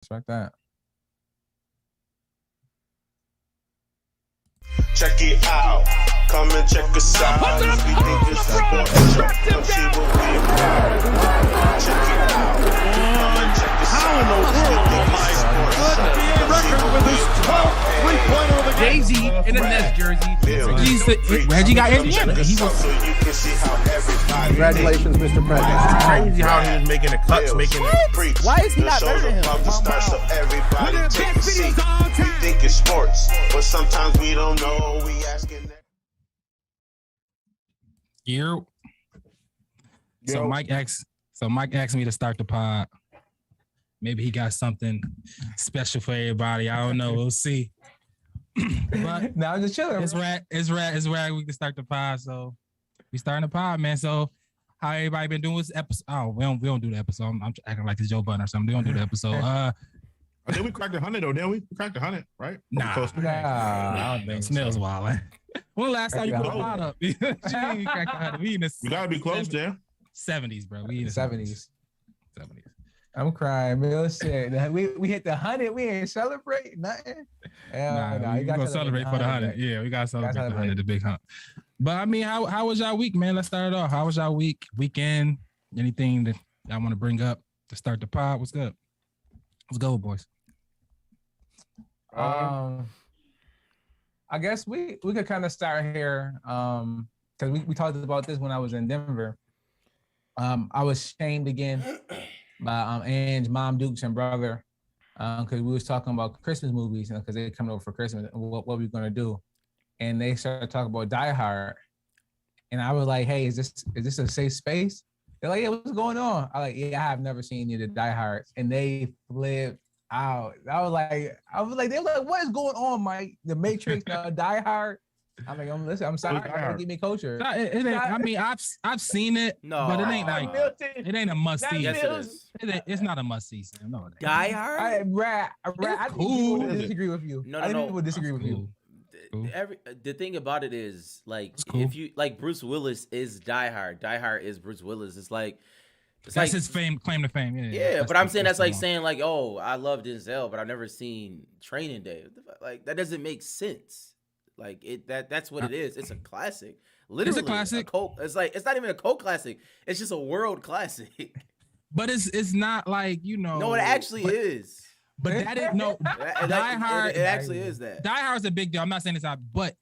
Respect that. Check it out. Come and check us out. If you think it's sports, come see what we about. Check it out. Come and check us out. If you think it's sports, come see what we about. Jay-Z in a Nets jersey. Reggie got Indiana. He was So you can see how everybody Congratulations, Mr. President. Crazy how he was making the cuts, making it. preach. Why is he The not better show's than him? about to start, so everybody take a seat. We think it's sports, but sometimes we don't know. We asking that. here. So Mike asked me to start the pod. Maybe he got something special for everybody. I don't know. We'll see. But Now I'm just chilling. it's rad we can start the pod. So we starting the pod, man. So how everybody been doing this episode? Oh, we don't do the episode. I'm acting like it's Joe Budden or something. We don't do the episode. I think we cracked 100 though, didn't we? We cracked 100, right? Nah. Close to- Nah, I don't think Snails so. wilding. When the last time you put a Crack pod up? Gee, we cracked 100. We in the We gotta be close there. 70s, bro. We in the 70s. 70s. I'm crying, real shit. We hit the 100. We ain't celebrate nothing. Nah, we gonna celebrate for the 100. Yeah, we gotta celebrate the 100, the big hunt. But I mean, how was y'all week, man? Let's start it off. How was y'all weekend? Anything that y'all want to bring up to start the pod? What's up? Let's go, boys. I guess we could kind of start here because we talked about this when I was in Denver. I was shamed again by Ange, Mom Dukes, and brother because we was talking about Christmas movies because they coming over for Christmas and what we gonna do, and they started talking about Die Hard, and I was like, hey, is this a safe space? They're like, yeah, what's going on? I like, yeah, I have never seen any of the Die Hards, and they flipped out. I was like, they were like, what is going on, Mike? The Matrix, Die Hard. I'm like, I'm sorry, give me culture. No, it ain't, I mean, I've seen it, No. but it ain't like it ain't a must see. Yes, it is. It's not a must see. Sam. No, it ain't. Die Hard? Brad, I think cool. people would disagree with you. No, I think no. people would disagree with you. Cool. The thing about it is, like, It's cool. if you like Bruce Willis is Die Hard. Die Hard is Bruce Willis. It's That's like his claim to fame. yeah, but I'm saying that's like saying like, oh, I love Denzel, but I've never seen Training Day. Like that doesn't make sense. Like that's what it is. It's a classic. Literally, classic. cult. It's like it's not even a cult classic. It's just a world classic. But it's not like, you know. No, it actually is. But that is no. Die Hard. It actually is that. Die Hard's a big deal. I'm not saying it's not, but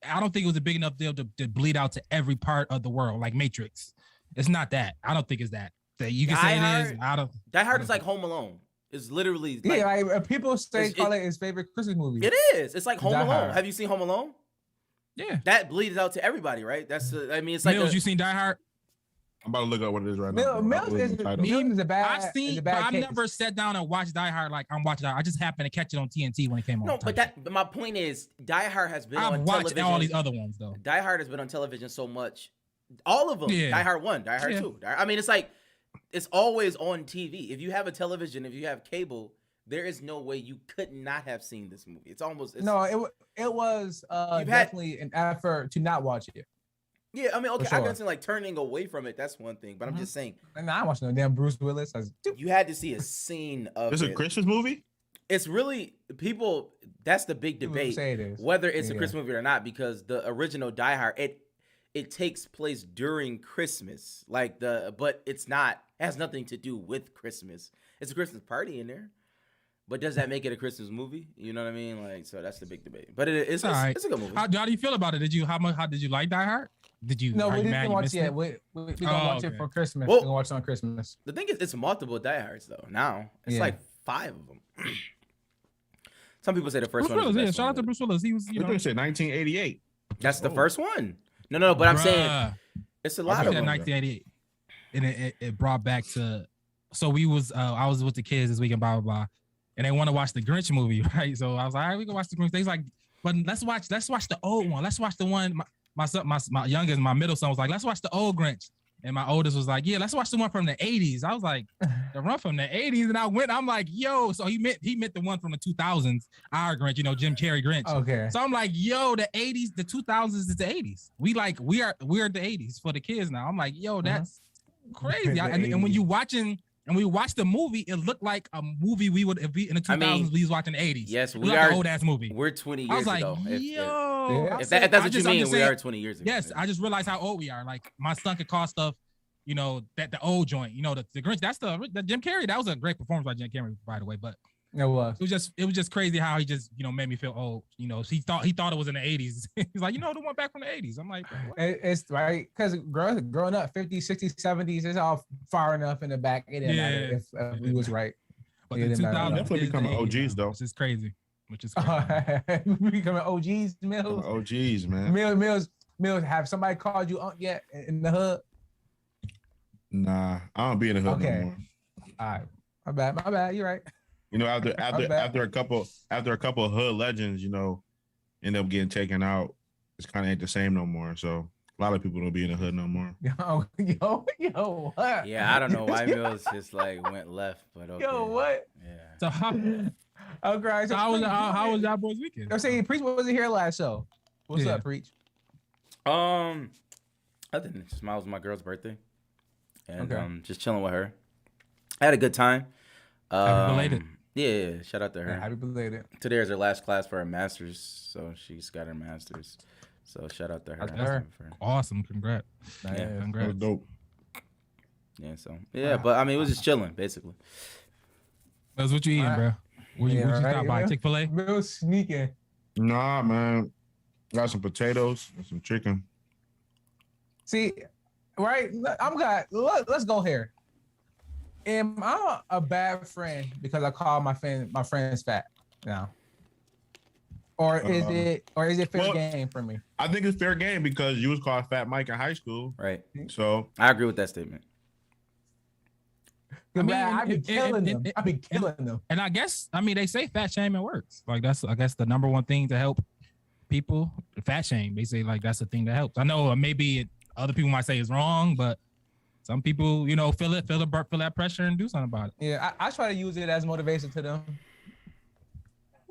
I don't think it was a big enough deal to bleed out to every part of the world like Matrix. It's not that. I don't think it's that. That you can say it is. I don't. Die Hard is like Home Alone. It's literally like, Yeah, like people call it his favorite Christmas movie. it is. It's like Home Die Alone. Hard. Have you seen Home Alone? Yeah. That bleeds out to everybody, right? That's I mean, it's like Mills, you seen Die Hard? I'm about to look up what it is right now. Mills is a bad. I've seen, but I've never sat down and watched Die Hard like I'm watching Die Hard. I just happened to catch it on TNT when it came on. no, but my point is, Die Hard has been I've on watched television. all these other ones though. Die Hard has been on television so much. All of them. Yeah. Die Hard 1, Die Hard Yeah. 2. I mean, it's like it's always on TV. If you have a television, if you have cable, there is no way you could not have seen this movie. It's almost it was definitely an effort to not watch it. Yeah, I mean, okay, For I sure. can say like turning away from it. That's one thing, but I'm just saying And I watched no damn Bruce Willis. you had to see a scene of It's a it. Christmas movie? It's really people. That's the big People debate say it is. whether it's a Yeah. Christmas movie or not, because the original Die Hard it takes place during Christmas, but it's not has nothing to do with Christmas. It's a Christmas party in there, but does that make it a Christmas movie? You know what I mean? Like, so that's the big debate. But it's All right. it's a good movie. How do you feel about it? How did you like Die Hard? Did you? No, are we you mad didn't you watch missed it yet. it? We gonna Oh, watch okay. it for Christmas. Well- We're gonna watch it on Christmas. The thing is, it's multiple Die Hards though. Now it's Yeah. like 5 of them. Some people say the first Bruce one. Willis, Was the yeah. best Shout one, out to but Bruce Willis. He was, you Look know. at it, 1988. That's the Oh. first one. No, but I'm saying Bruh. it's a I lot watched of that in them. 1988, and it brought back to. So we was I was with the kids this weekend, blah blah blah, and they want to watch the Grinch movie, right? So I was like, all right, we can watch the Grinch. They's like, but let's watch the old one. Let's watch the one. My son, my youngest, my middle son was like, let's watch the old Grinch, and my oldest was like, yeah, let's watch the one from the 80s. I was like, the one from the 80s, and I'm like, yo, so he meant the one from the 2000s, our Grinch, you know, Jim Carrey Grinch. Okay. So I'm like, yo, the 80s, the 2000s is the 80s. We are the 80s for the kids now. I'm like, yo, that's crazy. The And when 80s. you watching and we watched the movie, it looked like a movie we would if we in the 2000s we was watching the 80s. Yes, it we was are. An old ass movie. We're 20 years I was like, ago. yo, Yeah. If that's what you mean, we are 20 years ago. Yes, I just realized how old we are. Like my son could call stuff, you know, that the old joint, you know, the Grinch. That's the Jim Carrey. That was a great performance by Jim Carrey, by the way. But It was. it was just crazy how he just, you know, made me feel old. You know, he thought it was in the 80s. He's like, you know, the one back from the 80s. I'm like, what? It's right because growing up 50s, 60s, 70s, it's all far enough in the back. It didn't matter if we was right. But Yeah, the it didn't matter. 2000s Definitely is the becoming 80s, OGs, though. Which is crazy. Which is crazy. We becoming OGs, Mills. OGs, man. Mills. Have somebody called you yet in the hood? Nah, I don't be in the hood no Okay. more. All right, my bad. You're right. You know, after bad. a couple of hood legends, you know, end up getting taken out. It's kind of ain't the same no more. So a lot of people don't be in the hood no more. Yo, what? Yeah, I don't know why Mills just like went left, but okay. Yo, what? Yeah. So how Okay, so how was y'all boys' weekend? I'm saying Preach wasn't here last show. What's Yeah. up, Preach? I think tomorrow was my girl's birthday, and Okay. just chilling with her. I had a good time. Happy belated. Yeah, shout out to her. Yeah, happy belated. Today is her last class for her master's, so she's got her master's. So shout out to her. That's her. Awesome. Congrats. Nice. Yeah, That was congrats. dope. Yeah, so yeah, but I mean, it was just chilling basically. That's what you eating, Alright. bro. Where you Yeah, stop right, by? yeah. Chick-fil-A? Mills sneaking. Nah, man. Got some potatoes and some chicken. See, right? I'm got. Let's go here. Am I a bad friend because I call my friends fat now, or is it fair well- game for me? I think it's fair game because you was called Fat Mike in high school. Right. So I agree with that statement. I mean, I be killing them. it- I be killing them. And I guess, I mean, they say fat shaming works. Like that's, I guess, the number one thing to help people. Fat shame. They say like that's the thing that helps. I know maybe other people might say it's wrong, but some people, you know, feel that pressure and do something about it. Yeah, I try to use it as motivation to them.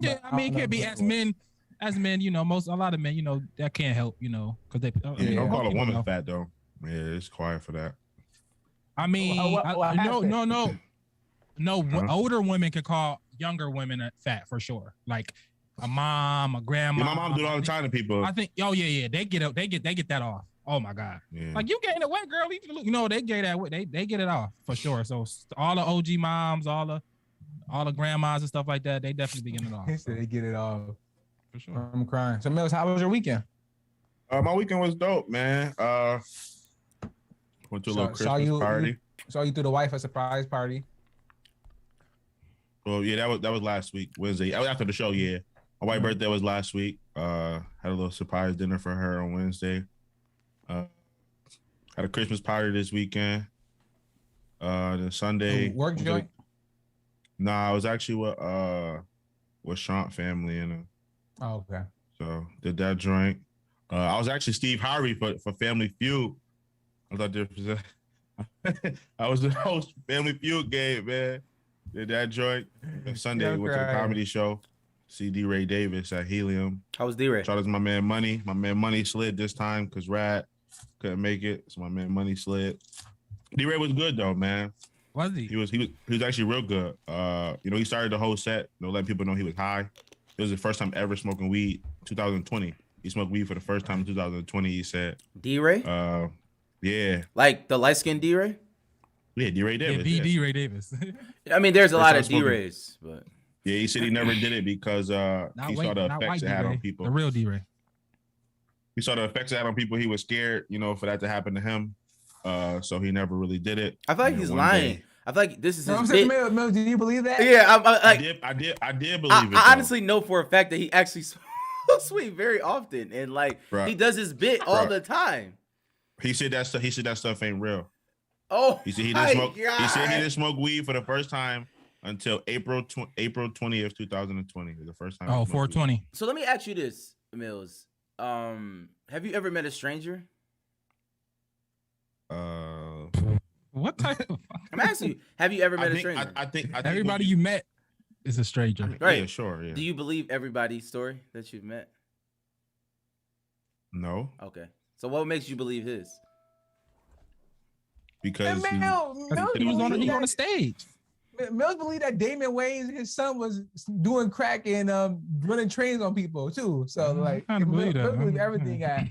Yeah, But I mean, it don't can't be know. as men, you know, a lot of men, you know, that can't help, you know, because they. yeah, don't call a you woman know. fat though. Yeah, it's quiet for that. I mean, What happened? no. Huh? Older women can call younger women fat for sure. Like a mom, a grandma. Yeah, my mom do it all the time to people. I think. Oh yeah, they get that off. Oh my god. Yeah. Like you getting it wet, girl. You know they get that. They get it off for sure. So all the OG moms, all the grandmas and stuff like that, they definitely be getting it off. He said they get it all. For sure. I'm crying. So Mills, how was your weekend? My weekend was dope, man. Went to a little Saw Christmas you- party. So you threw the wife a surprise party. Well, yeah, that was last week, Wednesday. After the show, yeah. My wife's birthday was last week. Had a little surprise dinner for her on Wednesday. Had a Christmas party this weekend. Then Sunday. Work was joint. Nah, I was actually with Sean family and Oh, okay. so did that joint. I was actually Steve Harvey for Family Feud. I thought there was I was the host Family Feud game, man. Did that joint. And Sunday Yeah, went to the right. comedy show. See D-Ray Davis at Helium. How was D-Ray? Shout out to my man Money. My man Money slid this time because Rad couldn't make it. So my man Money slid. D-Ray was good though, man. Was he? He was actually real good. You know, he started the whole set, you know, letting people know he was high. It was the first time ever smoking weed, 2020. He smoked weed for the first time in 2020, he said. D-Ray? Yeah. Like the light-skinned D-Ray? Yeah, D-Ray Yeah, Davis. BD Yeah. Ray Davis. I mean, there's a lot of First time smoking. D-Rays, but Yeah, he said he never did it because he saw the effects it had on people. The real D-Ray. He saw the effects it had on people. He was scared, you know, for that to happen to him. So he never really did it. I feel like And he's one lying. day- I feel like this is No, I'm his saying, bit. Mills, do you believe that? Yeah, I'm like, I did believe it. I though. honestly know for a fact that he actually smokes weed very often, and like Bruh. he does his bit all Bruh. the time. He said that stuff. He said that stuff ain't real. Oh, He said he my didn't smoke. God. He said he didn't smoke weed for the first time until April 20th, 2020. The first time. he Oh, smoked weed. 420. So let me ask you this, Mills. Have you ever met a stranger? What type of I'm asking you. Have you ever met a I stranger? think everybody you met is a stranger? Right. Yeah, sure. Yeah. Do you believe everybody's story that you've met? No. Okay. So what makes you believe his? because And He was on the stage. Mills believed that Damon Wayans, his son, was doing crack and running trains on people too. So like, I kinda believe that. Mills believed everything at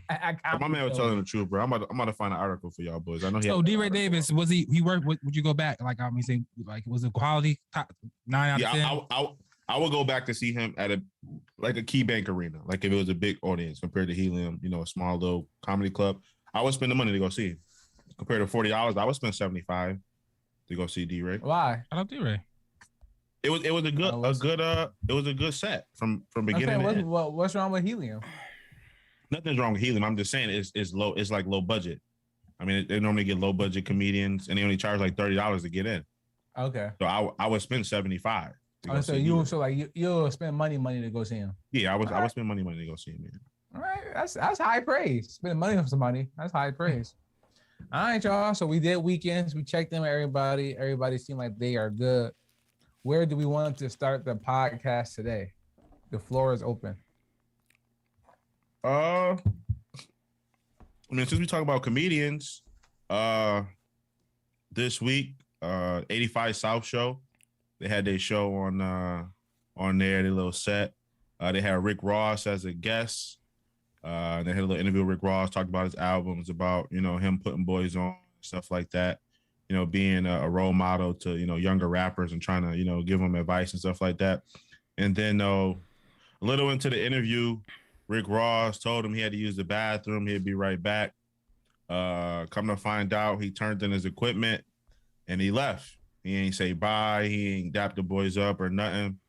My man was telling the truth, bro. I'm about to find an article for y'all boys. I know he. So had D. an Ray article. Davis, was he worked? Would you go back? Like I mean, say like was it quality top 9 out of 10? Yeah, I would go back to see him at a Key Bank Arena, like if it was a big audience compared to Helium, you know, a small little comedy club. I would spend the money to go see him. Compared to $40, I would spend $75 to go see D. Ray. Why? I love D. Ray. It was a good set from beginning to end. What's wrong with Helium? Nothing's wrong with Helium. I'm just saying it's low. It's like low budget. I mean, they normally get low budget comedians, and they only charge like $30 to get in. Okay. So I would spend $75. So you'll spend money to go see him. Yeah, I would spend money to go see him. Man. All right, that's high praise. Spending money on somebody, that's high praise. All right, y'all. So we did weekends. We checked in with everybody. Everybody seemed like they are good. Where do we want to start the podcast today? The floor is open. I mean, since we talk about comedians, this week, 85 South Show, they had their show on there, their little set. They had Rick Ross as a guest. They had a little interview with Rick Ross, talked about his albums, about, you know, him putting boys on, stuff like that. You know, being a role model to, you know, younger rappers and trying to, you know, give them advice and stuff like that. And then a little into the interview, Rick Ross told him he had to use the bathroom. He'd be right back. Come to find out, he turned in his equipment and he left. He ain't say bye. He ain't dap the boys up or nothing.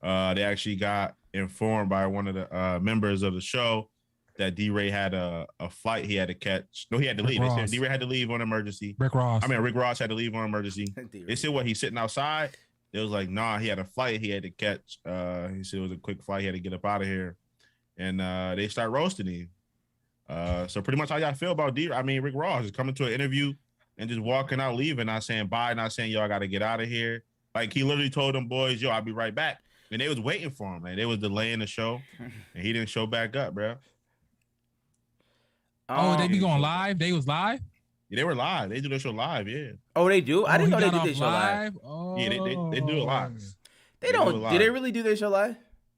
They actually got informed by one of the members of the show that D-Ray had a flight he had to catch. No, he had to leave. They said D-Ray had to leave on emergency. Rick Ross had to leave on emergency. They said, what, he's sitting outside? It was like, nah, he had a flight he had to catch. He said it was a quick flight. He had to get up out of here. And they start roasting him. So pretty much how y'all feel about Rick Ross is coming to an interview and just walking out, leaving, not saying bye, not saying, yo, I got to get out of here. Like, he literally told them boys, yo, I'll be right back. And they was waiting for him. Like, they was delaying the show, and he didn't show back up, bro. They be going live? They was live? Yeah, they were live. They do their show live, yeah. Oh, they do? I didn't know they did their show live. Oh. Yeah, they do it live. They don't. Did they really do their show live?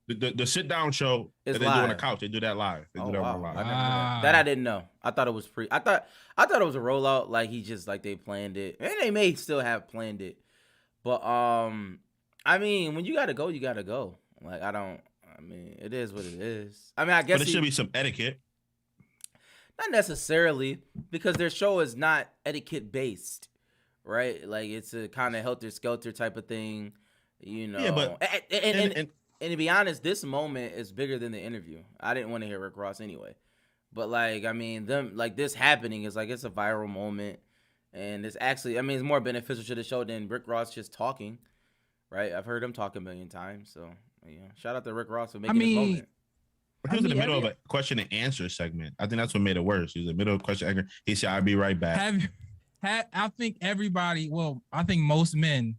The sit down show that they do on the couch, they do that live. They do that live. I never knew that I didn't know. I thought it was I thought it was a rollout, like he just like they planned it, and they may still have planned it. But I mean, when you gotta go, you gotta go. Like it is what it is. I mean, I guess but there should be some etiquette. Not necessarily, because their show is not etiquette based, right? Like it's a kind of helter skelter type of thing, you know. Yeah, but and to be honest, this moment is bigger than the interview. I didn't want to hear Rick Ross anyway, but like I mean, this happening is like it's a viral moment, and it's actually it's more beneficial to the show than Rick Ross just talking, right? I've heard him talk a million times, so yeah. Shout out to Rick Ross for making this moment. He was in the middle of a question and answer segment. I think that's what made it worse. He was in the middle of a question and answer. He said, I'll be right back. I think everybody, I think most men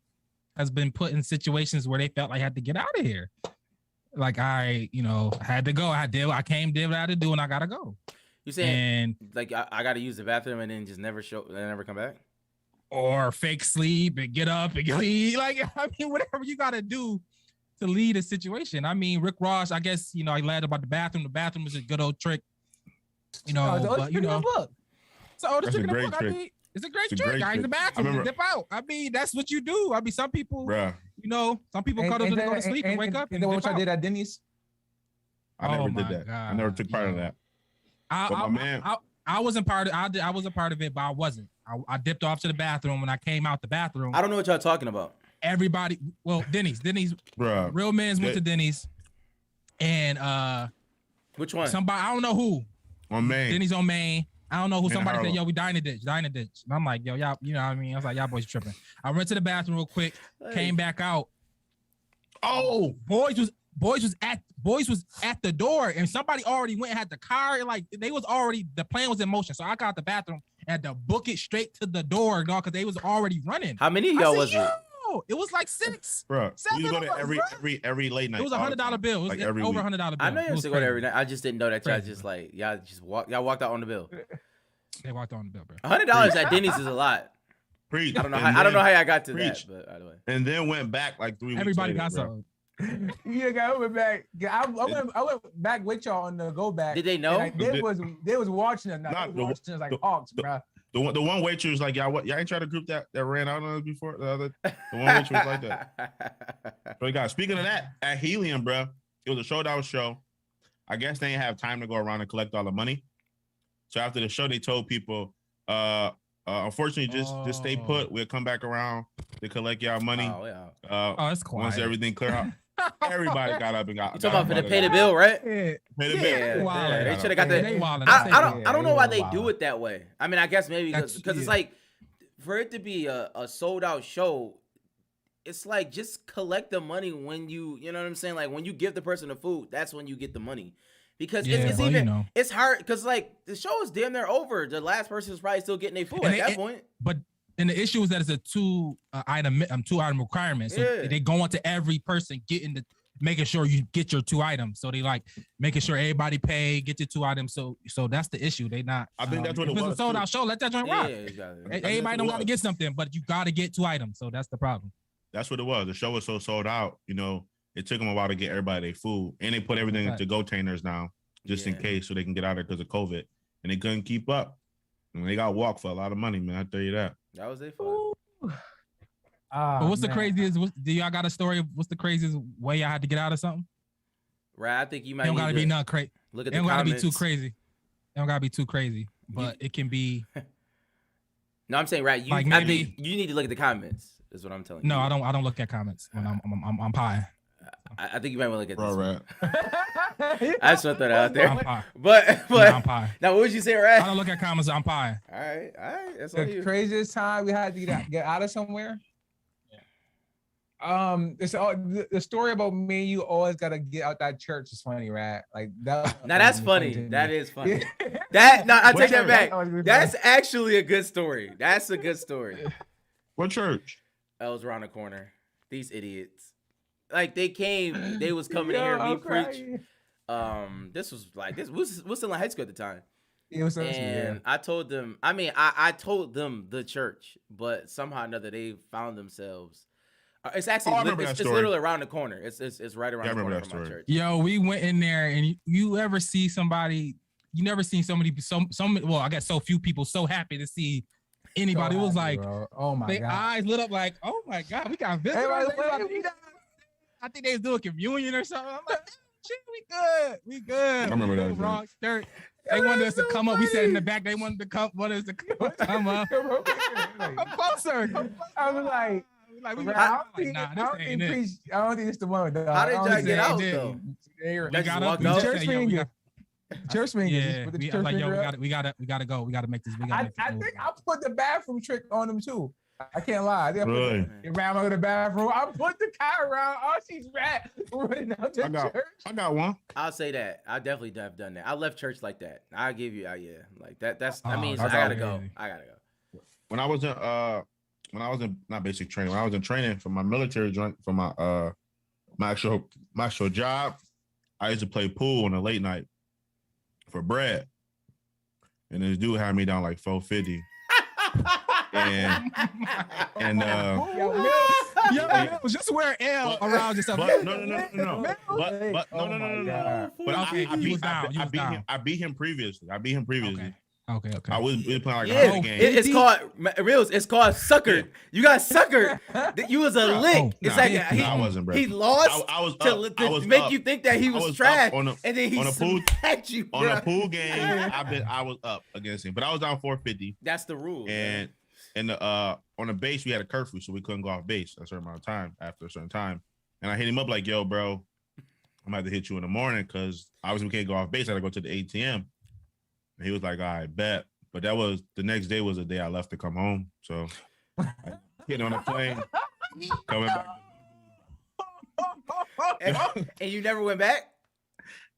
has been put in situations where they felt like I had to get out of here. Like I had to go. I came, did what I had to do, and I gotta go. You saying like I gotta use the bathroom and then just never come back? Or fake sleep and get up and leave. Like, I mean, whatever you gotta do to lead a situation. I mean, Rick Ross, I guess, I lied about the bathroom. The bathroom is a good old trick, but So it's a great trick. I mean, it's a great trick. I in the bathroom, dip out. I mean, that's what you do. I mean, some people, some people cuddle to go to sleep and wake up. And then what I did at Denny's? I never did that. God. I never took part of that. I wasn't part of it. I was a part of it, but I wasn't. I dipped off to the bathroom when I came out the bathroom. I don't know what y'all talking about. Everybody, Denny's, bruh. Real men's went to Denny's, and which one? Somebody, I don't know who. On Main. Denny's on Main. I don't know who. Somebody said, "Yo, we dine a ditch." And I'm like, "Yo, y'all, you know what I mean?" I was like, "Y'all boys tripping." I went to the bathroom real quick, came back out. Oh, boys was at the door, and somebody already went and had the car, and like the plan was in motion. So I got the bathroom and had to book it straight to the door, dog, because they was already running. How many of y'all was it? It was like 6. Bro, you go to every late night. It was $100 bill. It was like over $100 bill. I know you used to go to every night. I just didn't know that y'all just like y'all walked out on the bill. They walked on the bill, bro. $100 at Denny's is a lot. Preach. I don't know And how then- I got to preach. that, but anyway. And then went back like 3 weeks. Everybody later, got bro. something. Yeah, I went back. I went back with y'all on the go back. Did they know? And, like, they was watching us. Nah, They was watching us like hawks, bro. The one waitress was like, y'all ain't tried to group that ran out on us before. The one waitress was like that. So guys, speaking of that, at Helium, bro, it was a showdown show. I guess they didn't have time to go around and collect all the money. So after the show, they told people, unfortunately, just stay put. We'll come back around to collect y'all money. Oh, yeah. Oh, it's quiet. Once everything clear out. Everybody got up and got. You talking about for the pay the bill, right? Yeah. Pay the bill. Yeah, Wildin'. they should have got They that. wildin'. I don't know why Yeah, they wow. do it that way. I mean, I guess maybe because That's- it's yeah. like for it to be a sold out show, it's like just collect the money when you know what I'm saying. Like when you give the person the food, that's when you get the money. Because Yeah, it's well, even you know. it's hard because like the show is damn near over. The last person is probably still getting their food And at that it- point. But and the issue is that it's a two item requirement. So Yeah. they go on to every person making sure you get your 2 items. So they like making sure everybody pay, get your 2 items. So that's the issue. They not. I think that's what if it it's was, a sold too. out show. Let that joint Yeah, rock. exactly. think Everybody that's don't what got it to get something, but you got to get 2 items. So that's the problem. That's what it was. The show was so sold out. You know, it took them a while to get everybody their food, and they put everything Right. into containers now, just in Yeah. case, so they can get out of there because of COVID. And they couldn't keep up. And they got walked for a lot of money, man. I tell you that. That was their fault. But what's the man. craziest? Do y'all got a story? What's the craziest way y'all had to get out of something? Right, I think you It might don't need got to to be nothing crazy. look It at the don't got to be comments. too crazy. It don't got to be too crazy, but it can be. No, I'm saying right. Like, I maybe- think you need to look at the comments. Is what I'm telling you. No, I don't. I don't look at comments when I'm pie. I think you might want to look at Bro, this. right. One. I just throw that out there. I'm pie. But No, I'm pie. now what would you say, I right? don't look at comments. I'm pie. All right, that's on The you. craziest time we had to get out of somewhere. It's all the story about me and you always gotta get out that church is funny, right? Like that. Now that's funny. That is funny. Yeah. That no, I What take that church? back. That was really That's funny. actually a good story. That's a good story. What church? I was around the corner. These idiots. Like they came, they was coming in here Yo, and me I'm preach. crying. This was like this was still in high school at the time. It was And I told them, I told them the church, but somehow or another they found themselves. It's actually Oh, I remember that it's story. literally around the corner. It's right around Yeah, I the remember corner that from my story. church. Yo, we went in there, and you ever see somebody? You never seen somebody well, I guess so few people so happy to see anybody. It was like oh my their god. eyes lit up like, oh my god, we got visitors. Everybody- I think they was doing communion or something. I'm like, shit, we good. I remember that. Wrong skirt. They wanted us to come up. We sat in the back. They wanted us to come up. Come closer. I was like, we bro, like, I don't think nah, this ain't it. I don't think it's the one. Dog. How did I don't y'all think get they out did. though? They were- We Y'all got just up. walked We up? just Church said, yo, we finger. Church fingers. Yeah, Put the we, church like, yo, finger we up. gotta go. We gotta make this. We gotta I make this move. think I put the bathroom trick on them too. I can't lie. They Really? ran out of the bathroom. I put the car around. Oh, she's running out the I got- church. I got one. I'll say that. I definitely have done that. I left church like that. I'll give you, yeah, like that. That's. I Oh, mean, so I that's gotta go. crazy. I gotta go. When I was in not basic training, when I was in training for my military joint, for my actual job, I used to play pool on a late night for bread. And this dude had me down like 450. And Yo, Mills, just wear L around yourself. but no. But Oh no. my God. But Okay, I you beat was down, you was down. I beat him previously. Okay. I was we were playing like a Yeah, hockey game. it's called Reels. It's called suckered. You got suckered. You was a lick. Oh, It's nah, like I wasn't, bro. he lost I was to, up. to I was make up. you think that he I was, was up trash, on a- and then he on a pool- smacked you. On a bruh. pool game, I was up against him, but I was down 450. That's the rule. And the on the base we had a curfew, so we couldn't go off base a certain amount of time after a certain time. And I hit him up like, "Yo, bro, I'm gonna have to hit you in the morning because obviously we can't go off base. I gotta go to the ATM." And he was like, "All right, bet." But that was the next day was the day I left to come home. So I hit on a plane coming back. and you never went back.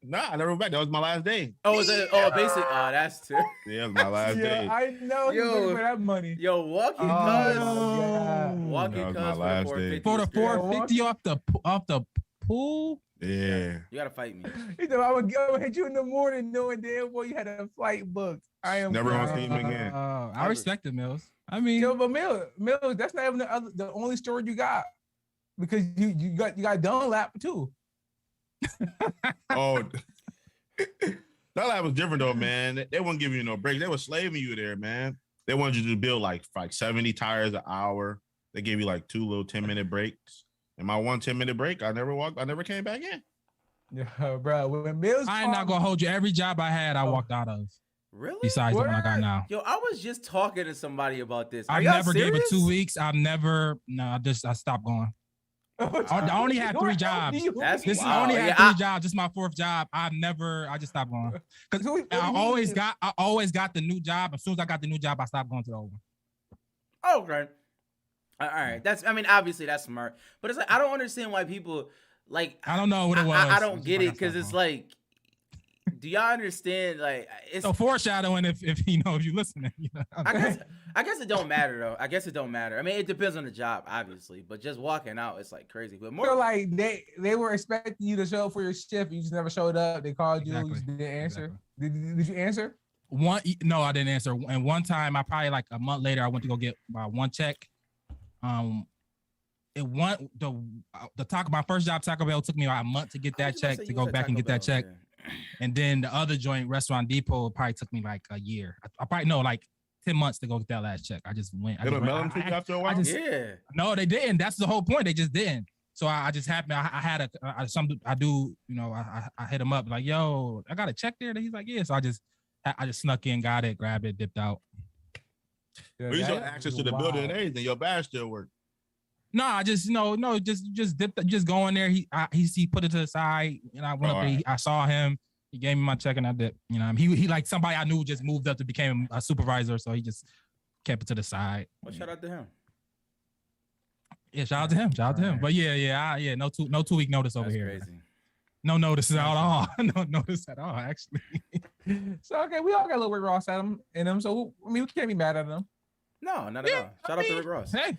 Nah, I never went back. That was my last day. Oh, was it? Oh, basic. Oh, that's too. Yeah, it was my last day. Yeah, I know he's Yo. looking for that money. Yo, walking Oh, cuz. yeah. Walking That was my cuz last for day. For the $450 straight. 450 off the pool. Yeah. You gotta fight me. He said, I would go hit you in the morning knowing damn well you had a flight booked. I am Never crying. gonna see him again. I respect it, Mills. I mean, Yo, but Mills, that's not even the only story you got, because you got Dunlap too. Oh, that was different though, man. They wouldn't give you no breaks. They were slaving you there, man. They wanted you to build like 70 tires an hour. They gave you like 2 little 10-minute breaks. And my 1 10-minute break, I never came back in. Yeah, bro. When Mills, I ain't not gonna hold you. Every job I had, I walked out of. Really? Besides the one I got now. Yo, I was just talking to somebody about this. Are I y'all never gave it serious? 2 weeks. I stopped going. I only had 3 jobs. That's I only wild. had Yeah, 3 jobs. This is my 4th job. I just stopped going. Because I always got the new job. As soon as I got the new job, I stopped going to the old one. Okay. All right. Obviously that's smart. But it's like, I don't understand why people like. I don't know what it was. I don't get I it because it's like, do y'all understand? Like, it's so foreshadowing if you listening. You know? I guess it don't matter though. I guess it don't matter. I mean, it depends on the job, obviously. But just walking out, it's like crazy. But more So like they were expecting you to show up for your shift. You just never showed up. They called you. You just didn't answer. Did you answer? No, I didn't answer. And one time, I probably like a month later, I went to go get my one check. My first job, Taco Bell, took me about a month to get that check, to go back and get that check. And then the other joint, Restaurant Depot, probably took me like a year. I probably know like 10 months to go get that last check. I just went. They don't mail them to you after a while? Yeah. No, they didn't. That's the whole point. They just didn't. So I just happened. I hit him up like, yo, I got a check there. And he's like, yeah. So I just snuck in, got it, grabbed it, dipped out. You still have access to the building and everything. Your badge still work. No, I just just dipped, just go in there. He put it to the side, and I went up there. I saw him. He gave me my check, and I dipped. You know, he like somebody I knew just moved up to became a supervisor, so he just kept it to the side. Well, shout out to him. Yeah, shout out to him. Shout out to him. But yeah. No 2 week notice over That's here. crazy. No notice at all. No notice at all, actually. So okay, we all got a little Rick Ross in them. So I mean, we can't be mad at them. No, not at all. Shout out to Rick Ross. Hey,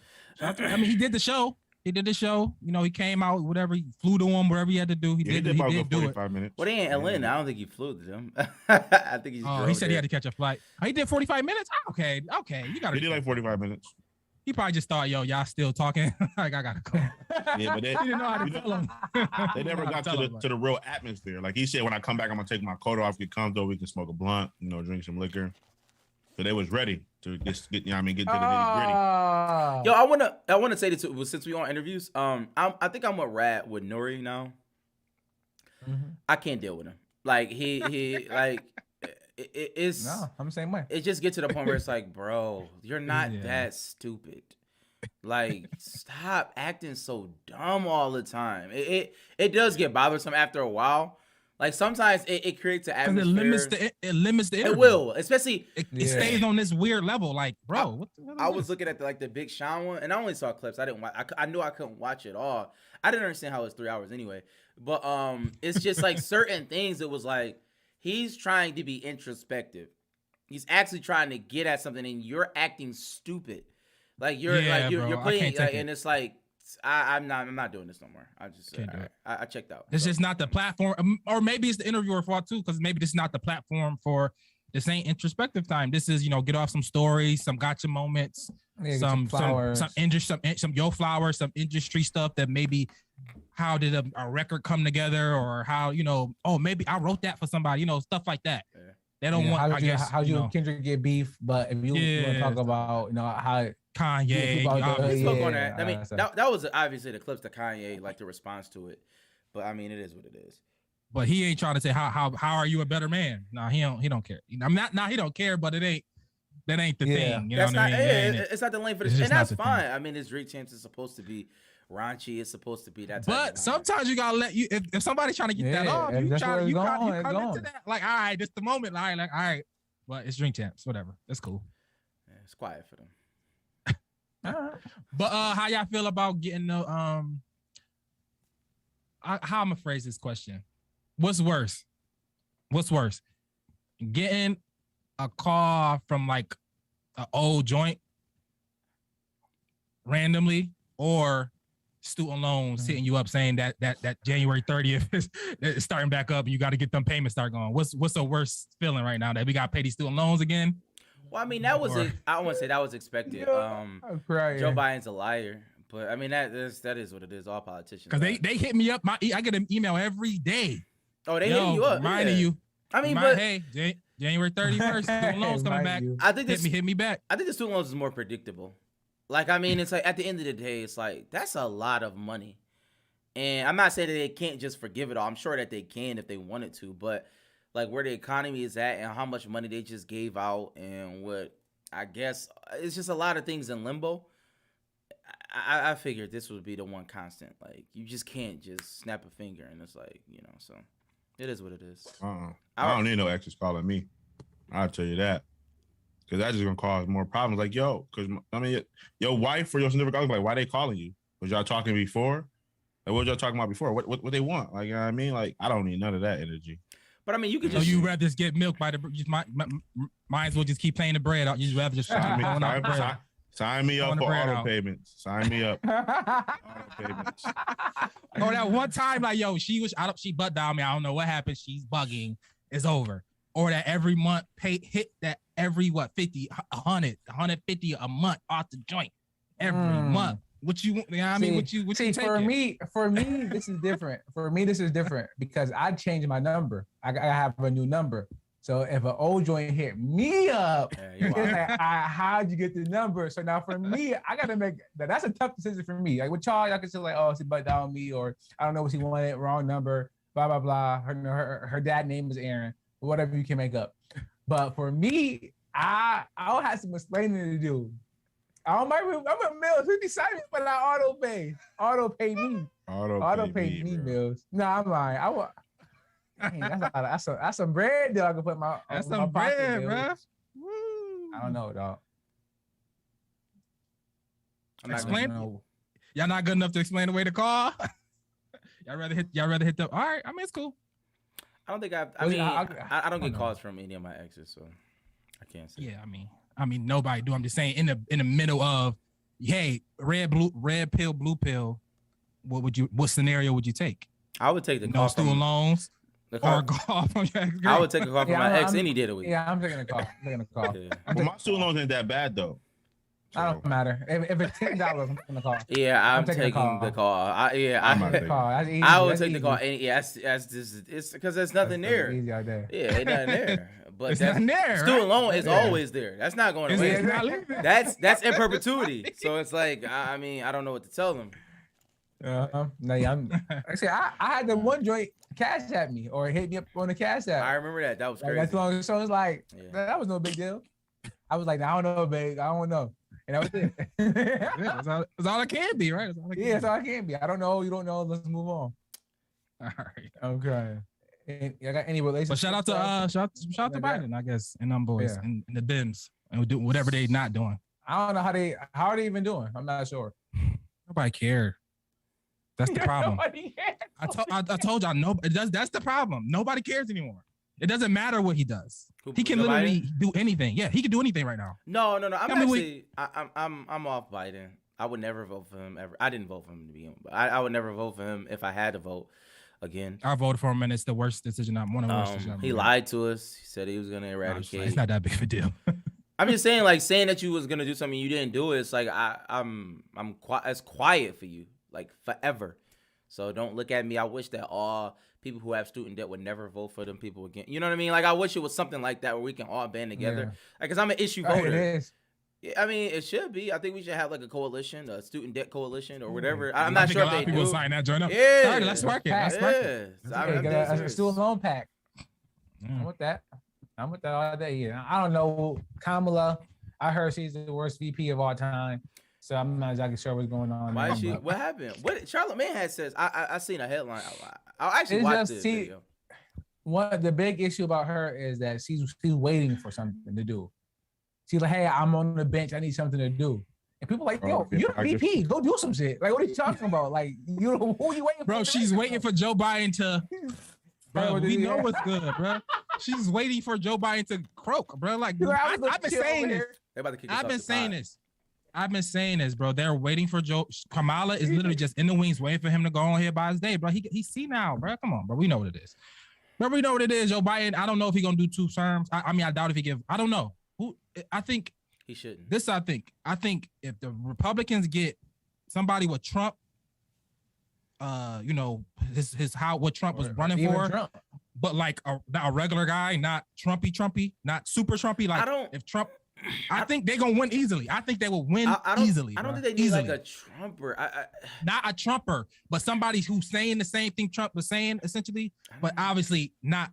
he did the show. He did the show. You know, he came out, whatever. He flew to him, whatever he had to do. He did about do 45 it. minutes. Well, they ain't Atlanta. I don't think he flew to them. I think he just drove he said there. he had to catch a flight. Oh, he did 45 minutes? Okay. You got to. He did like 45 minutes. He probably just thought, yo, y'all still talking? Like, I got to go. Yeah, but they, He didn't know how to tell him. they never got to the real atmosphere. Like he said, when I come back, I'm going to take my coat off, get comfortable, we can smoke a blunt, drink some liquor. So they was ready to get to the nitty gritty. Yo, I wanna say this since we on interviews. I think I'm with Nori now. Mm-hmm. I can't deal with him. Like he like it's No, I'm the same way. it just gets to the point where it's like, bro, you're not Yeah. that stupid. Like, stop acting so dumb all the time. It does get bothersome after a while. Like sometimes it creates an atmosphere. It limits the It interview. will, especially. It Yeah. stays on this weird level. Like, bro, what I is was this? looking at the Big Sean one, and I only saw clips. I didn't watch. I knew I couldn't watch it all. I didn't understand how it's 3 hours anyway. But it's just like certain things. It was like he's trying to be introspective. He's actually trying to get at something, and you're acting stupid. Like you're Yeah, you're bro, I putting can't take it. and it's like I'm not doing this no more. I just Can't do it. I checked out. It's So, just not the platform, or maybe it's the interviewer fault too, because maybe this is not the platform for this. Ain't introspective time. This is get off some stories, some gotcha moments, Yeah, some flowers. some yo flowers, some industry stuff that maybe how did a record come together, or how maybe I wrote that for somebody, stuff like that. Yeah. They don't want. How you and Kendrick get beef, but if you want to talk about how Kanye. we spoke on Yeah, that. I mean, so- that was obviously the clips that Kanye like the response to it. But I mean, it is what it is. But he ain't trying to say how are you a better man? No, he don't care. I'm not. He don't care. But that ain't the Yeah. thing. You That's know what not. I mean? It's not the lane for It's this, just and not that's the thing. fine. I mean, his Drink Champs is supposed to be raunchy. It's supposed to be that. Type But of sometimes you gotta let if somebody's trying to get that Yeah, off, if you that's try where you it's come going, it's into going. that. Like, all right, this the moment. All right. But it's Drink Champs, whatever. That's cool. Yeah, it's quiet for them. But how y'all feel about getting the how I'm gonna phrase this question? What's worse? Getting a call from like an old joint randomly, or student loans hitting you up saying that January 30th is starting back up and you got to get them payments start going? What's the worst feeling right now, that we got to pay these student loans again, Well, I mean, that was Or- I wouldn't say that was expected. I'm crying. Joe Biden's a liar, but I mean that is what it is. All politicians. Because are. they hit me up. I get an email every day. Oh, they hitting you up. Reminding yeah. you. I mean, Remind- but hey, January 31st, student loans coming back. You. I think this. Hit me back. I think the student loans is more predictable. Like, I mean, it's like at the end of the day, it's like that's a lot of money. And I'm not saying that they can't just forgive it all. I'm sure that they can if they wanted to, but like where the economy is at and how much money they just gave out and what I guess it's just a lot of things in limbo. I figured this would be the one constant. Like you just can't just snap a finger and it's like, you know, so it is what it is. I don't need no exes calling me. I'll tell you that. Because that's just gonna cause more problems. Like, yo, because I mean, your wife or your significant other, like, why they calling you? Was y'all talking before? Like, what was y'all talking about before? What they want? Like, you know what I mean? Like, I don't need none of that energy. But I mean, you could So just you rather just get milk by the just might as well just keep paying the bread out. You'd rather just Sign me up Throwing the for bread auto out. payments. Sign me up. Auto payments. Oh, that one time, like, yo, she butt down me. I don't know what happened. She's bugging. It's over. Or that every month hit that every 50, 100, 150 a month off the joint every month. What you? You know what I mean, what you for taking? me, this is different. For me, this is different because I changed my number. I have a new number. So if an old joint hit me up, it's like, how'd you get the number? So now for me, I gotta make that's a tough decision for me. Like with y'all can say like, oh, she butt down me, or I don't know what she wanted, wrong number, blah blah blah. Her dad name was Aaron, whatever you can make up. But for me, I'll have some explaining to do. I'm a Mills. We decided to put out auto pay me. Auto pay me, Mills. No, I'm lying. I want. That's some bread, though. I can put my. That's my some pocket, bread, Mills. bro. I don't know, dog. Explain. Y'all not good enough to explain away the call. Y'all rather hit the. All right, I mean it's cool. I don't think I don't get calls from any of my exes, so I can't say. Yeah, I mean nobody do. I'm just saying in the middle of, hey, red pill, blue pill. What scenario would you take? I would take the call student from loans the or a call from your ex. I would take a call from my ex any day of the week. Yeah, I'm taking a call. Yeah. But my student loans ain't that bad though. I don't matter. If it's $10, I'm taking the call. Yeah, I'm taking the call. I would take the call. And yeah, it's because there's nothing there. Easy out there. Yeah, ain't nothing there. But It's that's, nothing there. student right? loan is always there. That's not going away. It's not leaving. That's in perpetuity. So it's like I mean I don't know what to tell them. No, yeah, actually, I had the one joint cash at me or hit me up on the cash app. I remember that. That was Like, crazy. that's long. So it's like Yeah. that was no big deal. I was like, I don't know, babe. I don't know, and that was it. Yeah, that's all it can be, right? That's all it can Yeah, that's all I can be. I don't know. You don't know. Let's move on. be. All right. Okay. I got any relationship? But shout out to Biden, I guess, and them boys Yeah. and the Bims and do whatever they not doing. I don't know how are they even doing. I'm not sure. Nobody cared. That's the problem. Nobody cares. I told y'all no. That's the problem. Nobody cares anymore. It doesn't matter what he does. He can Joe literally Biden? do anything. Yeah, he can do anything right now. No. I'm I mean, actually I'm off Biden. I would never vote for him ever. I didn't vote for him to begin with, but I would never vote for him if I had to vote again. I voted for him, and it's the worst decision. One of the worst decisions. He lied to us. He said he was gonna No, eradicate. it's not that big of a deal. I'm just saying, like saying that you was gonna do something you didn't do. It's like I'm it's quiet for you, like forever. So don't look at me. I wish that all people who have student debt would never vote for them people again. You know what I mean? Like I wish it was something like that where we can all band together. Like, cause I'm an issue voter. It is. Yeah, I mean, it should be. I think we should have like a coalition, a student debt coalition or whatever. I'm not sure a if lot they of people do. sign that joint up. Yeah. All right, let's work it. Let's work it. Yeah. Hey, I'm get dead a serious. student loan pack. I'm with that. I'm with that all day. Yeah. I don't know Kamala. I heard she's the worst VP of all time. So I'm not exactly sure what's going on. Why there, is she? but- What happened? What Charlamagne had says? I seen a headline. I actually It's watched just- this see, video. the big issue about her is that she's waiting for something to do. She's like, hey, I'm on the bench. I need something to do. And people like, yo, Okay, you're I the just- VP. Go do some shit. Like, what are you talking about? Like, who are you waiting for? Bro, she's waiting for Joe Biden to. Bro, we know what's good, bro. She's waiting for Joe Biden to croak, bro. Like Dude, I was I've been chill saying over this. here. They about to kick us I've off been the saying pod. this. I've been saying this, bro. They're waiting for Joe. Kamala is literally just in the wings, waiting for him to go on here by his day, bro. He's senile, bro. Come on, bro. We know what it is. Bro, we know what it is. Joe Biden. I don't know if he's gonna do 2 terms. I mean, I doubt if he give. I don't know. I think He shouldn't. this. I think if the Republicans get somebody with Trump, you know, what Trump was running Even for, Trump. but like not a regular guy, not Trumpy, not super Trumpy. Like if Trump, I think they're gonna win easily. I think they will win easily. I don't bro. think they need easily. like a Trumper. Not a Trumper, but somebody who's saying the same thing Trump was saying, essentially, but obviously not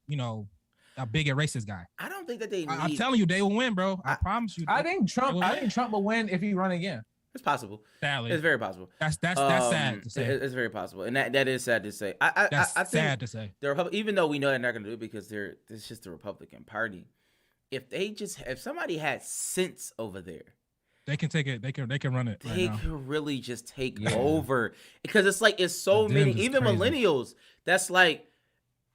you know, a big and racist guy. I don't think that they need. I'm telling you, they will win, bro. I promise you. I think Trump will win if he run again. It's possible. Sadly, It's very possible. that's sad to say. It's very possible, and that is sad to say. That's I think sad to say. the even though we know they're not going to do it because it's just the Republican Party. If somebody had sense over there, They can take it. They can run it. they Right now. could really just take over because it's so The many, Dems is even crazy. millennials. That's like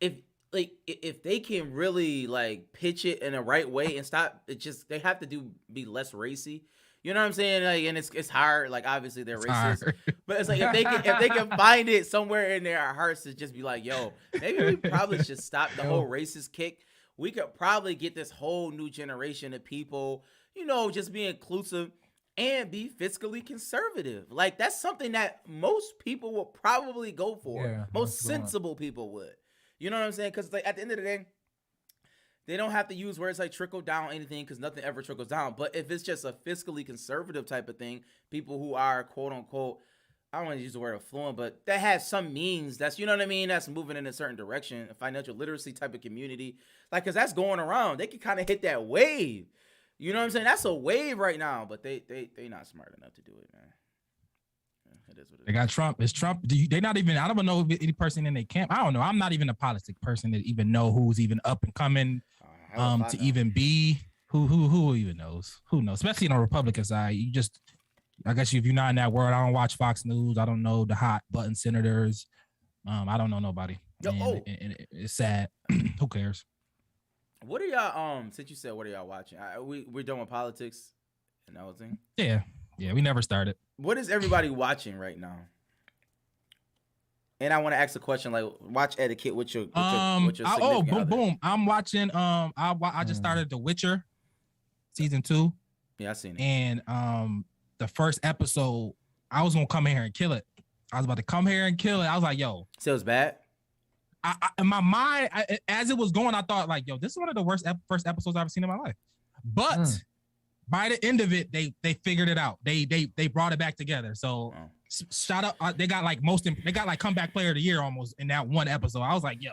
if they can really like pitch it in the right way and stop it, just they have to be less racy. You know what I'm saying? Like, and it's hard. Like, obviously they're racist, hard. but it's like if they can find it somewhere in their hearts to just be like, yo, maybe we probably should stop the whole racist kick. We could probably get this whole new generation of people, you know, just be inclusive and be fiscally conservative. Like, that's something that most people will probably go for. Yeah, Most that's what I want. sensible people would. You know what I'm saying? Because like at the end of the day, they don't have to use words like trickle down anything because nothing ever trickles down. But if it's just a fiscally conservative type of thing, people who are quote unquote, I don't want to use the word affluent, but that has some means that's, you know what I mean? That's moving in a certain direction, a financial literacy type of community. Like, because that's going around. They can kind of hit that wave. You know what I'm saying? That's a wave right now, but they not smart enough to do it, man. Yeah, it is what it They is. got Trump. It's Trump. They not even. I don't know if any person in their camp. I don't know. I'm not even a politic person that even know who's even up and coming. To even be who even knows? Who knows? Especially on the Republican side, you just. I guess if you're not in that world, I don't watch Fox News. I don't know the hot button senators. I don't know nobody. Yo, And it's sad. Who cares? What are y'all since you said what are y'all watching? We're done with politics and that whole thing. Yeah. We never started. What is everybody watching right now? And I want to ask a question like watch etiquette with your significant other. boom. I'm watching I just started The Witcher season 2. Yeah, I seen it. And the first episode, I was gonna come here and kill it. I was about to come here and kill it. I was like, yo. So it was bad? I in my mind, as it was going, I thought like, yo, this is one of the worst first episodes I've ever seen in my life. But by the end of it, they figured it out. They brought it back together. So shout out, they got like comeback player of the year almost in that one episode. I was like, yo,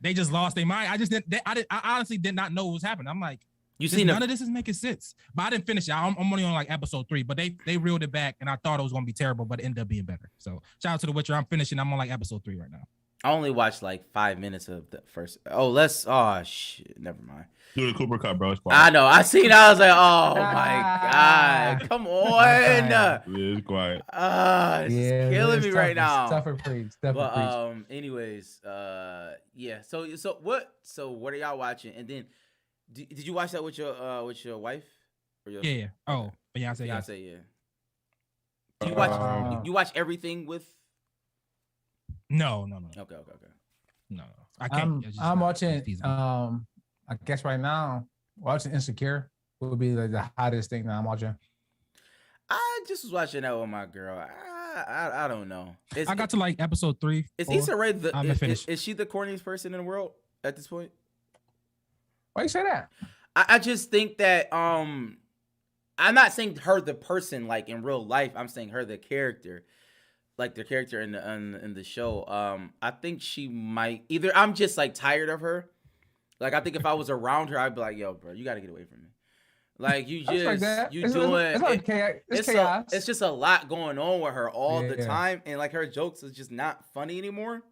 they just lost their mind. I honestly did not know what was happening. I'm like, none of this is making sense. But I didn't finish it. I'm only on like episode 3, but they reeled it back, and I thought it was gonna be terrible, but it ended up being better. So shout out to The Witcher. I'm finishing. I'm on like episode 3 right now. I only watched like 5 minutes of the first. Shit. Never mind. Do the Cooper Cup, bro. It's I know. I seen. I was like, oh my god, come on. It's quiet. It's killing me right now. Tougher preach. But anyways, yeah. So what are y'all watching? And then, did you watch that with your wife? Or your, Yeah. Oh, Beyonce. Yeah. Beyonce. Yeah. Do you watch? You watch everything with? No. Okay. No. I can't. I'm watching. Season. I guess right now watching Insecure would be like the hottest thing that I'm watching. I just was watching that with my girl. I don't know. I got to like episode 3. Is Issa Rae is she the corniest person in the world at this point? Why you say that? I just think that I'm not saying her the person like in real life. I'm saying her the character, like the character in the show. I think she might either. I'm just like tired of her. Like I think if I was around her, I'd be like, "Yo, bro, you got to get away from me." Like you just it's chaos. It's just a lot going on with her all the time, and like her jokes is just not funny anymore.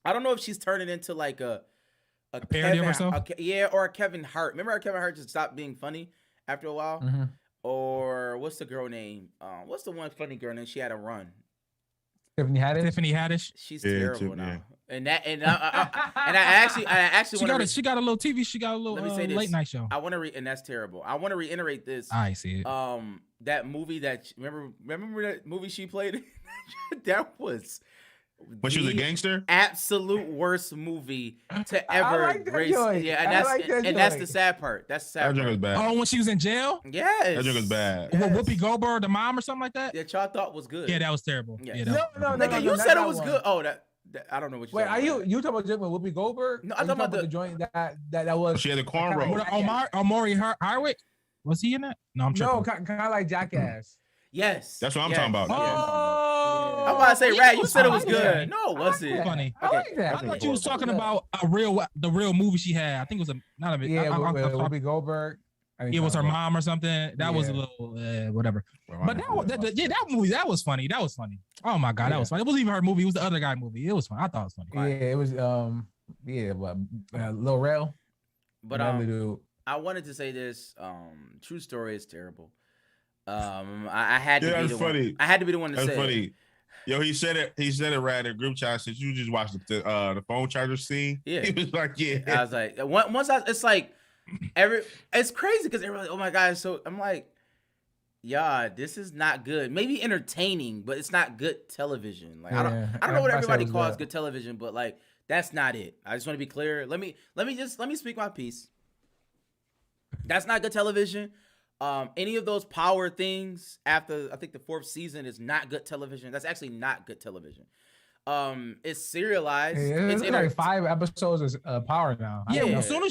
I don't know if she's turning into like a parody of herself. Or a Kevin Hart. Remember how Kevin Hart just stopped being funny after a while? Mm-hmm. Or what's the girl name? What's the one funny girl name? She had a run. Tiffany Haddish. She's terrible now. And I actually she got a little TV. She got a little late night show. I want to and that's terrible. I want to reiterate this. I see it. That movie that remember that movie she played? That was But she was a the gangster. absolute worst movie to I ever like that grace. joint. Yeah, and I that's like that and that's the joint. sad part. That's the That sad joint was part. bad. Oh, when she was in jail? Yes. That joint was bad. With Yes. Whoopi Goldberg, the mom or something like that? That y'all thought was good. Yeah, that was terrible. Yes. Yeah, No, that no, was- no, Nigga, no, you not said it that was one. good. Oh, that I don't know what you. Wait, are you talking about with Whoopi Goldberg? No, Or I'm you talking about the joint that was. She had the With cornrow. Omari Hardwick? Was he in that? No, I'm No, tripping. kind of like Jackass. Yes. That's what I'm yes, talking about. yes. Oh, I'm about to say, yeah, Rat, it you was said it was funny. good. No, it wasn't. Funny. I like that. I thought you was talking about the real movie she had. I think it was not a Yeah, I- with I- Whoopi Goldberg. it was her mom or something. That was a Yeah. little whatever. But that movie that was funny. That was funny. Oh my god, that was funny. It wasn't even her movie. It was the other guy movie. It was fun. I thought it was funny. Yeah, it was but Lil Rel. But Another dude. I wanted to say this. True story is terrible. I had to Yeah, be that's the funny. one. I had to be the one to That's say. funny. It. Yo, he said it right in group chat since you just watched the phone charger scene. Yeah. He was like, yeah. I was like, it's like it's crazy because everyone's like, oh my god. So I'm like, yeah, this is not good. Maybe entertaining, but it's not good television. Like I don't know what everybody everybody said it was calls good. good television, but like that's not it. I just want to be clear. Let me speak my piece. That's not good television. Any of those power things after I think the 4th season is not good television. That's actually not good television. It's serialized. It's It's like 5 episodes of Power now. Yeah, Yeah. as soon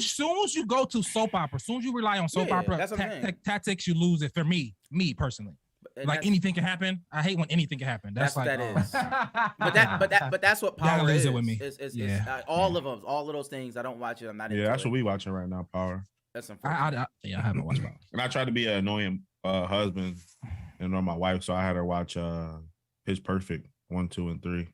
as you go to soap opera, as soon as you rely on soap Yeah, opera that's what I'm saying. tactics, you lose it. For me personally, and like that's- anything can happen. I hate when anything can happen. That's what like, that oh, is. But that's what Gotta power lose is. it with me. It's Yeah. all of them, all of those things. I don't watch it. I'm not into Yeah, that's it. what we watching right now, Power. That's unfortunate. I haven't watched Power. And I tried to be an annoying husband and on my wife, so I had her watch Pitch Perfect 1, 2, and 3,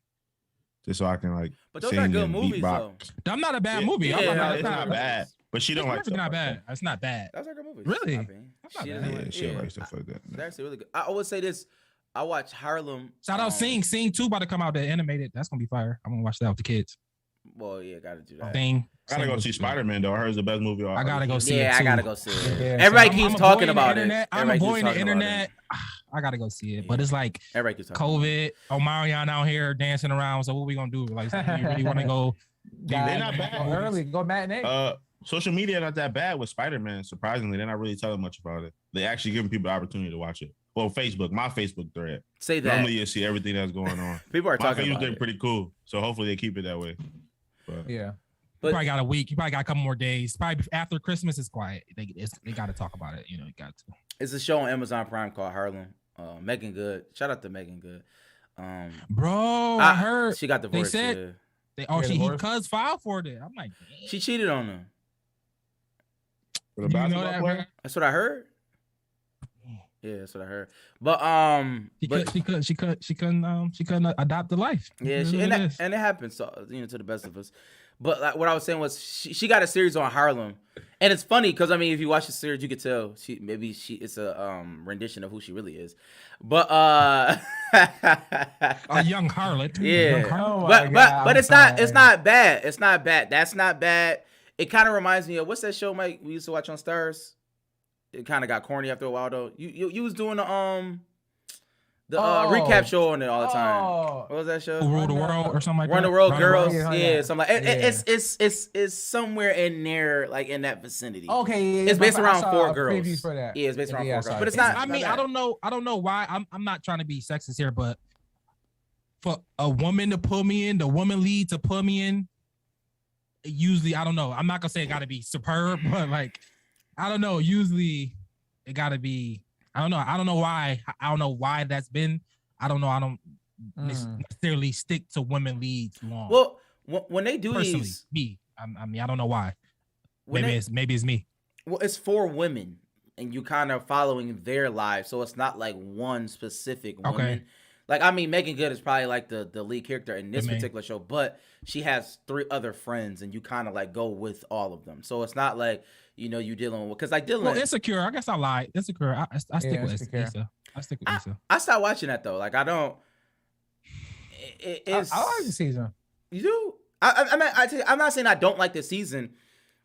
just so I can like. But those sing are good and movies, though. beatbox. I'm not a bad movie. Yeah, I'm no, not, It's not bad, but she don't like. It's stuff not like bad. that. It's not bad. Those are good movies. Really? in my opinion. That's not She bad. doesn't Yeah, like- she don't like stuff like that. They're actually really good. I always say this. I watch Harlem. Shout out Sing 2 about to come out. The animated. That's gonna be fire. I'm gonna watch that with the kids. Well, yeah, gotta do that. Sing. I gotta go Sing see was- Spider-Man though. I heard it's the best movie. I gotta go see it. Yeah, I too. gotta go see it. Yeah, Everybody so keeps I'm a boy talking in the about it. internet. I'm a Everybody boy keeps in the talking about it. internet. I gotta go see it, but Yeah. it's like Everybody keeps talking. COVID. Omarion out here dancing around. So what we gonna do? Like, do you really want to go? They're not bad. Go early. Go matinee. Social media not that bad with Spider-Man. Surprisingly, they're not really telling much about it. They actually giving people the opportunity to watch it. Well, Facebook, my Facebook thread. Say that. Normally you see everything that's going on. People are My talking Facebook about thread it. pretty cool. So hopefully they keep it that way. But Yeah. But- You probably got a week. You probably got a couple more days. Probably after Christmas is quiet. They got to talk about it. You know, you got to. It's a show on Amazon Prime called Harlem. Megan Good. Shout out to Megan Good. Bro, I heard she got divorced. said- yeah. he divorced? cuz filed for it. I'm like, damn. She cheated on him. for the You know basketball that, player, bro? That's what I heard. Yeah, that's what I heard. But She couldn't adopt the life. yeah, It is what and it is. it happens. So to the best of us. But like, what I was saying was she got a series on Harlem, and it's funny because I mean, if you watch the series, you could tell it's a rendition of who she really is. But a young harlot. Yeah. A young harlot. Oh my God, but I'm it's sorry. not bad. It's not bad. That's not bad. It kind of reminds me of what's that show, Mike? We used to watch on Stars. It kind of got corny after a while though. You was doing the recap show on it all the time. Oh. What was that show? Who Ruled the World or something like Run that. the World Run Girls. Yeah, Yeah, something like yeah. it's somewhere in there, like in that vicinity. Okay. Yeah, It's based I around saw 4 a girls. preview for that. Yeah, it's based around Yeah, 4 I saw girls. it. But it's not. I mean, not I don't know why. I'm not trying to be sexist here, but for a woman to put me in, the woman lead to put me in, usually I don't know. I'm not gonna say it gotta be superb, but like I don't know. Usually it gotta be. I don't know. I don't know why. I don't know why that's been. I don't know. I don't necessarily stick to women leads long. Well, when they do personally, these, me. I mean, I don't know why. when Maybe they- it's me. well, it's for women, and you kind of following their lives, so it's not like one specific woman. Okay. Like I mean, Megan Good is probably like the lead character in this The main. particular show, but she has 3 other friends, and you kind of like go with all of them. So it's not like you dealing with because like Dylan. Well, Insecure. I guess I lied. Insecure. I stick Yeah, with Insecure. Issa. I stick with Issa. I stopped watching that though. Like I don't. It's, I like the season. You do? I'm not saying I don't like the season,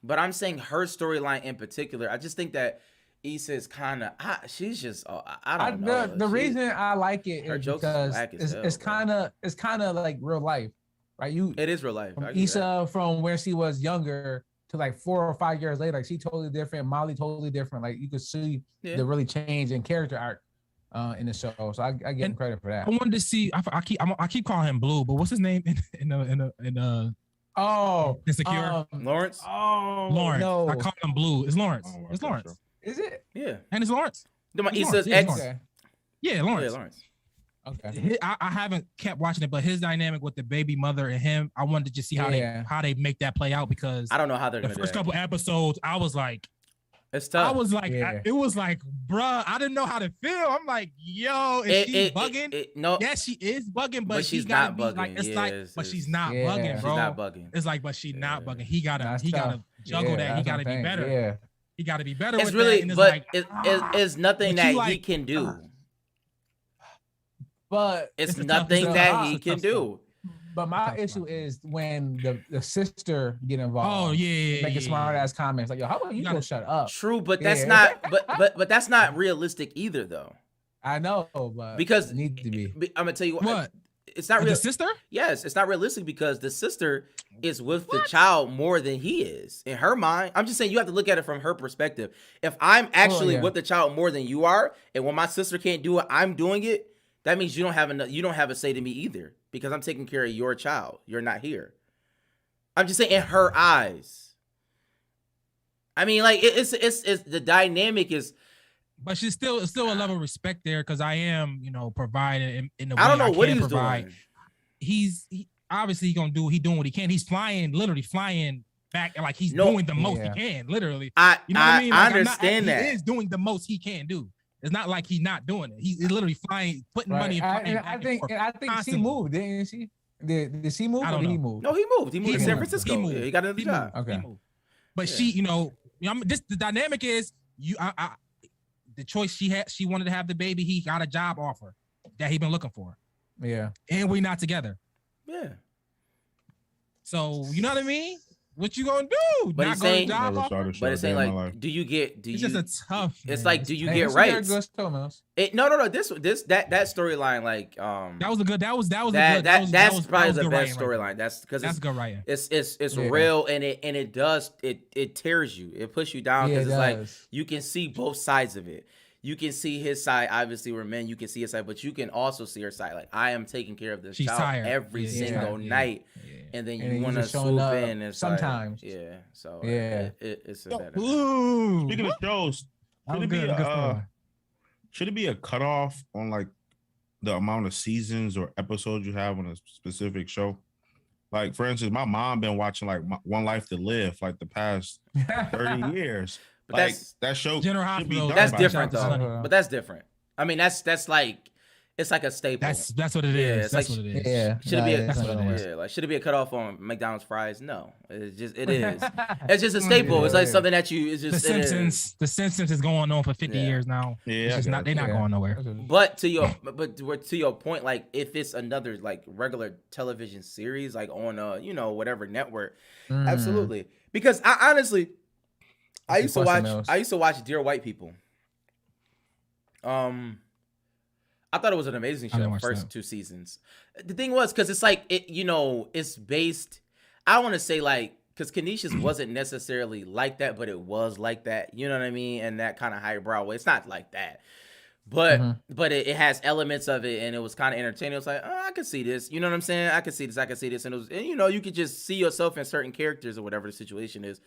but I'm saying her storyline in particular. I just think that Issa's kind of, she's just, I don't know. The reason I like it her is jokes because whack as hell, it's bro. kind of like real life, right? It is real life. From I agree with that. Issa from where she was younger to like 4 or 5 years later, like she totally different. Molly totally different. Like you could see Yeah. the really change in character arc in the show. So I give him credit for that. I wanted to see. I keep calling him Blue, but what's his name in Oh, Insecure? Lawrence? Oh, Lawrence. No, I call him Blue. It's Lawrence. Oh, It's okay, Lawrence. sure. is it? Yeah. And it's Lawrence. My It's Issa's Lawrence. Yeah, ex. Lawrence. Okay. Yeah, Yeah, Lawrence. Lawrence. Okay. I haven't kept watching it, but his dynamic with the baby mother and him, I wanted to just see Yeah. how they make that play out because I don't know how they're the going to do first that. couple episodes, I was like, It's tough. Yeah. it was like, bruh, I didn't know how to feel. I'm like, yo, is she bugging? No, Yeah, she is bugging, but But she she's gotta not be bugging. like, it's Yeah, like, it's- but she's it's- not Yeah. bugging, she's bro. not bugging. It's like, but she's not Yeah. bugging. He That's gotta tough. juggle Yeah, that. He that's gotta what be I'm saying. better. Yeah. He gotta be better. It's with really, that. And it's but like, it's nothing but you that he like, can do. But It's it's a tough- nothing it's a that tough- he it's a can tough do. But my Tough issue spot. is when the sister get involved. oh yeah, making smart ass comments like, yo, how about you gotta- go shut up? True, but that's Yeah. not. But that's not realistic either, though. I know, but Because it needs to be. I'm gonna tell you What? It's not The real. sister? Yes, it's not realistic because the sister is with the child more than he is. In her mind, I'm just saying you have to look at it from her perspective. If I'm actually yeah. with the child more than you are, and when my sister can't do it, I'm doing it. That means you don't have a say to me either because I'm taking care of your child. You're not here. I'm just saying in her eyes. I mean, like it's the dynamic is. But she's still it's still a level of respect there because I am, providing in the way I don't know what can he's provide. doing. He obviously he doing what he can. He's literally flying back like he's No. doing the most Yeah. he can, literally. I You know what I mean? I Like, I'm not- understand that. He is doing the most he can do. It's not like he's not doing it. He's literally flying, putting money Right. and flying I back and think forth. I think she constantly. moved, didn't she? Did she move I or don't did he know. move? No, he moved. He moved He to San moved. Francisco. He moved. Yeah, he got another He job. moved. Okay. He moved. But Yeah. she, the dynamic is the choice she wanted to have the baby. He got a job offer that he been looking for, Yeah. and we not together. Yeah. So you know what I mean? What you gonna do? But Not he's go to saying- job Never offer? started But it's day saying in my like, life. do you It's just a tough. It's man. like, do you Hey, get she got rights? good show, Mills. No. That storyline, like, That was a good. That was a good. that's was probably good the best writing right there. storyline. That's because That's good writing. it's Yeah. real and it tears you. It puts you down Yeah, because it it's like does. you can see both sides of it. You can see his side, obviously, we're men. You can see his side, but you can also see her side. Like, I am taking care of this She's child tired. every Yeah, she's single tired. Yeah. night, Yeah. and then And you you want to just showing swoop up in. And it's like, sometimes. yeah. So Yeah. it's a Yo, better. ooh. Speaking of shows, That should was it be good. Good story. should it be a cutoff on like the amount of seasons or episodes you have on a specific show? Like, for instance, my mom been watching like One Life to Live like the past 30 years. But Like that's that show General should be Hospital, done that's by different now. Shout out to though. Sonny. But that's different. I mean, that's like it's like a staple. That's what it Yeah, is. it's That's like- what it is. Yeah. Should it be a That's what it is. yeah, like should it be a cutoff on McDonald's fries? No, it is. It's just a staple. Yeah, it's like yeah. something that you. It's The just it is. Simpsons. The Simpsons is going on for 50 Yeah. years now. Yeah, It's I just got not. it. They're not Yeah. going nowhere. But to your point, like if it's another like regular television series, like on whatever network, Mm. absolutely. Because I honestly, I Good used to question, watch. Mills. I used to watch Dear White People. I thought it was an amazing I didn't show. watch First that. 2 seasons. The thing was because it's like it's based. I want to say like because Canisius wasn't necessarily like that, but it was like that. You know what I mean? And that kind of highbrow way. It's not like that. But Mhm. but it has elements of it, and it was kind of entertaining. It was like, oh, I could see this. You know what I'm saying? I could see this. I could see this, and it was, and you could just see yourself in certain characters or whatever the situation is.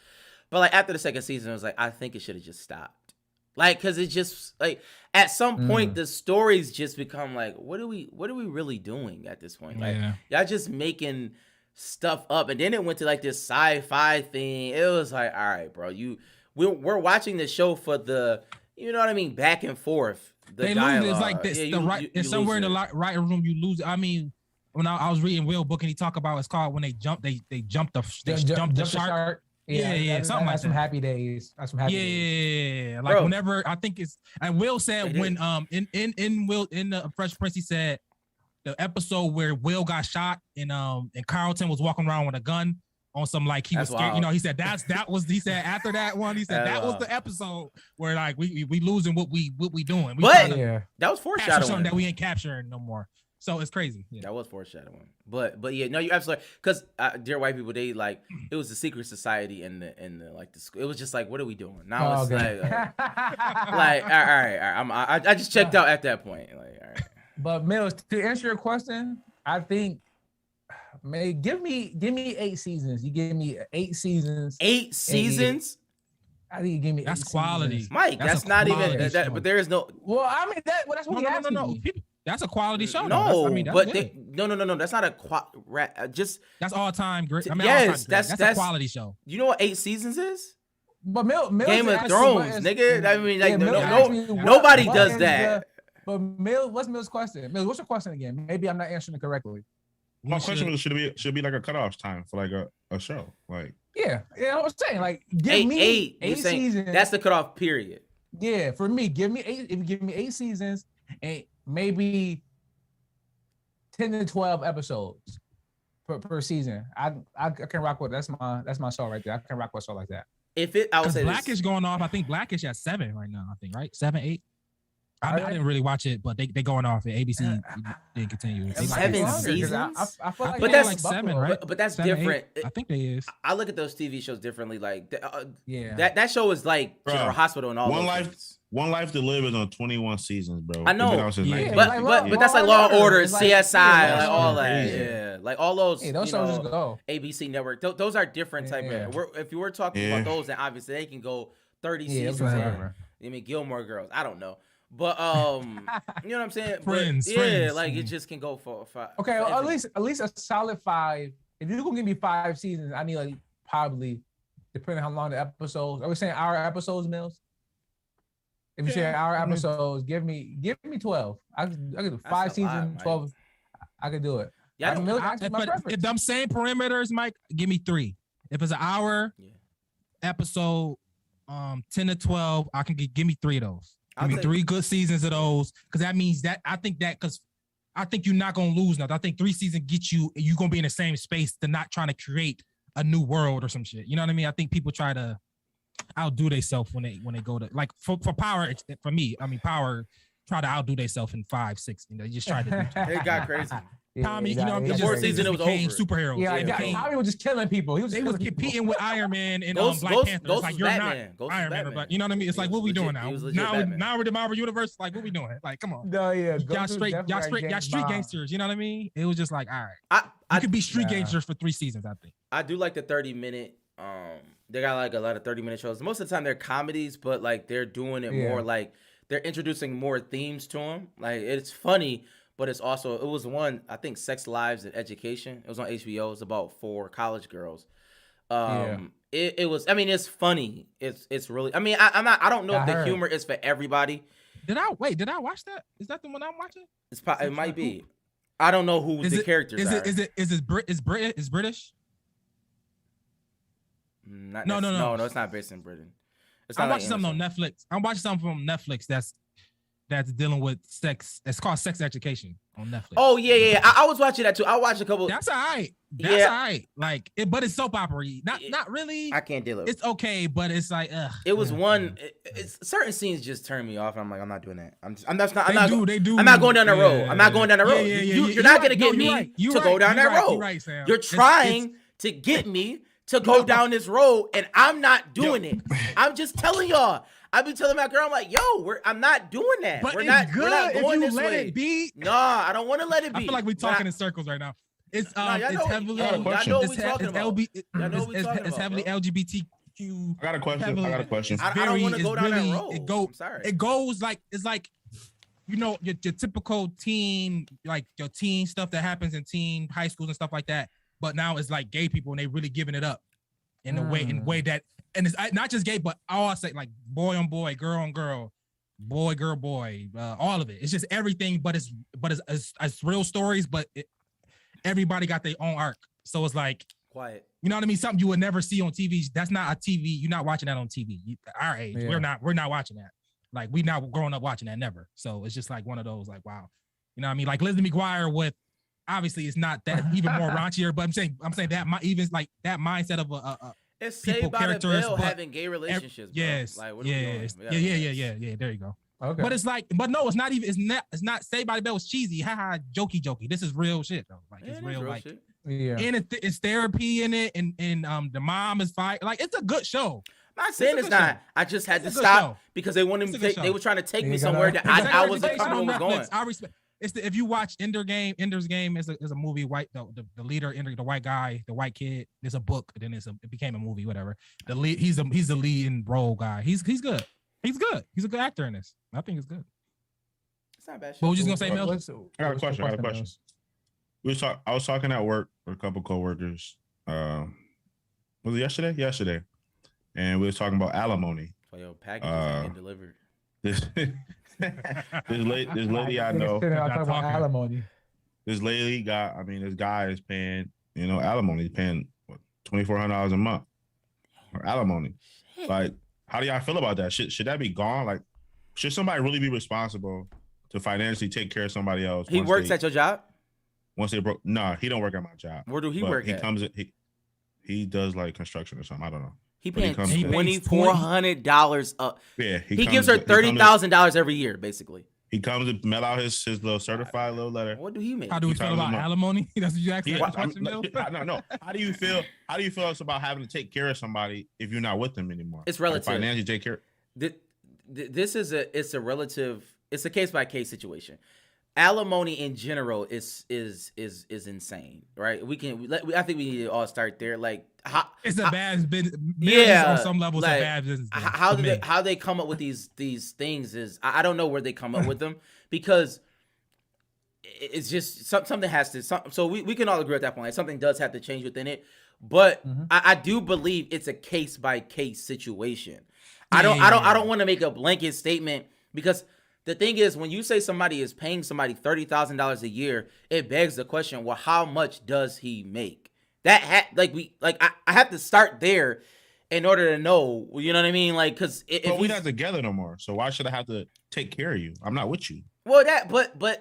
But like after the second season, it was like I think it should have just stopped. Like, cause it just like at some point the stories just become like, what are we really doing at this point? Like, Yeah. y'all just making stuff up, and then it went to like this sci-fi thing. It was like, all right, bro, we're watching the show for the, you know what I mean, back and forth. The They dialogue. lose it. It's like this. Yeah, The right. you It's somewhere in lose the it. writing room. You lose it. I mean, when I was reading Will book and he talk about it's called when they jump. They jump the Jump the shark. Yeah, something like that's some that. happy days. That's some happy days. Yeah, like Bro. whenever I think it's and Will said It when is. in the Fresh Prince he said the episode where Will got shot and Carlton was walking around with a gun on some like he That's was scared. wild. He said he said after that one, he said That's that was wild. the episode where like we losing what we doing. We But- trying to Yeah. That was capture foreshadowing. something that we ain't capturing no more. So it's crazy. Yeah. That was foreshadowing. But yeah, no, you absolutely, because Dear White People, they like, it was the secret society and the like the school. It was just like, what are we doing now? It's Okay. like all right. I just checked out at that point. Like, all right. But Mills, to answer your question, I think give me 8 seasons. You give me 8 seasons. 8 seasons, I think you give me That's 8 quality. seasons. Mike. That's That's a not even quality that. show. But there is no. Well, I mean that's what he asked me. People, that's a quality show. though. No, That's but good. no. That's not a just. That's all time great. I mean, Yes, all-time great. that's- a quality show. You know what 8 seasons is? But Mills Game of asked me Thrones, what is- nigga. I mean, like, Yeah, no, Mills no, asked me nobody what does is that. But Mills, what's Mills' question? Mills, what's your question again? Maybe I'm not answering it correctly. My question was, should be like a cutoff time for like a show, like. Yeah, I was saying like give me Eight. You're 8 saying seasons. that's the cutoff period. Yeah, for me, give me 8. If you give me 8 seasons and maybe 10 to 12 episodes per season, I can rock with that's my show right there. I can rock with a show like that. If it, I would Because say Blackish this. going off. I think Blackish at 7 right now. I think right 7, 8. I Are they? didn't really watch it, but they going off. And ABC didn't continue. It might be 7 longer, 'cause seasons? I feel like But they that's like 7, Buffalo. right? But that's 7, 8. different. I think they is. I look at those TV shows differently. Like Yeah. that show is like Bro, General Hospital and all One those Life, things. One Life to Live is on 21 seasons, bro. I know. It's been out since Yeah. 19. Yeah, But like that's like Law Law and and Order, Order, it's like- CSI, yeah, like all Law that. and Order. Yeah, like all those. Hey, those you shows know, just go. ABC Network. Those are different type Yeah. of. If you were talking Yeah. about those, then obviously they can go 30 Yeah, seasons. whatever. I mean, Gilmore Girls. I don't know, but you know what I'm saying. Friends, but, yeah, Friends. like it just can go for. Okay, for at infinite. least a solid 5. If you're gonna give me 5 seasons, I need like probably depending on how long the episodes. Are we saying hour episodes, Mills? If you say hour episodes, give me 12. I could do That's 5 a lot, seasons, Mike. 12. I could do it. Yeah, I I don't- Mills asked me my But preference. if them same perimeters, Mike, give me 3. If it's an hour Yeah. episode, 10 to 12, I can give me 3 of those. Give I'll me take- 3 good seasons of those, because that means that I think you're not gonna lose nothing. I think 3 seasons get you. You're gonna be in the same space to not trying to create a new world or some shit. You know what I mean? I think people try to outdo themselves when they go to like for Power. For me, I mean Power try to outdo themselves in 5, 6. You know, they just try to. Do It got crazy. Tommy, you know, The they fourth just season, it was became over. superheroes. Yeah, They yeah, became- Tommy was just killing people. He was they just was killing people. competing with Iron Man and Ghost- Black Ghost- Panther. Ghost It's like was you're Batman. not Ghost was Iron Man, Batman. but you know what I mean? It's He like was what we legit- doing he now? was legit Batman. Now we're the Marvel Universe. Like what we doing? Like come on, No, yeah, y'all straight gangsters. You know what I mean? It was just like all right, you I could be street Nah. gangsters for 3 seasons. I think. I do like the 30-minute. They got like a lot of 30-minute shows. Most of the time they're comedies, but like they're doing it Yeah. more like they're introducing more themes to them. Like it's funny, but it's also it was one I think Sex Lives and Education. It was on HBO. It's about 4 college girls. It was. I mean, it's funny. It's really. I mean, I don't know I if the heard. humor is for everybody. Did I watch that? Is that the one I'm watching? It might be. I don't know who the characters are. Is British? Not No, necess- no. no. It's not based in Britain. It's I'm not watching something on Netflix. I'm watching something from Netflix that's dealing with sex. It's called Sex Education on Netflix. Oh yeah. I was watching that too. I watched a couple. That's all right. That's Yeah. all right. Like, but it's soap opera. Not really. I can't deal with it. It's okay, but it's like, It was yeah. one. It's certain scenes just turn me off. And I'm like, I'm not doing that. They do. I'm not going down the road. Yeah. I'm not going down the road. Yeah. You're not gonna get No, me you're right. You're to go right. down You're that right. road. You're right, Sam. You're trying to get me to go down this road, and I'm not doing it. I'm just telling y'all. I've been telling my girl, I'm like, yo, I'm not doing that. But we're it's not. good We're not if going you this let way. it be. Nah, I don't want to let it be. I feel like we're Nah, talking in circles right now. It's Nah, y'all it's know- heavily y'all know what we talking about. Y'all know what we talking it's about, heavily bro. LGBTQ. I got a question. I don't want to go down that road. I'm sorry. It goes like it's like you know your typical teen, like your teen stuff that happens in teen high schools and stuff like that. But now it's like gay people and they really giving it up in a way that, and it's not just gay, but I always say like boy on boy, girl on girl, boy girl boy, all of it. It's just everything, but it's real stories, but everybody got their own arc. So it's like. Quiet. You know what I mean? Something you would never see on TV. That's not a TV. You're not watching that on TV. Our age, Yeah. we're not watching that. Like we not growing up watching that. Never. So it's just like one of those. Like wow. You know what I mean? Like Lizzie McGuire with obviously it's not that even more raunchier, but I'm saying that even like that mindset of a It's people, Saved by the characters, Bell but having gay relationships. Bro. yes, Like, what are we doing? yes, We gotta relax. yeah. There you go. Okay. But it's like, but no, it's not even. It's not Saved by the Bell. It's cheesy, haha, jokey. This is real shit though. Like Yeah, it's it is real, like, shit. yeah. and it's therapy in it, and the mom is fine. Like it's a good show. I'm not saying a it's good not. show. I just had to It's a good stop show. because they wanted It's me a to good they show. were trying to take You me gotta- somewhere that Exactly. I wasn't It's on comfortable with going. Netflix. I respect. If you watch Ender's Game is a movie. The leader, the white guy, the white kid. There's a book. Then it became a movie. Whatever. The lead. He's the leading role guy. He's good. He's good. He's a good actor in this. I think it's good. It's not a bad shit. What was you just gonna say, Mel? I got a question. Mills? I was talking at work with a couple coworkers. Was it yesterday? Yesterday, and we was talking about alimony. So your package is getting delivered. This lady I know. Sitting out talking about talking. alimony. This lady got. I mean, this guy is paying. Alimony. He's paying $2,400 a month for alimony. Like, how do y'all feel about that? Should that be gone? Like, should somebody really be responsible to financially take care of somebody else? He works at your job? Once they broke. Nah, he don't work at my job. Where do he But work he at? comes. He does like construction or something. I don't know. He When he paying comes to- $2,400 up. Yeah, He gives her $30,000 every year, basically. He comes to mail out his little certified little letter. What do he make? How do we He feel talks about about- alimony? That's what you asked. Yeah, that question, Mel? no. How do you feel? How do you feel about having to take care of somebody if you're not with them anymore? It's Like, relative. financially take care. This is a relative. It's a case by case situation. Alimony in general is insane, right? I think we need to all start there. Like, how It's a bad business. Yeah, on some levels, like, a bad business. how for do me. how they come up with these things is I don't know where they come up with them because it's just something has to. So we can all agree at that point. Like, something does have to change within it, but I do believe it's a case by case situation. I don't want to make a blanket statement because the thing is, when you say somebody is paying somebody $30,000 a year, it begs the question: well, how much does he make? I have to start there in order to know. You know what I mean? Like, because But we're not together no more. So why should I have to take care of you? I'm not with you. but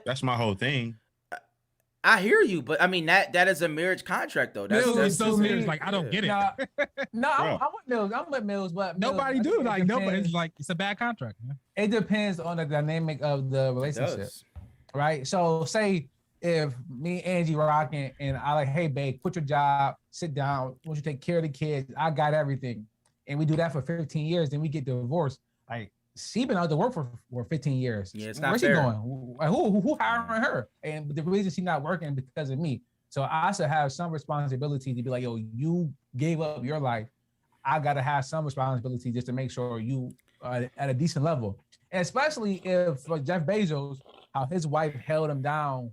That's my whole thing. I hear you. But I mean that is a marriage contract though. Mills is That's so me. serious. Like I don't get it. No, I'm Bro. with Mills. I'm with Mills, but Mills, Nobody I do. think it Like nobody. depends- It's like it's a bad contract. Man. It depends on the dynamic of the it relationship, does. right? So, say if me and Angie rocking, and I like, hey, babe, quit your job, sit down. Once you take care of the kids, I got everything, and we do that for 15 years, then we get divorced. Like, she been out to work for 15 years. Yeah, it's not Where's fair. she going? Like, who hiring her? And the reason she's not working is because of me. So I should have some responsibility to be like, yo, you gave up your life. I gotta have some responsibility just to make sure you are at a decent level. And especially if, like Jeff Bezos, how his wife held him down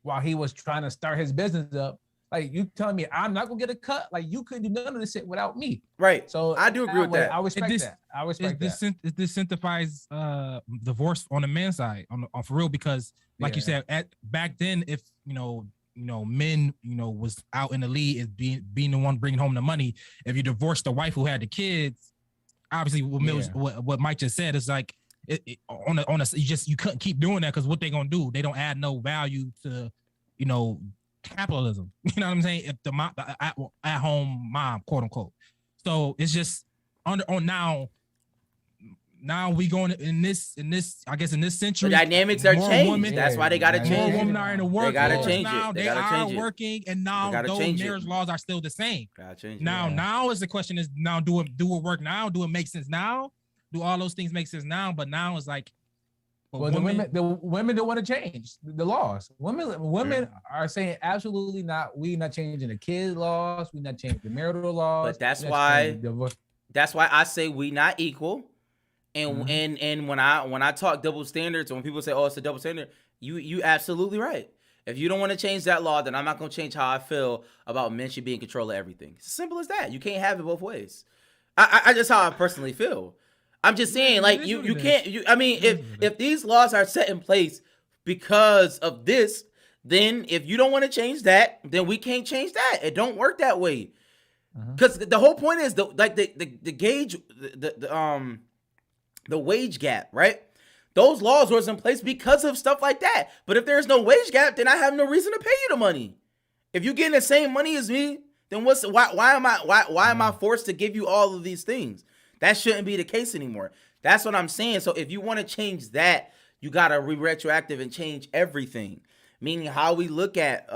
while he was trying to start his business up. Like, you telling me I'm not gonna get a cut? Like, you couldn't do none of this shit without me. Right. So I do agree with that. I respect It that. I respect that. It disincentivizes divorce on the men's side on for real because, like you Yeah. said, back then, if men was out in the lead as being the one bringing home the money. If you divorced the wife who had the kids, obviously what Mike just said is like you couldn't keep doing that because what they gonna do? They don't add no value to capitalism. You know what I'm saying? If the mom, at home mom, quote unquote. So it's just now we going in this I guess in this century. The dynamics are more changed. women- That's why they got to More More change women it. are in the They workforce gotta change now. it. They They gotta are change it. working, and They now gotta those change it. marriage laws are still the same. Gotta change it. Now is the question is now do it work now? Do it make sense now? Do all those things make sense now? But now it's like, Well, the women don't want to change the laws. Women are saying absolutely not. We not changing the kid laws. We not changing the marital laws. But that's we not why- changing divorce. That's why I say we not equal. And Mhm. and when I talk double standards, when people say, "Oh, it's a double standard," you absolutely right. If you don't want to change that law, then I'm not gonna change how I feel about men should be in control of everything. It's as simple as that. You can't have it both ways. I just how I personally feel. I'm just saying, like it is you what it can't. is. I mean, It is what it if these laws are set in place because of this, then if you don't want to change that, then we can't change that. It don't work that way. Because the whole point is the gauge, the wage gap, right? Those laws was in place because of stuff like that. But if there's no wage gap, then I have no reason to pay you the money. If you're getting the same money as me, then why am I forced to give you all of these things? That shouldn't be the case anymore. That's what I'm saying. So if you want to change that, you gotta retroactive and change everything. Meaning how we look at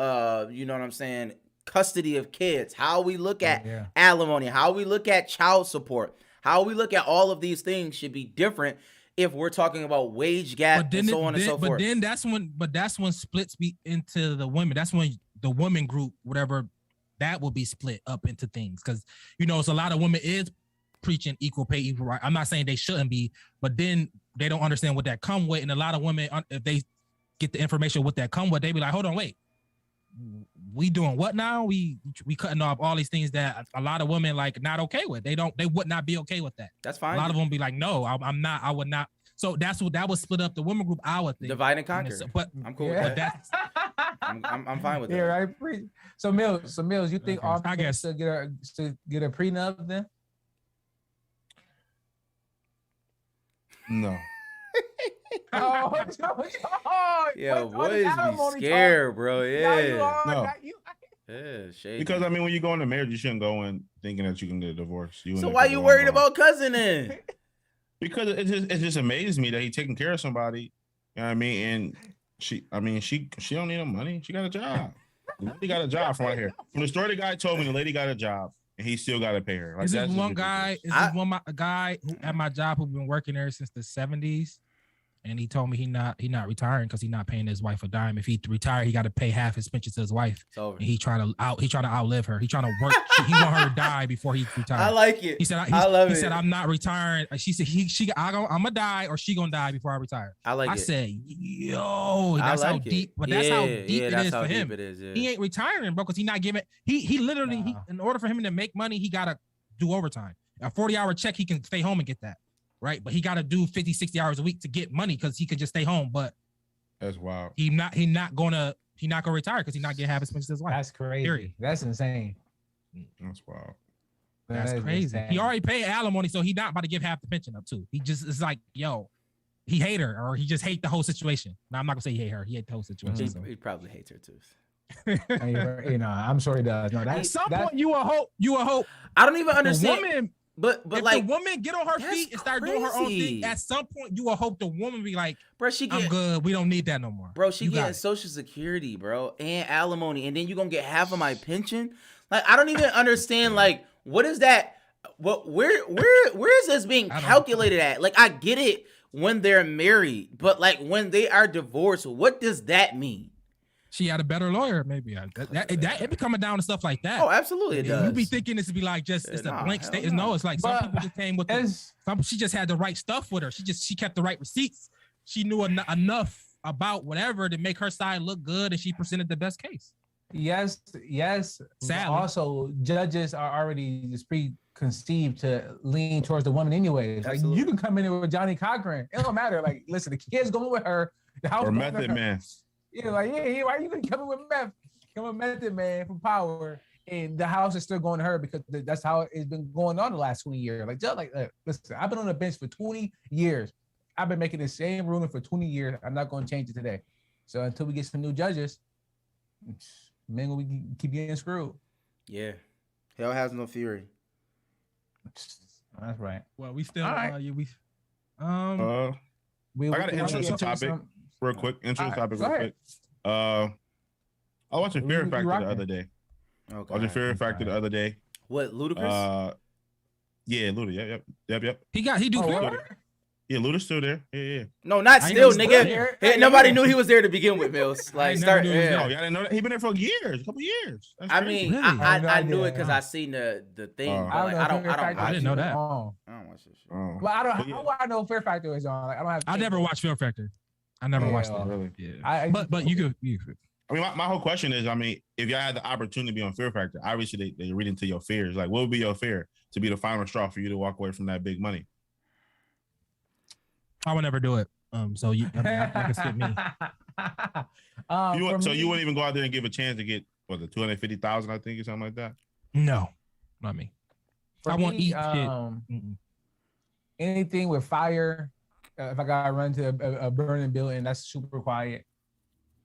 you know what I'm saying, custody of kids, how we look at alimony, how we look at child support, how we look at all of these things should be different if we're talking about wage gap and so on and so forth. But then that's when splits be into the women. That's when the women group, whatever, that will be split up into things. Because you know, it's a lot of women is preaching equal pay, equal right. I'm not saying they shouldn't be, but then they don't understand what that come with. And a lot of women, if they get the information what that come with, they be like, hold on, wait. We doing what now? We cutting off all these things that a lot of women like not okay with. They would not be okay with that. That's fine. A lot of them be like, no, I'm not. I would not. So that would split up the women group. I would think divide and conquer. But I'm cool with that. I'm fine with that. Yeah, right. So Mills, you think all I guess to get a prenup then? No. Yeah, boys be scared, bro. Yeah. No. Yeah, shady. Because I mean, when you go into marriage, you shouldn't go in thinking that you can get a divorce. So why you worried about cousin then? Because it just amazes me that he's taking care of somebody. You know what I mean? And she don't need no money. She got a job. The lady got a job from right here. From the story the guy told me, the lady got a job and he still got to pay her. Like, is this one guy? Is this a guy who at my job who's been working there since the 70s? And he told me he not retiring because he's not paying his wife a dime. If he retire, he got to pay half his pension to his wife. And he trying to outlive her. He trying to work. He want her to die before he retires. I like it. He said, I love it. He said, I'm not retiring. She said, I'm gonna die or she gonna die before I retire. I like it. I said, yo, that's how deep. But that's how deep it is for him. He ain't retiring, bro, because he not giving. He literally, in order for him to make money, he gotta do overtime. A 40-hour check, he can stay home and get that. Right, but he got to do 50, 60 hours a week to get money because he could just stay home. But that's wild. He not gonna retire because he's not getting half as much as his wife. That's crazy. Period. That's insane. That's wild. That's crazy. Insane. He already paid alimony, so he not about to give half the pension up too. He just is like, yo, he hate her or he just hate the whole situation. Now I'm not gonna say he hate her. He hate the whole situation. He probably hates her too. You know, I'm sure he does. No, at some point you will hope. I don't even understand. Woman, But if like the woman get on her feet and start doing her own thing, at some point you will hope the woman be like, bro, I'm good. We don't need that no more. Bro, she getting Social Security, bro, and alimony, and then you gonna get half of my pension. Like, I don't even understand. Like, what is that? What? Where is this being calculated at? Like, I get it when they're married, but like when they are divorced, what does that mean? She had a better lawyer, maybe. It be coming down to stuff like that. Oh, absolutely, it does. You be thinking this would be like just it's a blank statement. No, it's like some people just came with she just had the right stuff with her. She kept the right receipts. She knew enough about whatever to make her side look good, and she presented the best case. Yes. Sadly. Also, judges are already just preconceived to lean towards the woman anyways. Like, you can come in here with Johnny Cochran. It don't matter. Like, listen, the kid's going with her. The house or Method Man. Yeah, like, yeah, why you gonna come in with meth? Come with Method Man from Power, and the house is still going to her because that's how it's been going on the last 20 years. Like, just like, listen, I've been on the bench for 20 years. I've been making the same ruling for 20 years. I'm not going to change it today. So until we get some new judges, man, we keep getting screwed. Yeah, hell has no fury. That's right. Well, we still right. I got an interesting topic. Real quick, interesting topic. Real quick. I watched Fear Factor the other day. Okay. I watched Fear Factor the other day. What, Ludacris? Yeah, Luda. Yep. He do Fear? Yeah, Luda's still there. Yeah. No, not still, nigga. Nobody knew he was there to begin with, Mills. Like, No, y'all didn't know that. He been there for years, a couple years. I mean, really? I knew it because I seen the thing. But like, I didn't know that. I don't watch this shit. Well, I know Fear Factor is on. Like, I don't have. I never watched Fear Factor. I never watched it. Really? Yeah. But you could. I mean, my whole question is, I mean, if y'all had the opportunity to be on Fear Factor, obviously they read into your fears. Like, what would be your fear to be the final straw for you to walk away from that big money? I would never do it. So you can skip me. You wouldn't even go out there and give a chance to get the 250,000, I think, or something like that. No, not me. I won't eat shit. Anything with fire, if I gotta run to a burning building, that's super quiet.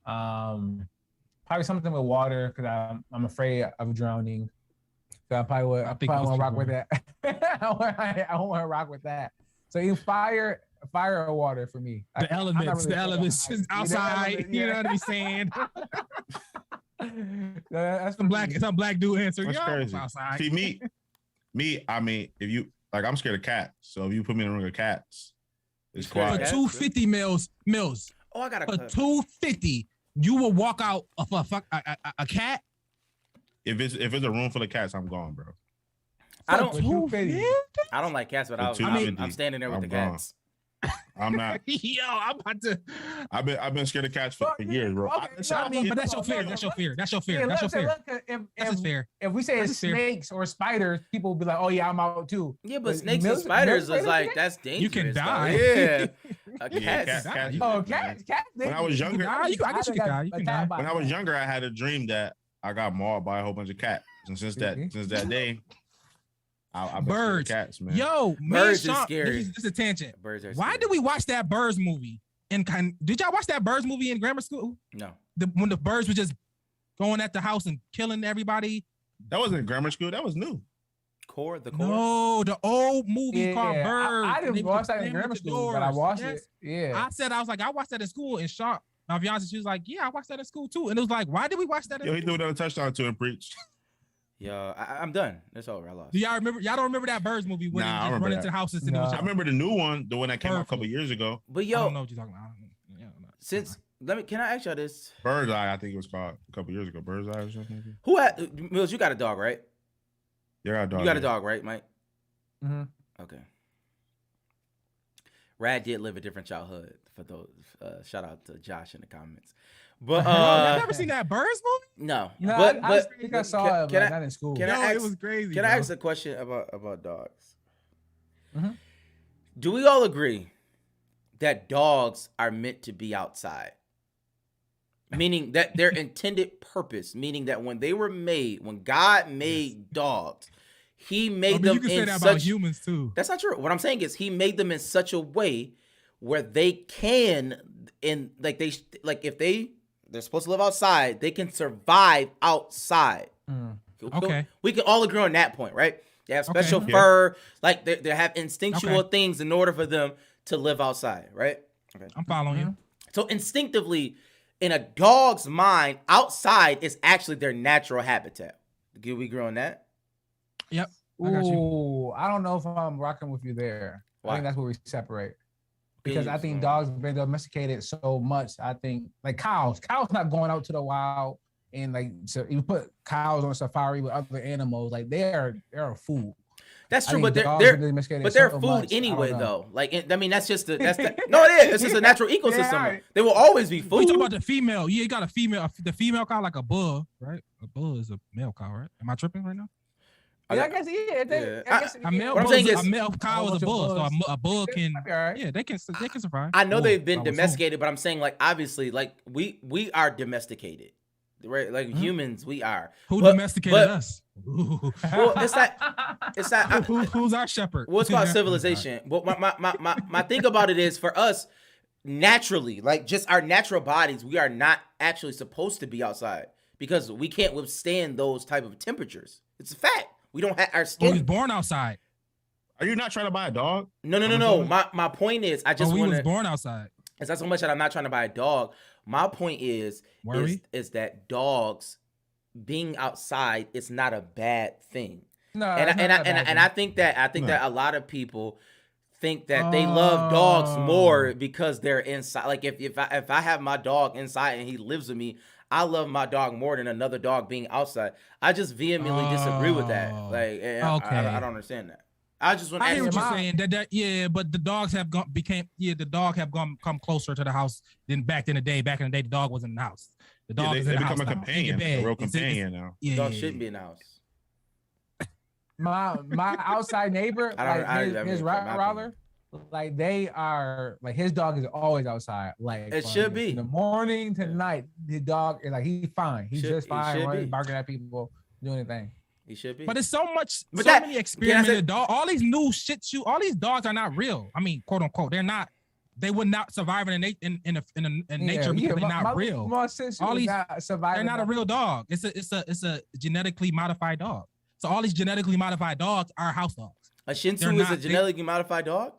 Probably something with water because I'm afraid of drowning. So I probably would. I probably want to rock with that. I want to rock with that. So you fire or water for me. The elements outside. You know what I'm saying? That's some black dude answer. That's crazy. Outside. See me. I mean, if you like, I'm scared of cats. So if you put me in a room of cats, it's For quiet. 250 mils. Oh, I got a For 250, you will walk out of a cat. If it's a room full of cats, I'm gone, bro. I don't like cats, but I'm standing there with the gone. cats. I'm not. Yo, I'm about to. I've been scared of cats for years, bro. Okay, But that's your fear. That's your fear. That's your fear. That's your fear. That's fair. If we say it's snakes or spiders, people will be like, "Oh yeah, I'm out too." Yeah, but snakes and spiders is like that's dangerous. You can die. Yeah, cats. Oh, cats. When I was younger, I guess you can die. You can die. When I was younger, I had a dream that I got mauled by a whole bunch of cats, and since that day, I've been scared of cats, man. Yo, birds is scary. This is a tangent. Birds are Why scary. did we watch that Birds movie? Did y'all watch that Birds movie in grammar school? No. When the birds were just going at the house and killing everybody. That wasn't in grammar school. That was new. Core. No, the old movie called Birds. I didn't watch that in grammar school, but I watched it. Yeah. I was like, I watched that in school, and Sharp, my fiance, she was like, yeah, I watched that in school too. And it was like, why did we watch that in Yo, he school? threw another touchdown to him, preach. Yo, I'm done. That's over. I lost. Do y'all remember? Y'all don't remember that Birds movie when Nah, I they just remember run that. into the houses? No. And I remember the new one, the one that came out a couple years ago. But I yo, don't know what you're talking about. since can I ask y'all this? Bird's Eye, I think it was called a couple years ago. Bird's Eye or something. Who had Mills? You got a dog, right? Yeah, I got a dog. You got a dog, right, Mike? Mm-hmm. Okay. Rad did live a different childhood. For those, shout out to Josh in the comments. But I've never seen that Birds movie. no. No, but I think I saw it, but not in school. Can I ask, it was crazy. Can I bro. ask a question about dogs? Mhm. Do we all agree that dogs are meant to be outside? Meaning that their intended purpose, meaning that when they were made, when God made dogs, He made them you can in say that such. about humans too. That's not true. What I'm saying is He made them in such a way where they can, if they're supposed to live outside, they can survive outside. Okay. We can all agree on that point, right? They have special Okay. fur, like they have instinctual Okay. things in order for them to live outside, right? Okay. I'm following you. So instinctively, in a dog's mind, outside is actually their natural habitat. Do we agree on that? Yep. I got you. Ooh, I don't know if I'm rocking with you there. Why? I think that's where we separate. Because I Pigs, think man. dogs have been domesticated so much. I think like cows not going out to the wild, and like so you put cows on safari with other animals, like they're a food. That's I true, think but dogs they're are domesticated but they're so food much. I anyway, don't know. though. Like I mean, that's just no, it is. It's just a natural ecosystem. right. They will always be You food. talking about the female? Yeah, you got a female. The female cow like a bull, right? A bull is a male cow, right? Am I tripping right now? Yeah, I guess Yeah. I guess A male, What I'm bull saying is, is- a male cow is a bull, so a bull can. All right. Yeah, they can survive. I know Bull, they've been I would assume. domesticated, but I'm saying like obviously, like we are domesticated, right? Like Mm-hmm. humans, we are. Who But- domesticated but- us? Ooh. Well, it's not. Who's our shepherd? Well, it's called civilization. But my thing about it is for us, naturally, like just our natural bodies, we are not actually supposed to be outside because we can't withstand those type of temperatures. It's a fact. We don't have our We was skin. born outside. Are you not trying to buy a dog? No. My point is, I just We want was to. born outside. It's not so much that I'm not trying to buy a dog. My point is that dogs being outside is not a bad thing. No, And I think that a lot of people think that they love dogs more because they're inside. Like if I have my dog inside and he lives with me, I love my dog more than another dog being outside. I just vehemently disagree with that. Like, I don't understand that. I just want to I hear ask what you. you're saying. That yeah, but the dogs have come closer to the house than back in the day. Back in the day, the dog was in the house. The dog They is in the become house. a companion, a real companion now. Yeah, Dog shouldn't be in the house. my outside neighbor, his Rottweiler, like they are like his dog is always outside. Like It should be. in the morning to night. The dog is like he's fine. He's just He fine, should running, be. barking at people, doing anything. He should be. But it's so much, But so that- many can I experimented say- dogs. All these new shit all these dogs are not real. I mean, quote unquote, they're not they would not survive in nature because they're not real. All these they're not a real dog. It's a genetically modified dog. So all these genetically modified dogs are house dogs. A Shih Tzu is a genetically modified dog?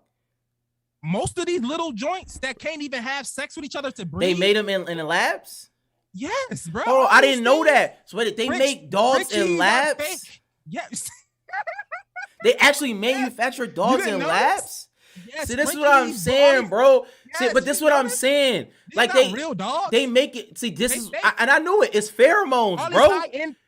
Most of these little joints that can't even have sex with each other to breed. They made them in the labs? Yes, bro. Oh, I didn't know that. So wait, they make dogs in labs? Yes. They actually manufacture dogs in labs? Yes, See, this is what I'm saying, bro. See, but this is what I'm saying. Like they real dogs. They make it. See, this is, and I knew it. It's pheromones, bro.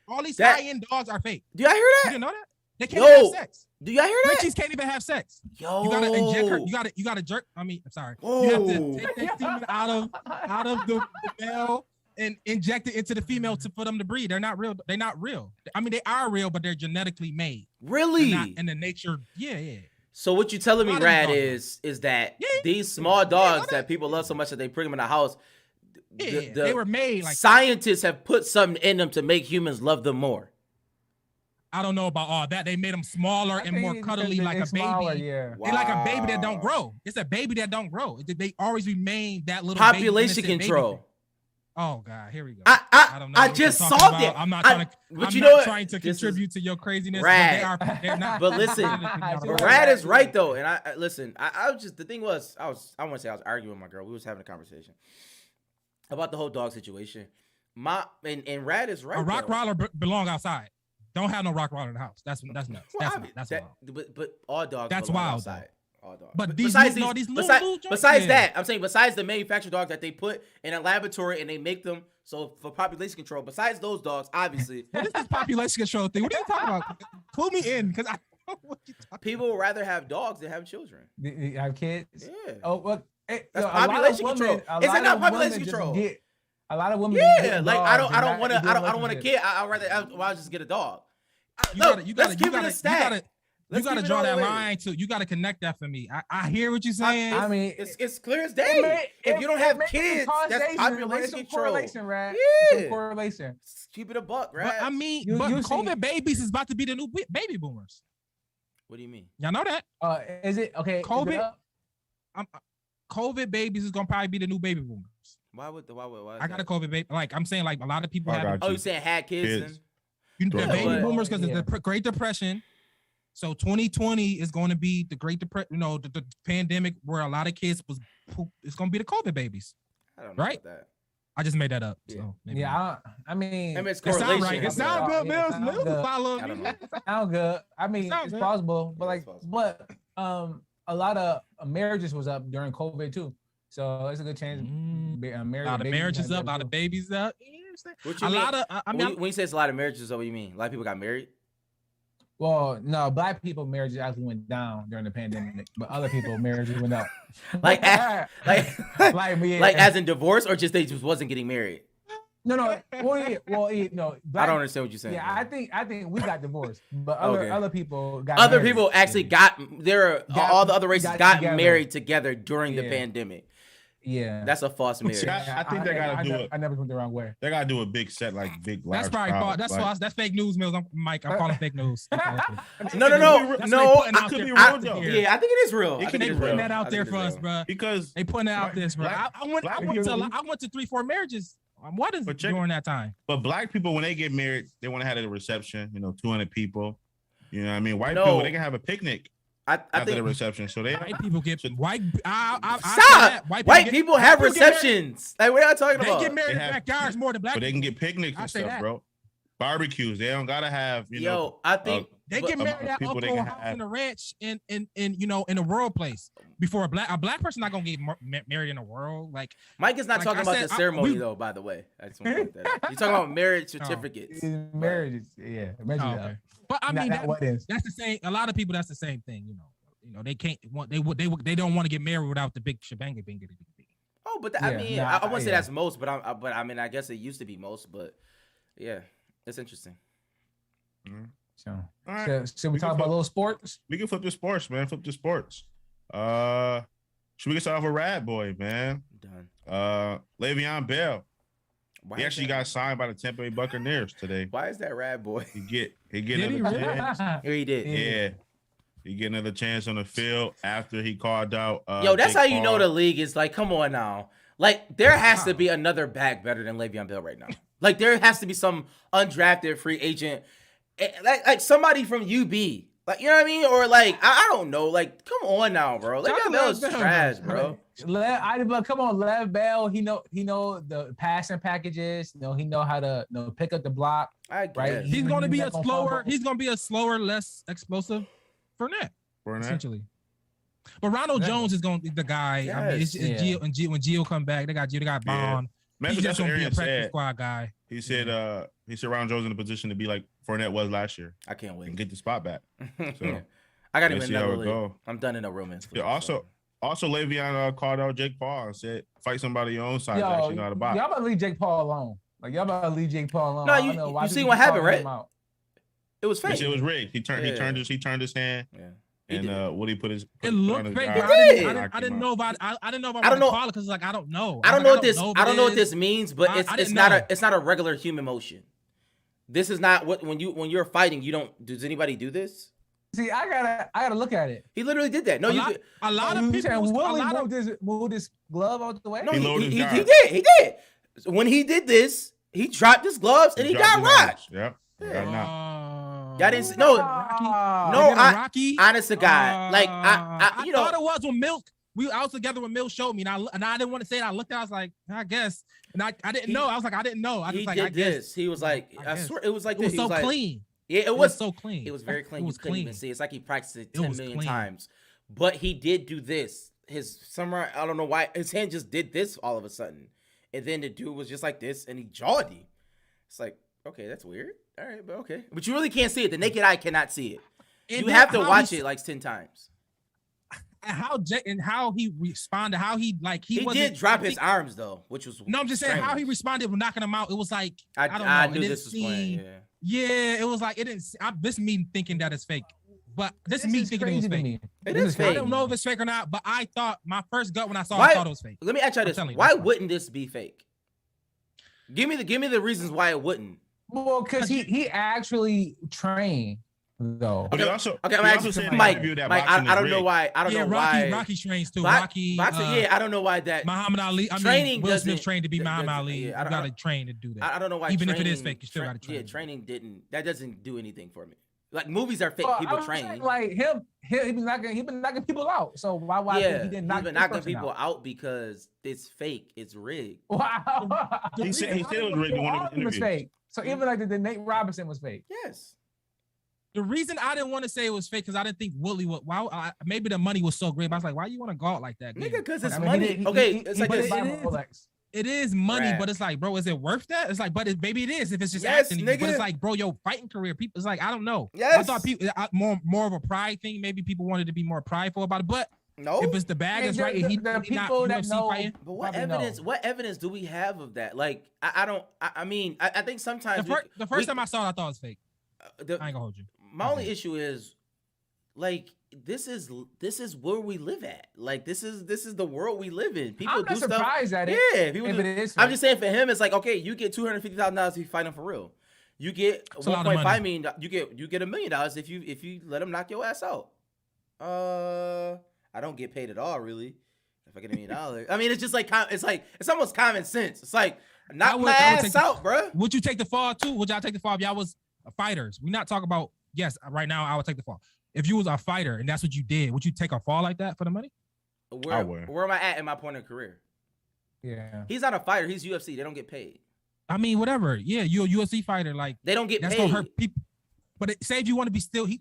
All these high-end dogs are fake. Do y'all hear that? You didn't know that? They can't have sex. Do y'all hear that? Frenchies can't even have sex. Yo, you gotta inject her. You gotta jerk. I'm sorry. Whoa. You have to take that semen out of the male and inject it into the female for them to breed. They're not real. They're not real. I mean, they are real, but they're genetically made. Really? They're not in the nature. Yeah. So what you telling me, Rad, is that these small dogs that people love so much that they bring them in the house, they were made like scientists have put something in them to make humans love them more. I don't know about all that. They made them smaller and more cuddly, like a baby. Yeah. They're like a baby that don't grow. It's a baby that don't grow. They always remain that little population baby, control. Baby. Oh God, here we go. I don't know. I just saw that. I'm not trying to. But I'm know not trying to contribute to your craziness. Rad. But they're not. But listen, Rad is right though. And I listen. I was just the thing was I want to say I was arguing with my girl. We was having a conversation about the whole dog situation. And Rad is right. A Rottweiler belong outside. Don't have no Rottweiler in the house. That's nuts. Well, That's wild. But all dogs. That's wild. Outside. All dogs. But besides that, I'm saying besides the manufactured dogs that they put in a laboratory and they make them so for population control. Besides those dogs, obviously. What is this population control thing? What are you talking about? Pull me in, because I don't know what you're talking. People would rather have dogs than have children. You have kids? Yeah. Oh, well, that's population control. Is that not population control? A lot of women. Yeah, like I don't want a kid. I'd rather I'll just get a dog. You gotta draw that line too. You gotta connect that for me. I hear what you're saying. I mean, it's clear as day. If you don't have kids, that's population control. Right? Yeah, correlation. Keep it a buck, right? But I mean, COVID babies is about to be the new baby boomers. What do you mean? Y'all know that? Is it okay? COVID babies is gonna probably be the new baby boomers. Why? I got a COVID baby. Like I'm saying, like a lot of people have. Oh, you saying had kids? The baby boomers because of the Great Depression. So 2020 is going to be the Great Depression. You know, the pandemic where a lot of kids was. It's going to be the COVID babies. I don't know right? about that. I just made that up. Yeah. So I mean, it's it sounds correlation. right. It sounds good, Mills. Sound Mills good. follow. I don't know. Sound good. I mean, Sounds it's good. possible, but Yeah, it's but a lot of marriages was up during COVID too. So it's a good chance. A lot of marriages up, a lot of babies up. What you A mean? lot of. I mean, when you say it's a lot of marriages, what do you mean? A lot of people got married? Well, no, Black people marriages actually went down during the pandemic, but other people marriages went up. Like me, as in divorce, or just they just wasn't getting married? No. No. I don't understand what you're saying. Yeah, I think we got divorced, but Okay. other people got Other married. people actually all the other races got together. married together during the Yeah. pandemic. Yeah, That's a false marriage. See, I think they gotta do it. I never went the wrong way. They gotta do a big set, like big. that's probably lifestyle, false. That's like- false. That's fake news, Mills. Mike, I'm calling fake news. No. That's what they could putting be out real, there. though. Yeah, I think it is real. It I could think be it is They putting real. that out I there think for it is us, real. bro. because They putting it out there, bro. Black- I went to 3-4 marriages. What is But check- during that time? But Black people, when they get married, they want to have a reception. 200 people. You know what I mean? White No. people, they can have a picnic I after the think reception. So they White people get white. stop. White people have receptions. Like what are y'all talking They about? get married They in have- backyards more than black but they people. can get picnics I and say stuff, that. bro. Barbecues. They don't gotta have, Yo, I think They but- get married at people they Uncle can House have. in a ranch in a rural place. Before a black person not gonna get married in a rural like. Mike is not Like talking I about said, the ceremony we- though. By the way, I just want to point that out. You're talking about marriage certificates. Marriages, yeah. Oh, okay. But I mean, not weddings. that's the same. A lot of people, that's the same thing. They can't want. They don't want to get married without the big shebang. Oh, but I Yeah, mean, nah, I wouldn't say yeah. that's most, but I mean, I guess it used to be most, but yeah, it's interesting. So, All right. should we We talk can about flip- little sports? We can flip the sports, man. Flip the sports. Should we get started off with Rad Boy, man? Done. Le'Veon Bell. Why He is actually that- got signed by the Tampa Bay Buccaneers today. Why is that Rad Boy? He get Did he another really? chance. Here he did. He get another chance on the field after he called out. Yo, that's Jake how you know Paul. the league is like, come on now. Like, there has to be another back better than Le'Veon Bell right now. Like, there has to be some undrafted free agent, like somebody from UB. Like, you know what I mean? Or like, I don't know. Like, come on now, bro. Le'Veon Bell is trash, bro. But come on, Lev Bell. He know the passing packages. He know how to pick up the block. I guess. Right? He's going to be not a gonna slower. fumble. He's going to be a slower, less explosive Fournette, essentially. But Ronald Jones is going to be the guy. I mean, it's Gio, and when Gio come back, they got Gio, they got Bond. Remember, He's just that's what going to be a Arian practice said. squad guy. He said Ronald Jones in a position to be like Fournette was last year I can't and wait. get the spot back. So I got him let's in see how another it league. go. I'm done in a romance. Yeah, league, also Le'Veon called out Jake Paul and said, "Fight somebody your own size." Yo, Actually, know how to box. y'all better leave Jake Paul alone. Like y'all better leave Jake Paul alone. No, I don't know why you see people what happened, calling him right? out. It was He fake. said it was rigged. He turned Yeah. his hand, Yeah. He and did. Woody put his. It looked fake, but It I didn't know about. I didn't know about. I don't know. because like I don't know. I don't know what this. I don't know what is. this means, but I it's didn't not know. it's not a regular human motion. This is not what when you're fighting. You don't. Does anybody do this? See, I gotta look at it. He literally did that. No, A you. lot, Could, a lot Oh, of you people. saying A Willie lot of moved his glove out the way? no, He he, lowered his he guard. did. He did. So when he did this, he dropped his gloves and he got rocked. Yep. Yeah. Y'all didn't see- no, Rocky. No, Rocky. honest to God, like I you know, thought it was when Milk. I was together when Milk showed me, and I didn't want to say it. I looked at, it, I was like, I guess, and I didn't know. I was like, I didn't know. I he just like, did I guess. this. He was like, I I guess. swear, it was like It was this. He so like, clean. Yeah, It was so clean. It was very clean. It was You couldn't even clean. see. It's like he practiced it It 10 was million clean. times. But he did do this. His samurai, I don't know why, his hand just did this all of a sudden. And then the dude was just like this and he jawed him. It's like, okay, that's weird. All right, but okay. But you really can't see it. The naked eye cannot see it. And You then have to how watch he- it like 10 times. and how he responded, how he like He wasn't- did drop I his think- arms though, which was No, I'm just saying how he strange. responded with knocking him out. It was like I don't know. I It knew didn't this was playing. seem- Yeah. Yeah, it was like it didn't. This me thinking that it's fake, but this is me is thinking it was crazy to fake. me. It This is I fake. don't know if it's fake or not, but I thought my first gut when I saw it, Why- I thought it was fake. Let me ask you I'm this. telling you, Why that's why. wouldn't this be fake? Give me the reasons why it wouldn't. Well, because he actually trained though. But he also, Okay, I'm he asking also said in the Mike. interview that Mike, boxing I is don't know rigged. why. I don't Yeah, know Rocky. why. Rocky trains too. Bo- Rocky. boxing, yeah, I don't know why that. Muhammad Ali. I mean, Training Will Smith doesn't- trained to be Muhammad doesn't- Ali. yeah, I You don't- gotta train to do that. I don't know why. Even if it is training- fake, you still gotta train. Yeah, training doesn't do anything for me. Like movies are fake. Well, People I'm train. saying, like he been knocking people out. So why Yeah, he didn't he's knock been this knocking person people out? out because it's fake. It's rigged. Wow. He said it was rigged in one of his All of them was interviews. fake. So even like the Nate Robinson was fake. Yes. The reason I didn't want to say it was fake because I didn't think Willie would. Maybe the money was so great, but I was like, why you want to go out like that? Nigga, because it's I mean, money. Okay, it's like but this. it is. Rolex. It is money, Right. but it's like, bro, is it worth that? It's like, but maybe it is if it's just Yes, acting. But nigga. it's like, bro, your fighting career, people. It's like I don't know. I Yes. thought people more of a pride thing. Maybe people wanted to be more prideful about it. But No. if it's the bag is right, and he the not people that UFC know. fighting. But what probably know. evidence? What evidence do we have of that? Like, I don't. I mean, I think sometimes The first time I saw it, I thought it was fake. I ain't gonna hold you. my only issue is, like, this is where we live at. Like, this is the world we live in. People I'm do not stuff. surprised at it. Yeah, people if do. it is I'm fake. just saying for him, it's like, okay, you get $250,000 if you fight him for real. You get It's a lot of $1.5 money. million. You get $1 million if you let him knock your ass out. I don't get paid at all, really. If I get $1 million, I mean, it's just like it's almost common sense. It's like knock would- my I would ass take out, bruh. Would you take the fall too? Would y'all take the fall if y'all was fighters? We not talking about. Yes, right now I would take the fall. If you was a fighter and that's what you did, would you take a fall like that for the money? I would. Where am I at in my point of career? Yeah. He's not a fighter. He's UFC. They don't get paid. I mean, whatever. Yeah, you're a UFC fighter. Like They don't get that's paid. gonna hurt people. But say if you want to be still, he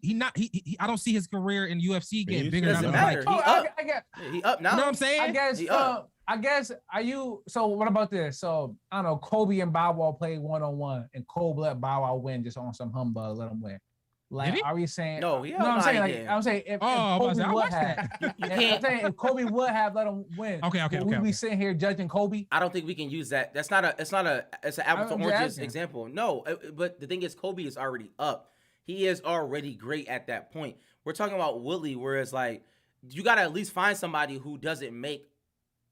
I don't see his career in UFC getting He's- bigger. doesn't than matter. like, He up. I get. Yeah, he up now. you know what I'm saying? I guess. Are you? So what about this? So I don't know. Kobe and Bow Wow played 1-on-1, and Kobe let Bow Wow win just on some humbug. Let him win. Like, Did he? are we saying? No, he No, I'm up saying now, like he did. I'm saying if I was Kobe like, I would watched have, that. You I'm can't. saying if Kobe would have let him win. Okay, would we be sitting here judging Kobe? I don't think we can use that. It's an apples to I'm just oranges asking. example. No, but the thing is, Kobe is already up. He is already great at that point. We're talking about Willie, whereas like you gotta at least find somebody who doesn't make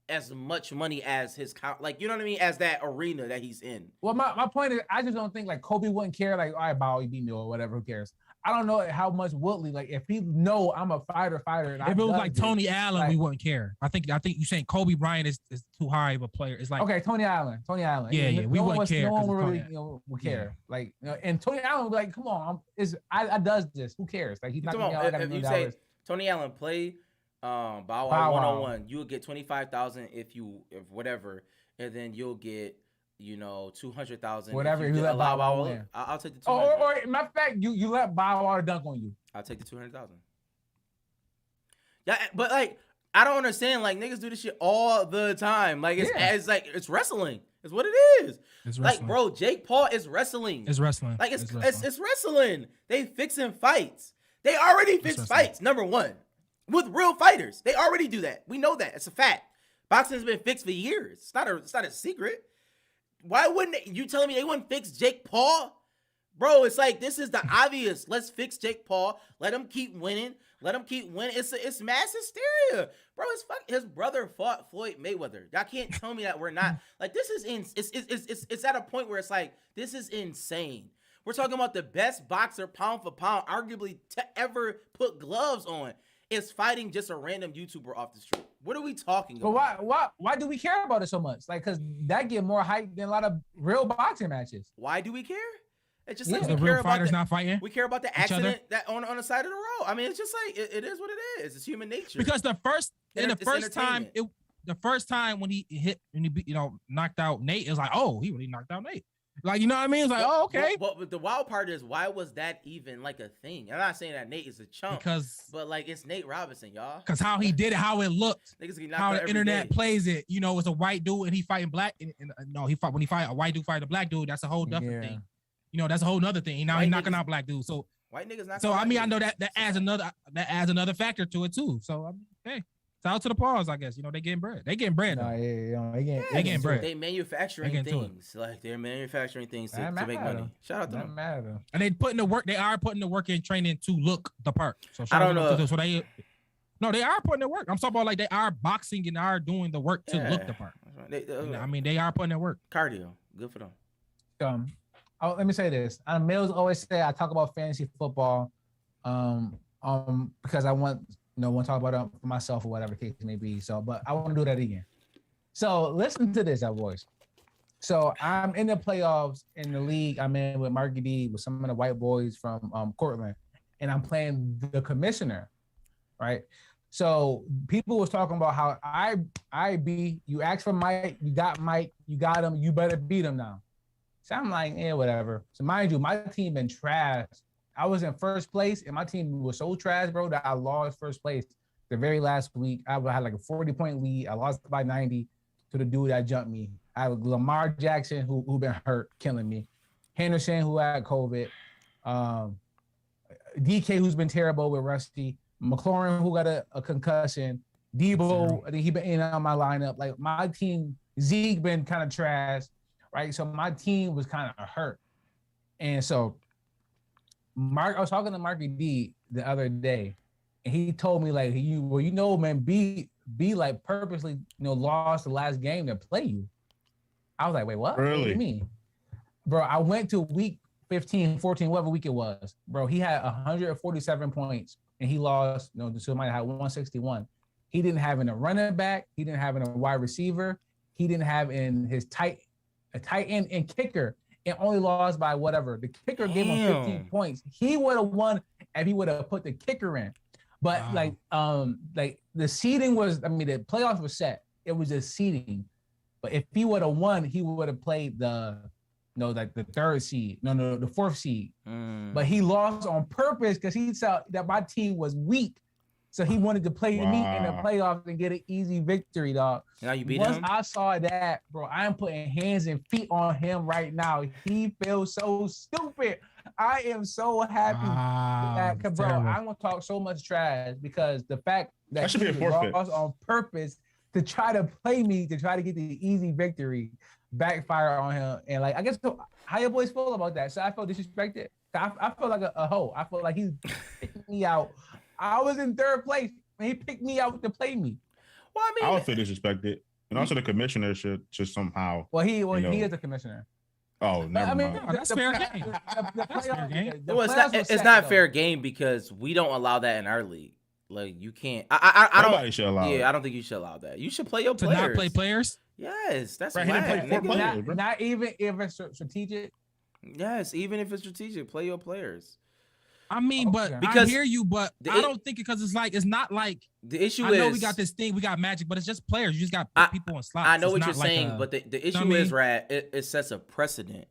as much money as his like, you know what I mean, as that arena that he's in. Well, my point is, I just don't think like Kobe wouldn't care. Like, all right, Bow, you beat me or whatever. Who cares? I don't know how much Woodley, like if he know I'm a fighter. And If it was like Tony Allen, like, we wouldn't care. I think you saying Kobe Bryant is too high of a player. It's like okay, Tony Allen. Yeah, we wouldn't care. No one 'cause of really, Tony- would care. Like, and Tony Allen would be like, come on, I does this. Who cares? Like he's not Come gonna on, get if you say Tony Allen play Bow Wow Bow Wow. 101, you would get 25,000 if whatever, and then you'll get 200,000 Whatever, if you you let allow Bow Wow Bow Wow. win. I'll take the 200. or matter of fact, you let Bow Wow dunk on you. I'll take the 200,000. Yeah, but like I don't understand. Like niggas do this shit all the time. Like it's like it's wrestling. It's what it is. It's Like wrestling. bro, Jake Paul is wrestling. It's wrestling. Like it's wrestling. wrestling. They fixing fights. They already fix wrestling. fights. Number one, with real fighters, they already do that. We know that. It's a fact. Boxing's been fixed for years. It's not a secret. Why wouldn't you telling me they wouldn't fix Jake Paul? Bro, it's like this is the obvious. Let's fix Jake Paul. Let him keep winning. It's mass hysteria, bro. His brother fought Floyd Mayweather. Y'all can't tell me that we're not like this is it's at a point where it's like this is insane. We're talking about the best boxer pound for pound, arguably to ever put gloves on, is fighting just a random YouTuber off the street. What are we talking about? But why do we care about it so much? Like, cause that get more hype than a lot of real boxing matches. Why do we care? It's just Yeah. like the we real care about fighters not fighting. we care about the each other? accident that on the side of the road. I mean, it's just like it is what it is. It's human nature. Because the first It's time entertainment. the first time when he hit and he knocked out Nate, it was like, oh, he really knocked out Nate. Like, you know what I mean? It's like, oh, okay. But the wild part is, why was that even like a thing? I'm not saying that Nate is a chump, but like it's Nate Robinson, y'all. Because how he did it, how it looked, Niggas get knocked how out the every internet day. plays it. It's a white dude and he fighting black. No, when he fight a white dude fight a black dude, that's a whole different thing. That's a whole nother thing. Now White he's knocking niggas- out black dudes. So White niggas not. I mean, I know that adds another factor to it too. So I mean, hey, shout out to the pause, I guess. They getting bread. They getting bread. No, They getting bread. They manufacturing They getting to it. things. Like they're manufacturing things to That make matter. money. Shout out to Doesn't them. matter. And they putting the work. They are putting the work in training to look the part. So I don't shout out to know. them. So they are putting the work. I'm talking about like they are boxing and are doing the work to look the part. I mean, they are putting their work. Cardio, good for them. Let me say this. Mills always say I talk about fantasy football, because I want to talk about it for myself or whatever the case may be. So, but I want to do that again. So listen to this, boys. So I'm in the playoffs in the league. I'm in with Marky D with some of the white boys from Cortland, and I'm playing the commissioner, right? So people was talking about how you asked for Mike, you got Mike, you got him, you better beat him now. So I'm like, whatever. So mind you, my team been trash. I was in first place, and my team was so trash, bro, that I lost first place the very last week. I had like a 40-point lead. I lost by 90 to the dude that jumped me. I had Lamar Jackson, who been hurt, killing me. Henderson, who had COVID. DK, who's been terrible with Rusty. McLaurin, who got a concussion. Debo, I think he been in and out of my lineup. Like my team, Zeke been kind of trash, right? So my team was kind of hurt. And so I was talking to Marky D the other day, and he told me like, man, B like purposely, lost the last game to play you. I was like, wait, what? Really? What do you mean? Bro, I went to week 15, 14, whatever week it was. Bro, he had 147 points, and he lost, somebody had 161. He didn't have in a running back. He didn't have in a wide receiver. He didn't have in his tight end and kicker, and only lost by whatever. The kicker gave him 15 points. He would have won if he would have put the kicker in. But Wow. like the seeding was, the playoffs were set. It was just seeding. But if he would have won, he would have played the third seed. No, the fourth seed. But he lost on purpose because he saw that my team was weak. So he wanted to play me in the playoffs and get an easy victory, dog. Now you beat Once him. I saw that, bro, I'm putting hands and feet on him right now. He feels so stupid. I am so happy that, cause bro, terrible. I'm gonna talk so much trash because the fact that should be a he forfeit. lost on purpose to try to play me to try to get the easy victory backfire on him. And like, I guess how your boys feel about that? So I felt disrespected. I felt like a hoe. I felt like he picked me out. I was in third place and he picked me out to play me. Well, I I mean, would feel disrespected, and also the commissioner should just somehow. Well, he You know. is the commissioner. Oh, never I mean, mind. Oh, that's fair game. That's fair game. Well, it's playoffs not. were It's set, not though. fair game because we don't allow that in our league. Like you can't. I don't. Nobody should allow it. Yeah, I don't think you should allow that. You should play your To players. not play players. Yes, that's Right, he didn't whack, play four nigga. players. bro. Not even if it's strategic. Yes, even if it's strategic, play your players. I mean, but Okay. I Because hear you, but the- I don't think because it's not like The issue I is know we got this thing, we got Magic, but it's just players. You just got I- people on slots. I know It's what not you're like saying, but the issue I mean? is, Rad, it sets a precedent,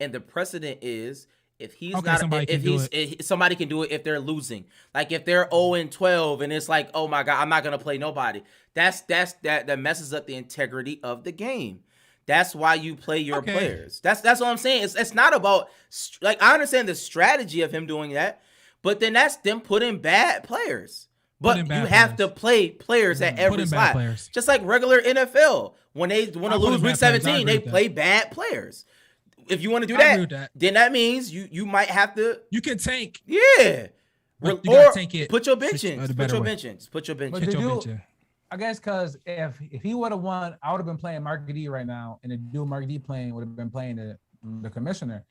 and the precedent is if he's Okay, not, somebody if can do he's, if somebody can do it if they're losing. Like if they're 0-12 and it's like, oh my god, I'm not gonna play nobody. That messes up the integrity of the game. That's why you play your Okay. players. That's what I'm saying. It's not about like I understand the strategy of him doing that, but then that's them putting bad players. But Putting you bad have players. to play players at every Putting bad slot. players. Just like regular NFL. When they want to I put lose in week bad players. I 17, agree they with that. play bad players. If you want to do I agree that, with that. then that means you might have to, You can tank. yeah. But you gotta Or take it put your bench in. the Put better your way. bench in. Put your bench But in. Get the your dude- bench in. I guess because if he would have won, I would have been playing Mark D right now, and the dude Mark D playing would have been playing the commissioner,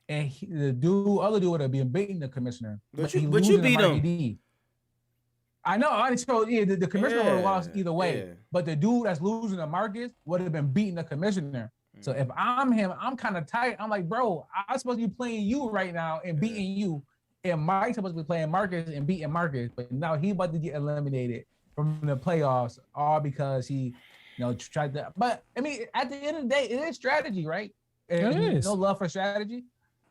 and the other dude would have been beating the commissioner. But he you losing to beat Marky him. D. I know. I so yeah, the commissioner would have lost either way, yeah. but the dude that's losing to Marcus would have been beating the commissioner. So if I'm him, I'm kind of tight. I'm like, bro, I'm supposed to be playing you right now and beating you, and Mike's supposed to be playing Marcus and beating Marcus, but now he about to get eliminated from the playoffs, all because he, tried to. But I mean, at the end of the day, it is strategy, right? It is. No love for strategy.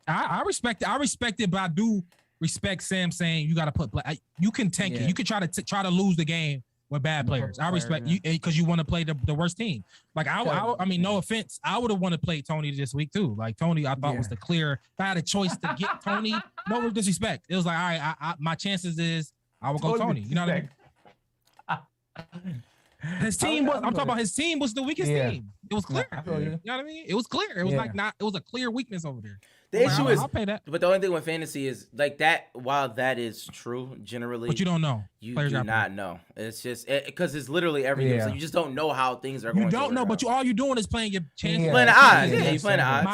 I respect it. I respect it, but I do respect Sam saying you got to put. You can tank Yeah. it. You can try to lose the game with bad players. I respect you because you want to play the worst team. Like I mean, no offense, I would have wanted to play Tony this week too. Like Tony, I thought was the clear. If I had a choice to get Tony, no disrespect. It was like, all right, I my chances is I will go Tony. You know what I mean? His team was. I'm talking about his team was the weakest Yeah. team. It was clear. I feel you. You know what I mean? It was clear. It was Yeah. like not. It was a clear weakness over there. The Like, issue I'll is, pay that, but the only thing with fantasy is like that. While that is true, generally, but you don't know. you Players do got not know. It's just because it's literally every game, so Yeah. you just don't know how things are going. You to don't know, work but out. all you doing is playing your chances. Yeah. Playing the odds, Yeah, you playing the odds.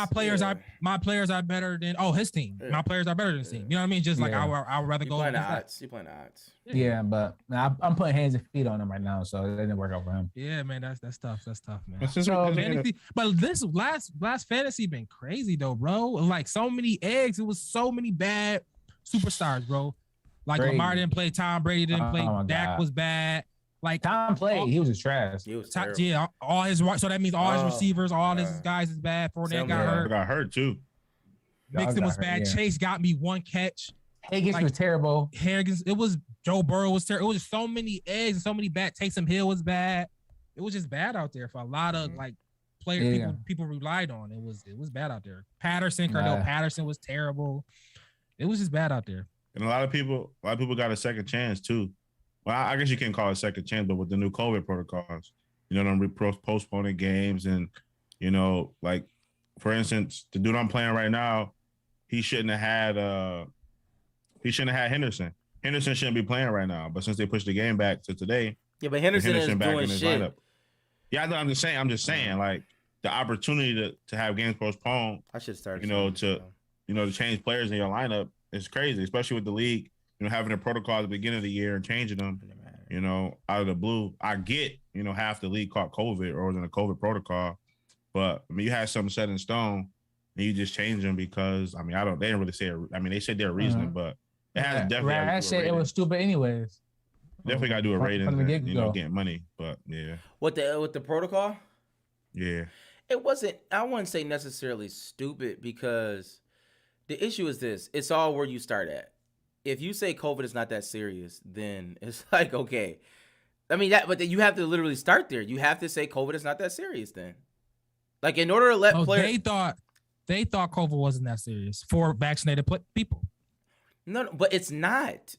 My players are better than his team. Yeah. My players are better than his team. You know what I mean? Just like Yeah. I would rather You go. playing the against that. odds. You playing the odds. Yeah, but I'm putting hands and feet on him right now, so it didn't work out for him. Yeah, man, that's tough. That's tough, man. It's just- So, Fantasy, but this last fantasy been crazy though, bro. Like so many eggs. It was so many bad superstars, bro. Like Crazy. Lamar didn't play, Tom Brady didn't play, Oh, my Dak God. was bad. Like Tom played, he was just trash. He was top, terrible. yeah, all his so that means all his Oh, receivers, all his God. guys is bad. Fournette Sam got Darnold. hurt. I got hurt too. Mixon was got bad. hurt, yeah. Chase got me one catch. Higgins Like- was terrible. Higgins, it was Joe Burrow was terrible. It was just so many eggs and so many bad. Taysom Hill was bad. It was just bad out there for a lot of like players Yeah. people relied on. It was bad out there. Cardell Nah. Patterson was terrible. It was just bad out there. And a lot of people got a second chance too. Well, I guess you can't call it a second chance, but with the new COVID protocols, them postponing games and, like for instance, the dude I'm playing right now, he shouldn't have had Henderson. Henderson shouldn't be playing right now, but since they pushed the game back to today, Yeah, but Henderson is back doing in his shit. lineup. Yeah, I'm just saying, like the opportunity to have games postponed, I should start. to change players in your lineup is crazy, especially with the league, having a protocol at the beginning of the year and changing them, out of the blue. I get, half the league caught COVID or was in a COVID protocol, but I mean, you had something set in stone and you just change them because, I mean, they didn't really say it. I mean, they said their reasoning, but it has definitely. Rad said it was stupid anyways. Definitely got to do a From rating, the and, get-go. getting money, but yeah, With the protocol, yeah. it wasn't. I wouldn't say necessarily stupid because the issue is this: it's all where you start at. If you say COVID is not that serious, then it's like okay. I mean but then you have to literally start there. You have to say COVID is not that serious. Then, like in order to let players, they thought COVID wasn't that serious for vaccinated people. no, but it's not.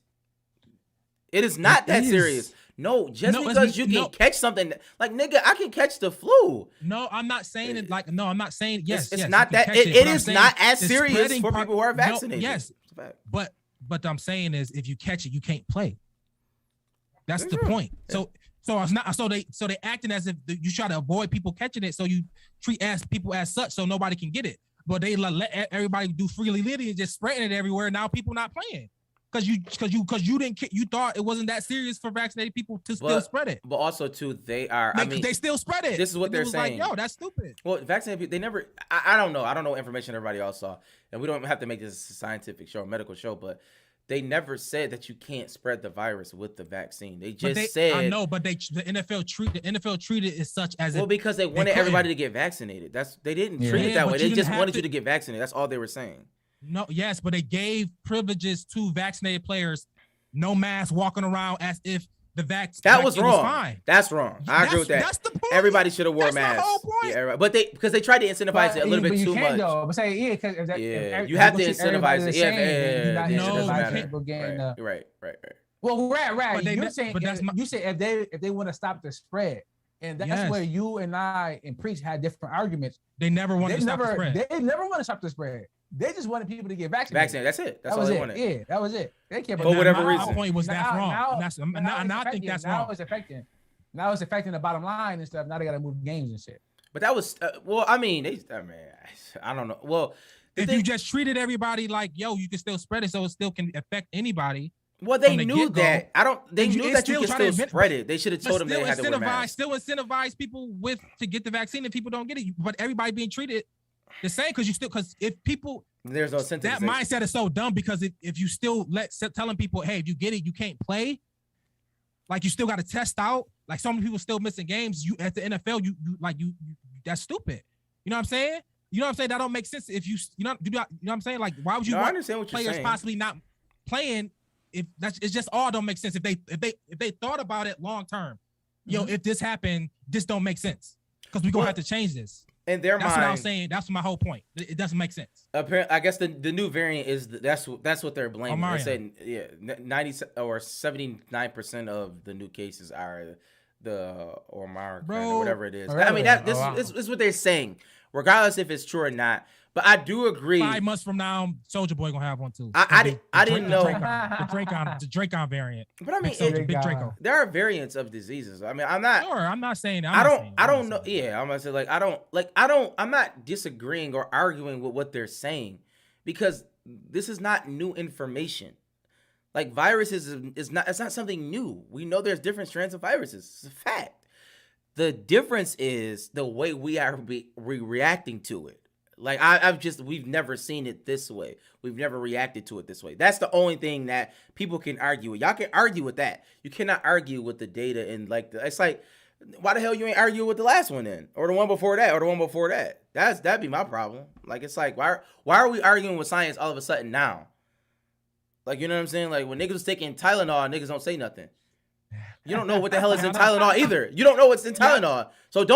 It is not It that is. serious. No, just No, because you can catch something like nigga, I can catch the flu. No, I'm not saying it like no, I'm not saying yes. It's yes, not you can that. catch It but I'm is saying not as the serious spreading for part- people who are no, vaccinated. yes, It's a fact. but I'm saying is if you catch it, you can't play. That's the Yeah. point. So it's not. So they acting as if you try to avoid people catching it. So you treat people as such, so nobody can get it. but they let everybody do freely living and just spreading it everywhere. Now people not playing because you thought it wasn't that serious for vaccinated people to still spread it. But also too, they still spread it. This is what they're saying. Like, yo, that's stupid. Well, vaccinated people, they never. I don't know. I don't know what information everybody else saw, and we don't have to make this a scientific show, a medical show, but they never said that you can't spread the virus with the vaccine. They just said. I know, but the NFL treated it as such as because they wanted everybody to get vaccinated. They didn't treat it that way. They just wanted you to get vaccinated. That's all they were saying. No, yes, but they gave privileges to vaccinated players, no mask, walking around as if the vaccine. That was wrong. Fine. That's wrong. I agree with that. That's the point. Everybody should have wore masks. The whole point. Yeah, but because they tried to incentivize it a little bit too much. But say because you have to incentivize it. Yeah. Right. Well, right. You're saying you said if they want to stop the spread. And that's where you and I and Preach had different arguments. They never wanted to stop the spread. They never want to stop the spread. They just wanted people to get vaccinated. That's it. That's all they wanted. Yeah, that was it. They can't. For whatever reason. My point was that's wrong. Now I think that's wrong. Now it's affecting the bottom line and stuff. Now they got to move games and shit. But that was I don't know. Well, if you just treated everybody like, yo, you can still spread it, so it still can affect anybody. Well, they knew that. They knew that you could still spread it. They should have told them they had to wear masks. Still incentivize people to get the vaccine if people don't get it. But everybody being treated the same because if people, there's no incentive. That mindset is so dumb because if you still telling people, hey, if you get it, you can't play. Like you still got to test out. Like so many people still missing games. You at the NFL, you that's stupid. You know what I'm saying? You know what I'm saying? That don't make sense. If you know what I'm saying? Like why would you want players possibly not playing? It's just all don't make sense. If they thought about it long term, if this happened, this don't make sense because we're gonna have to change this. In their mind, that's what I was saying. That's my whole point. It doesn't make sense. Apparently, I guess the new variant is that's what they're blaming. They said 90 or 79% of the new cases are the Omicron or whatever it is. I mean this is what they're saying, regardless if it's true or not. But I do agree. 5 months from now, Soulja Boy gonna have one too. I didn't know the Dracon variant. But I mean, Big Draco. There are variants of diseases. I mean, I'm not saying. I don't know. Yeah, I'm gonna say I'm not disagreeing or arguing with what they're saying because this is not new information. Like viruses it's not something new. We know there's different strands of viruses. It's a fact. The difference is the way we are reacting to it. Like we've never seen it this way. We've never reacted to it this way. That's the only thing that people can argue with. Y'all can argue with that. You cannot argue with the data and it's like, why the hell you ain't argue with the last one then, or the one before that, or the one before that? That'd be my problem. Like it's like why are we arguing with science all of a sudden now? Like you know what I'm saying? Like when niggas was taking Tylenol, niggas don't say nothing. You don't know what the hell is in Tylenol either. You don't know what's in Tylenol. So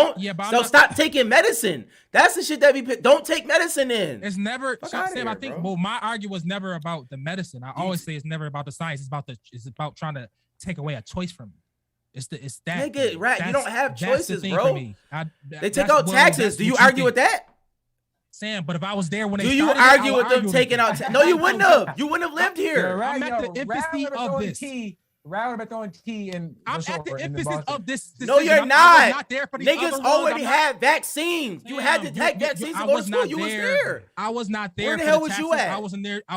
stop taking medicine. That's the shit that don't take medicine in. It's never I think my argument was never about the medicine. I always say it's never about the science. It's about trying to take away a choice from you. It's that. Nigga, right. You don't have choices, bro. They take out taxes. Do you argue with that? Sam, but if I was there when they do you argue with them taking out no, you wouldn't have. You wouldn't have lived here. Right, I'm at the infancy of this. Round throwing tea and I'm at the emphasis of this. No, you're not. Niggas already had vaccines. You had to take vaccines to go to school. You was there. I was not there. Where the hell was you at? I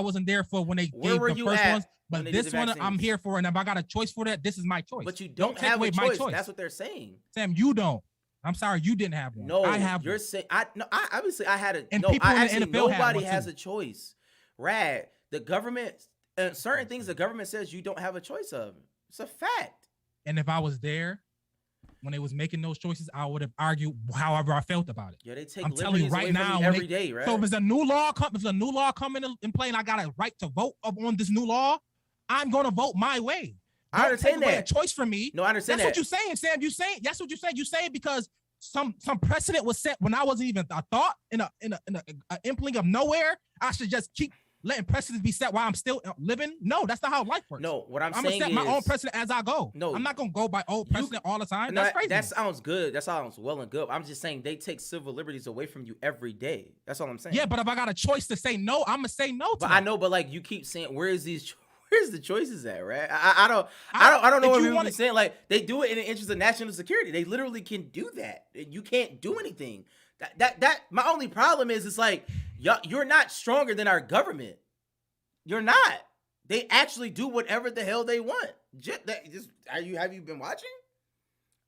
wasn't there for when they gave the first ones. But this one I'm here for, and if I got a choice for that, this is my choice. But you don't have a choice. That's what they're saying. Sam, you don't. I'm sorry, you didn't have one. No, I have. You're saying I obviously I had a. And no, people I in actually the NFL nobody has a choice. Rad, the government. Certain things the government says you don't have a choice of. It's a fact. And if I was there when they was making those choices, I would have argued however I felt about it. Yeah, they take. I'm telling you right now, every day, right? So if there's a new law coming in play, and I got a right to vote on this new law, I'm gonna vote my way. I understand that. A choice for me. No, I understand that's what you're saying, Sam. You saying that's what you said. You say it because some precedent was set when I wasn't even a thought in an inkling of nowhere. I should just keep letting precedents be set while I'm still living. No, that's not how life works. No, what I'm saying gonna set my own precedent as I go. No, I'm not gonna go by old precedent all the time. That's crazy. That sounds good. That sounds well and good. I'm just saying they take civil liberties away from you every day. That's all I'm saying. Yeah, but if I got a choice to say no, I'm gonna say no. But I know, but like you keep saying, where's the choices at, right? I don't know what people be saying. Like they do it in the interest of national security. They literally can do that. You can't do anything. That my only problem is it's like You're not stronger than our government. You're not. They actually do whatever the hell they want. Have you been watching?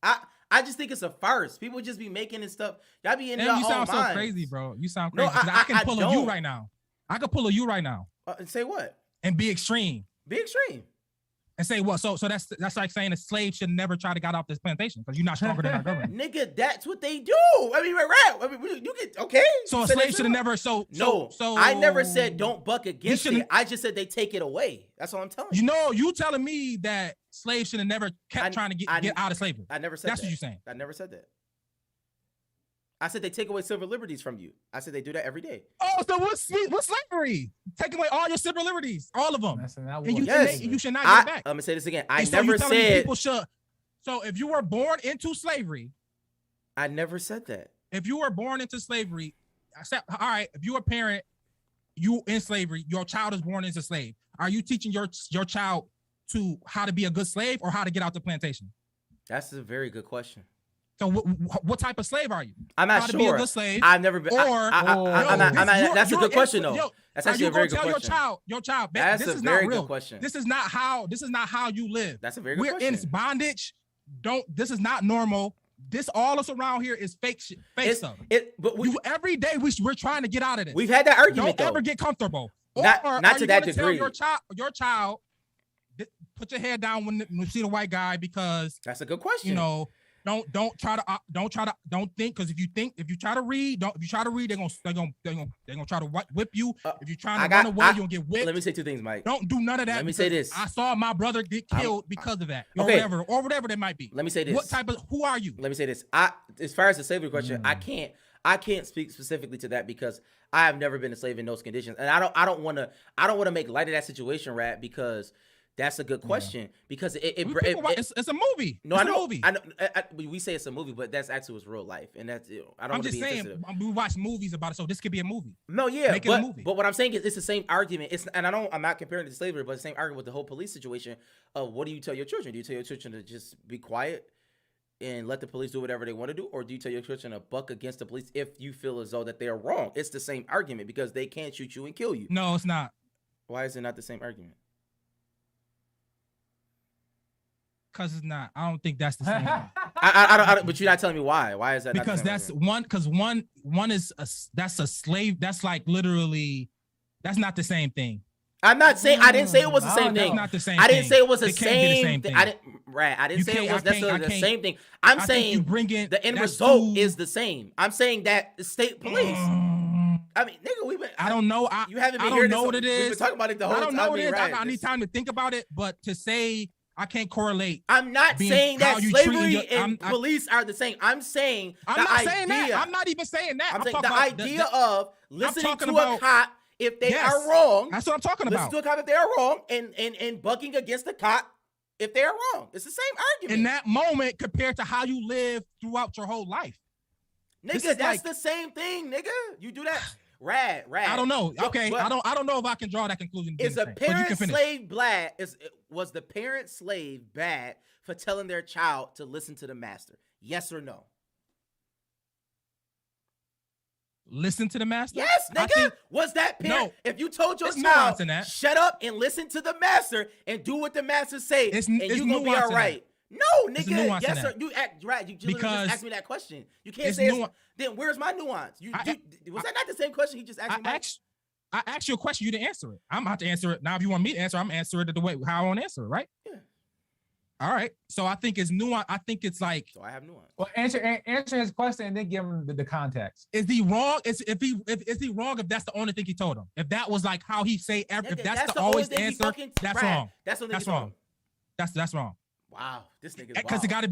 I just think it's a farce. People just be making this stuff. Y'all be in your own you sound minds. so crazy, bro. You sound No, crazy. I can pull a you don't. right now. I could pull a you right now And say what? and be extreme Be extreme. and say what? So that's like saying a slave should never try to get off this plantation because you're not stronger than our government. Nigga, that's what they do. I mean, right. I mean, you get okay. So a Say slave that should have too. never. So I never said don't buck against it. shouldn't- I just said they take it away. That's all I'm telling you. You know, you telling me that slaves should have never kept trying to get out of slavery. I never said That's that. what you're saying. I never said that. I said they take away civil liberties from you. I said they do that every day. Oh, so what's slavery? Take away all your civil liberties, all of them, That's not and you, Yes. you should not I'm get it back. gonna say this again. I And so you never telling me said. people should. So if you were born into slavery, I never said that. if you were born into slavery, I said, all right, if you're a parent, you in slavery, your child is born as a slave. Are you teaching your child to how to be a good slave or how to get out the plantation? That's a very good question. So what type of slave are you? I'm not how sure. to be a good slave? I've never been. Or- I'm not. That's a You're good question though. yo, That's Are actually you a very gonna good tell question. your child, That's this a is very not real. good question. This is not how you live. That's a very good We're question. in bondage. This is not normal. This all us around here is fake shit, fake It's- stuff. But Every day we're trying to get out of this. we've had that argument Don't though. ever get comfortable. Not Or to are you that gonna tell degree. your child, put your head down when you see the white guy because That's a good question. don't think because if you try to read they're gonna try to whip you. If you're trying to run away, you're gonna get whipped. Let me say two things, Mike. Don't do none of that. Let me say because this. I saw my brother get killed because of that, Okay. or whatever that might be. Let me say this. Who are you? Let me say this. As far as the slavery question, I can't speak specifically to that because I have never been a slave in those conditions, and I don't want to make light of that situation, Rat, because that's a good question because It's a movie. No, It's I a know. movie. I know. We say it's a movie, but that's actually was real life, and that's I don't I'm want to just be saying insensitive. we watch movies about it, so this could be a movie. No, yeah, Make it a movie. but what I'm saying is it's the same argument. I'm not comparing it to slavery, but the same argument with the whole police situation. What do you tell your children? Do you tell your children to just be quiet and let the police do whatever they want to do, or do you tell your children to buck against the police if you feel as though that they are wrong? It's the same argument because they can't shoot you and kill you. No, it's not. Why is it not the same argument? Because it's not. I don't think that's the same. I don't. But you're not telling me why. Why is that? Because not the that's same argument? one. Because one is that's a slave. That's like literally. That's not the same thing. I'm not saying. I didn't say it was the same That's thing. not the same. I didn't thing. say it was the It can't be the same thing. thing. I didn't. Right. I didn't You say it can't- was I can't- necessarily I the can't- same thing. I'm I think you saying bring it. the end that's result too- is the same. I'm saying that the state police. I mean, nigga, we've been. I don't know. You haven't been I hearing don't know this. what it We've is. been talking about it the whole I don't time. know what it is. Right. I need time to think about it. But to say I can't correlate. I'm not being saying how that you treating slavery your- and police are the same. I'm saying I'm the not idea. saying that. I'm not even saying that. I'm saying talking the about idea of listening talking to a about- cop if they Yes. are wrong. That's what I'm talking Listen about. to a cop if they are wrong, and bucking against the cop if they are wrong. It's the same argument. In that moment, compared to how you live throughout your whole life. this Nigga, is that's like- the same thing, nigga. You do that. Rad. I don't know. Yo, Okay, but I don't know if I can draw that conclusion. Is a But you can parent finish. slave bad? Was the parent slave bad for telling their child to listen to the master? Yes or no? Listen to the master. Yes, I nigga. think- Was that parent? No. If you told your There's nuance child, in that. shut up and listen to the master and do what the master say, It's and it's you gonna be nuance all in right. No, There's nigga. nuance in Yes, sir. that. You act right. You just Because asked me that question. You can't it's say it's, nuance. then where's my nuance? Was that not the same question he just asked me? I asked you a question. You didn't answer it. I'm about to answer it now. If you want me to answer, I'm answering it the way how I want to answer it. Right? Yeah. All right. So I think it's nuance. I think it's like, So I have nuance. Well, answer his question and then give him the context. is he wrong? Is he wrong if that's the only thing he told him? If that was like how he say every, if Nigga, that's the only always thing he answer, fucking- that's Brad, wrong. That's the only thing That's he told wrong. him. That's wrong. Wow, this nigga's Because wild. it gotta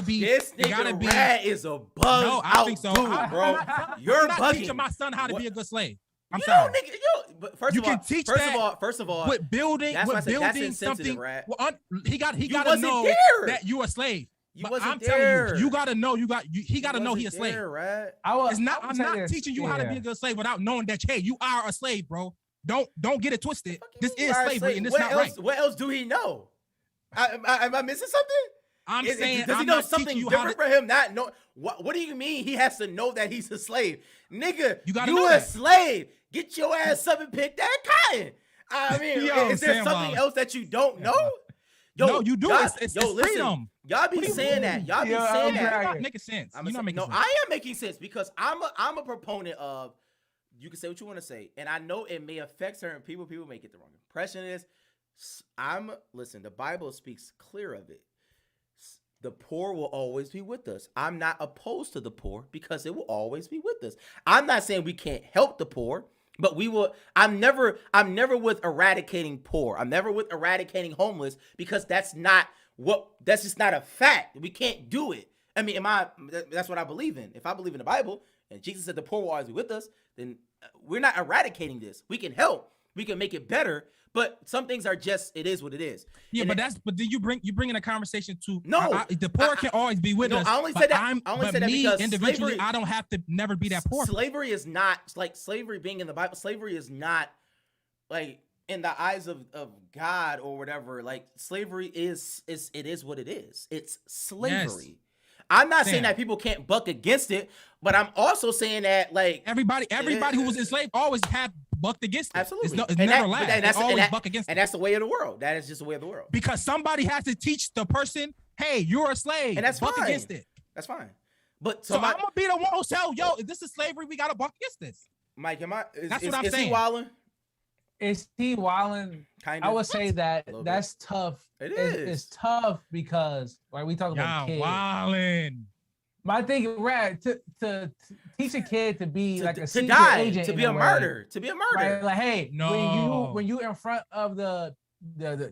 be. This it gotta nigga be. Rad is a bug No, I think so. dude, I- bro. You're I'm not bugging. teaching my son how to What- be a good slave. I'm you sorry. know, nigga, yo, but first You of all, can teach first that of all, with building, that's why I with said that's building insensitive, something. Rad. Well, he got to wasn't know there. that you a slave. You But wasn't I'm there. telling you, you got to know. He got to know he a slave. There, Rad. It's not. I'm not teaching you how to be a good slave without knowing that hey, you are a slave, bro. Don't get it twisted. This You is are a slavery, slave. and it's What not else, right. What else do he know? Am I missing something? I'm saying, does he I'm know not something teaching you how different to. for him? Not know what do you mean he has to know that he's a slave, nigga? You gotta know a that. slave. Get your ass up and pick that cotton. I mean, Yo, is there Sam something Wild. else that you don't know? No, you do. y'all- It's listen, freedom. Y'all be saying that. Y'all be Yo, saying I'm that. right. You're not making sense. You're not making No, sense. I am making sense because I'm a proponent of. You can say what you want to say, and I know it may affect certain people. People may get the wrong impression. Listen. The Bible speaks clear of it. The poor will always be with us. I'm not opposed to the poor because it will always be with us. I'm not saying we can't help the poor, but we will. I'm never with eradicating poor. I'm never with eradicating homeless because that's just not a fact. We can't do it. I mean, that's what I believe in. If I believe in the Bible and Jesus said the poor will always be with us, then we're not eradicating this. We can help. We can make it better. But some things are just, it is what it is. Yeah, And but do you bring in a conversation to No, the poor can always be with no, us. I only but said that- I'm, I only but said that me because individually, slavery- I don't have to never be that poor. Slavery is not like slavery being in the Bible. Slavery is not like in the eyes of God or whatever. Like slavery is it is what it is. It's slavery. I'm not saying Sam. that people can't buck against it, but I'm also saying that like Everybody who was enslaved always had bucked against it. absolutely, It's And never that- last. but They always buck against and it. that's the way of the world. That is just the way of the world. Because somebody has to teach the person, hey, you're a slave. And that's buck fine. against it. That's fine. But So I'm gonna be the one who tell, yo, if this is slavery, we gotta buck against this. Mike, That's what I'm is saying. he wilding? Is he wilding? Kind I of. would say that little that's tough. It It's is. tough because like we talk about Yeah, kids. wildin'. My thing, Rad, to teach a kid to be like a to secret die, agent to in be a way, murder, to be a murder. right? Like, hey, No. when you in front of the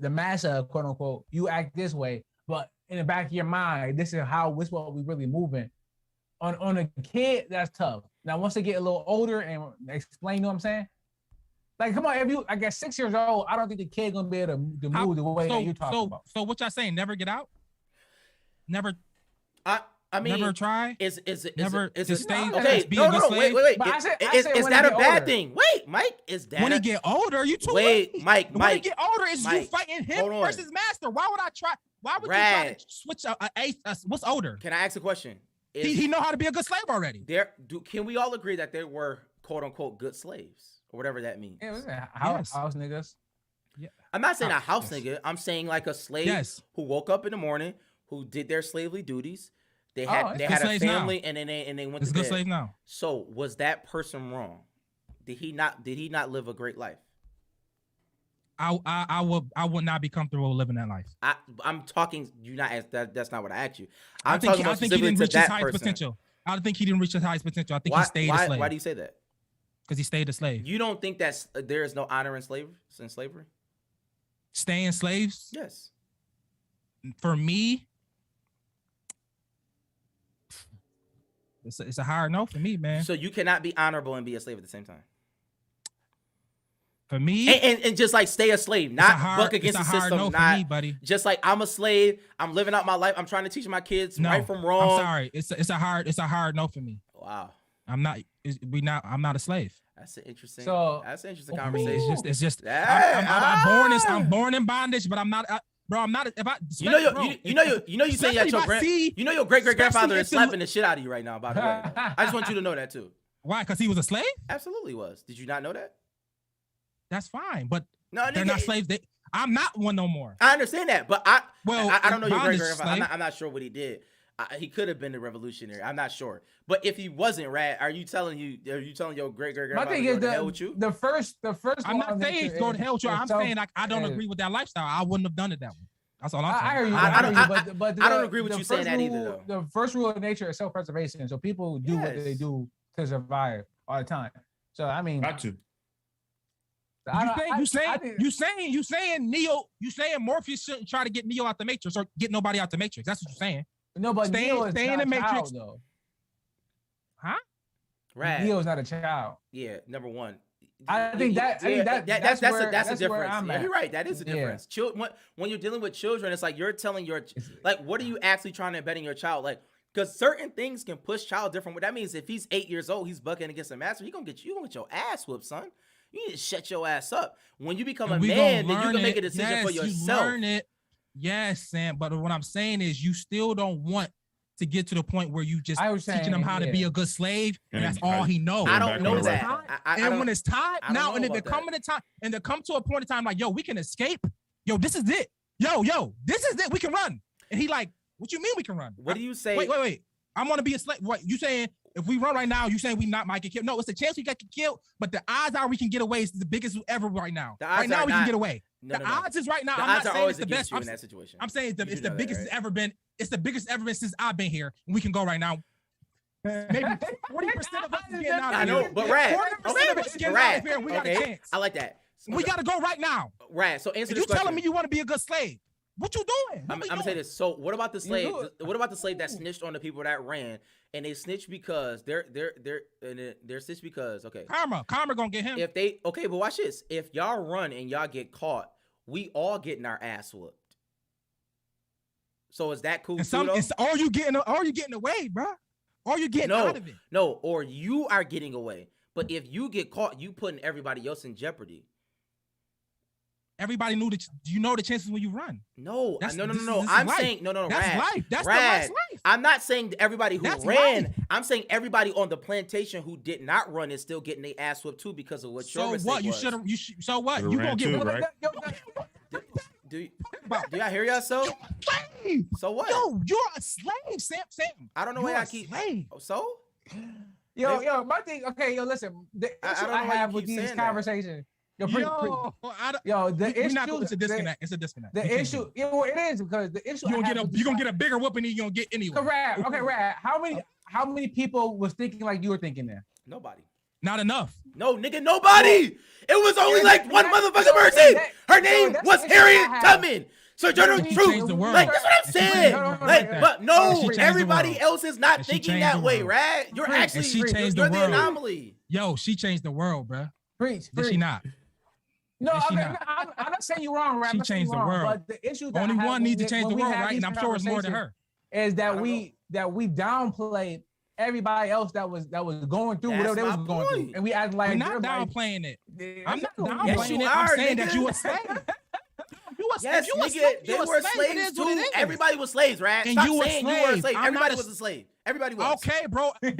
massa, quote unquote, you act this way, but in the back of your mind, this is what we really moving. On a kid, that's tough. Now, once they get a little older and explain, you know what I'm saying? Like, come on, if you, I guess 6 years old, I don't think the kid gonna be able to move the way that you talking about. So what y'all saying? Never get out? Never I mean, never try? is Never it to stay no, as being a slave? wait. But I Is, said is when that they a get bad older. thing? Wait, Mike, is that When a, he get older, you too wait, late. Mike, When he Mike, get older, is you Mike, fighting him hold on. versus master. Why would I try? Why would you try Rad. to switch what's older? Can I ask a question? He know how to be a good slave already. Can we all agree that there were quote unquote good slaves or whatever that means? Yeah, listen, Yes. house niggas. I'm not saying a House, house nigga. I'm saying like a slave Yes. who woke up in the morning, who did their slavely duties. They Oh, had it's they good had a slaves now. family and then they went It's to good bed. slave now. So was that person wrong? Did he not live a great life? I would not be comfortable living that life. I'm talking. You not ask that. That's not what I asked you. I I'm think talking he about didn't specifically reach to his that highest person. potential. I don't think he didn't reach his highest potential. I think he stayed a slave. Why do you say that? Because he stayed a slave. You don't think that there is no honor in slavery? Staying slaves, Yes. for me, it's a hard no for me, man. So you cannot be honorable and be a slave at the same time. For me, And just like stay a slave, it's a not hard, buck against the it's a hard system. no Not for me, buddy. just like I'm a slave. I'm living out my life. I'm trying to teach my kids No, right from wrong. I'm sorry. It's a hard no for me. Wow, I'm not a slave. that's an interesting. So- that's an interesting I mean, conversation. it's just Yeah, I'm born in bondage, but I'm not, bro. I'm not. If I, You know, bro, you say that your especially your great great grandfather especially is if the- slapping the shit out of you right now. By the way, I just want you to know that too. why? Because he was a slave. Absolutely was. Did you not know that? That's fine, but No, they're nigga, not slaves. I'm not one no more. I understand that, but I don't know your great bondage grandfather. slave. I'm not sure what he did. He could have been a revolutionary. I'm not sure. But if he wasn't, Rad, are you telling your great great My grandfather thing to is go to hell with you? the first. I'm law not of saying nature go to is- hell with you. is I'm self- saying like I don't is- agree with that lifestyle. I wouldn't have done it that way. That's all I'm saying. I hear you. I I don't- hear you, I- but I don't agree with the you saying first that either, rule- though. The first rule of nature is self-preservation. So people do what they Yes. do to survive all the time. So I mean, Got to. You saying Morpheus shouldn't try to get Neo out the Matrix or get nobody out the Matrix. That's what you're saying. no, but stay- Neo is stay in not the a child, Matrix. though. Rad. Neo is not a child. Yeah, number one. I think that's that's where- a that's where difference. I'm Yeah, at. you're right. That is a Yeah. difference. When you're dealing with children, it's like you're telling like, what are you actually trying to embed in your child? Like, because certain things can push child different. What that means, if he's 8 years old, he's bucking against a master. You gonna get your ass whooped, son. You need to shut your ass up. When you become a And we man, gonna then you learn can make a it. decision Yes, for you yourself. learn it. Yes, Sam. But what I'm saying is, you still don't want to get to the point where you just I was teaching him saying, how to be a good slave, and that's all he knows. I Back don't on know the that. right. I And don't- when it's time I don't now, know and if there about come a time, and there come to a point in time, like, yo, we can escape. Yo, this is it. Yo, this is it. We can run. And he like, what you mean we can run? what do you say? Wait. I'm gonna be a slave. What you saying? If we run right now, you saying we not might get killed? No, it's a chance we get killed, but the odds are we can get away is the biggest ever right now. The odds Right now are we can not- get away. No, The no. odds is right now. The I'm odds not are saying always it's the against best. you in that situation. I'm saying You it's do the know that, biggest right? it's ever been. It's the biggest ever been since I've been here. And we can go right now. Maybe 40% of us is getting out of I know, here. but Rad, 40% of us is getting out of here. We got a okay, chance. I like that. We got to go right now. Rad. So answer And this you question. telling me you want to be a good slave? What you doing? I'm gonna say this. So what about the slave? What about the slave that snitched on the people that ran, and they snitched because they're snitched because okay. Karma gonna get him. If they okay, but watch this. If y'all run and y'all get caught, we all getting our ass whooped. So is that cool And too? some, Though? it's, or you getting away, bro. Or you getting out of it. No, or you are getting away. But if you get caught, you putting everybody else in jeopardy. Everybody knew that. You know the chances when you run. No, That's- no. this is I'm life. saying no. That's Rad, life. That's the Rad. life's life. I'm not saying everybody who That's ran. life. I'm saying everybody on the plantation who did not run is still getting their ass whooped too because of what your So mistake what? You was. should have. So what? Should've You ran gonna get too, one right? Do y'all hear yourself? slave. So what? Yo, you're a slave, Sam. I don't know You're why I a keep. slave. So Yo, my thing. Okay, yo, listen. The I issue don't know I why you have with keep these saying that. conversations. Yo, The the issue. It's a issue. disconnect. It's a disconnect. You The can't issue. do it. You know, it is because the issue. You gonna I get have a. with You these gonna get a bigger whooping than you gonna get anyway. Correct. Okay, Rad. How many people was thinking like you were thinking there? nobody. Not enough. No, nigga, nobody. It was only Yeah, like one that- motherfucking so person. that- Her so name that's was the issue I Harriet have. Tubman. Sojourner She Truth. changed the world. Like that's what I'm And she saying. changed the world. Like, but no, And she changed the everybody world. else is not And she thinking changed that the way, world. Rad. You're And actually she changed you're the the world. anomaly. Yo, she changed the world, bruh. Preach. Did she not? No, Did she okay, not? I'm not saying you're wrong, Rad. She I'm not saying changed you're the wrong, world. But the issue that Only I have one when needs to we- change when the we world, have right? these And I'm sure it's more than conversations her. Is I that don't we downplayed everybody else that was going through That's whatever they was my going through, point. and we act like We're not they're like- downplaying it. Yeah, I'm not cool. downplaying Yes, you it. are, I'm saying nigga. that you a slave. You a slave. Yes, You a nigga, slave. they You a were slave. It slaves is what it too. is. Everybody was slaves, Rad. And Stop you a saying you were a slave. slave. I'm Everybody not a- was a slave. Everybody was. Okay, bro. But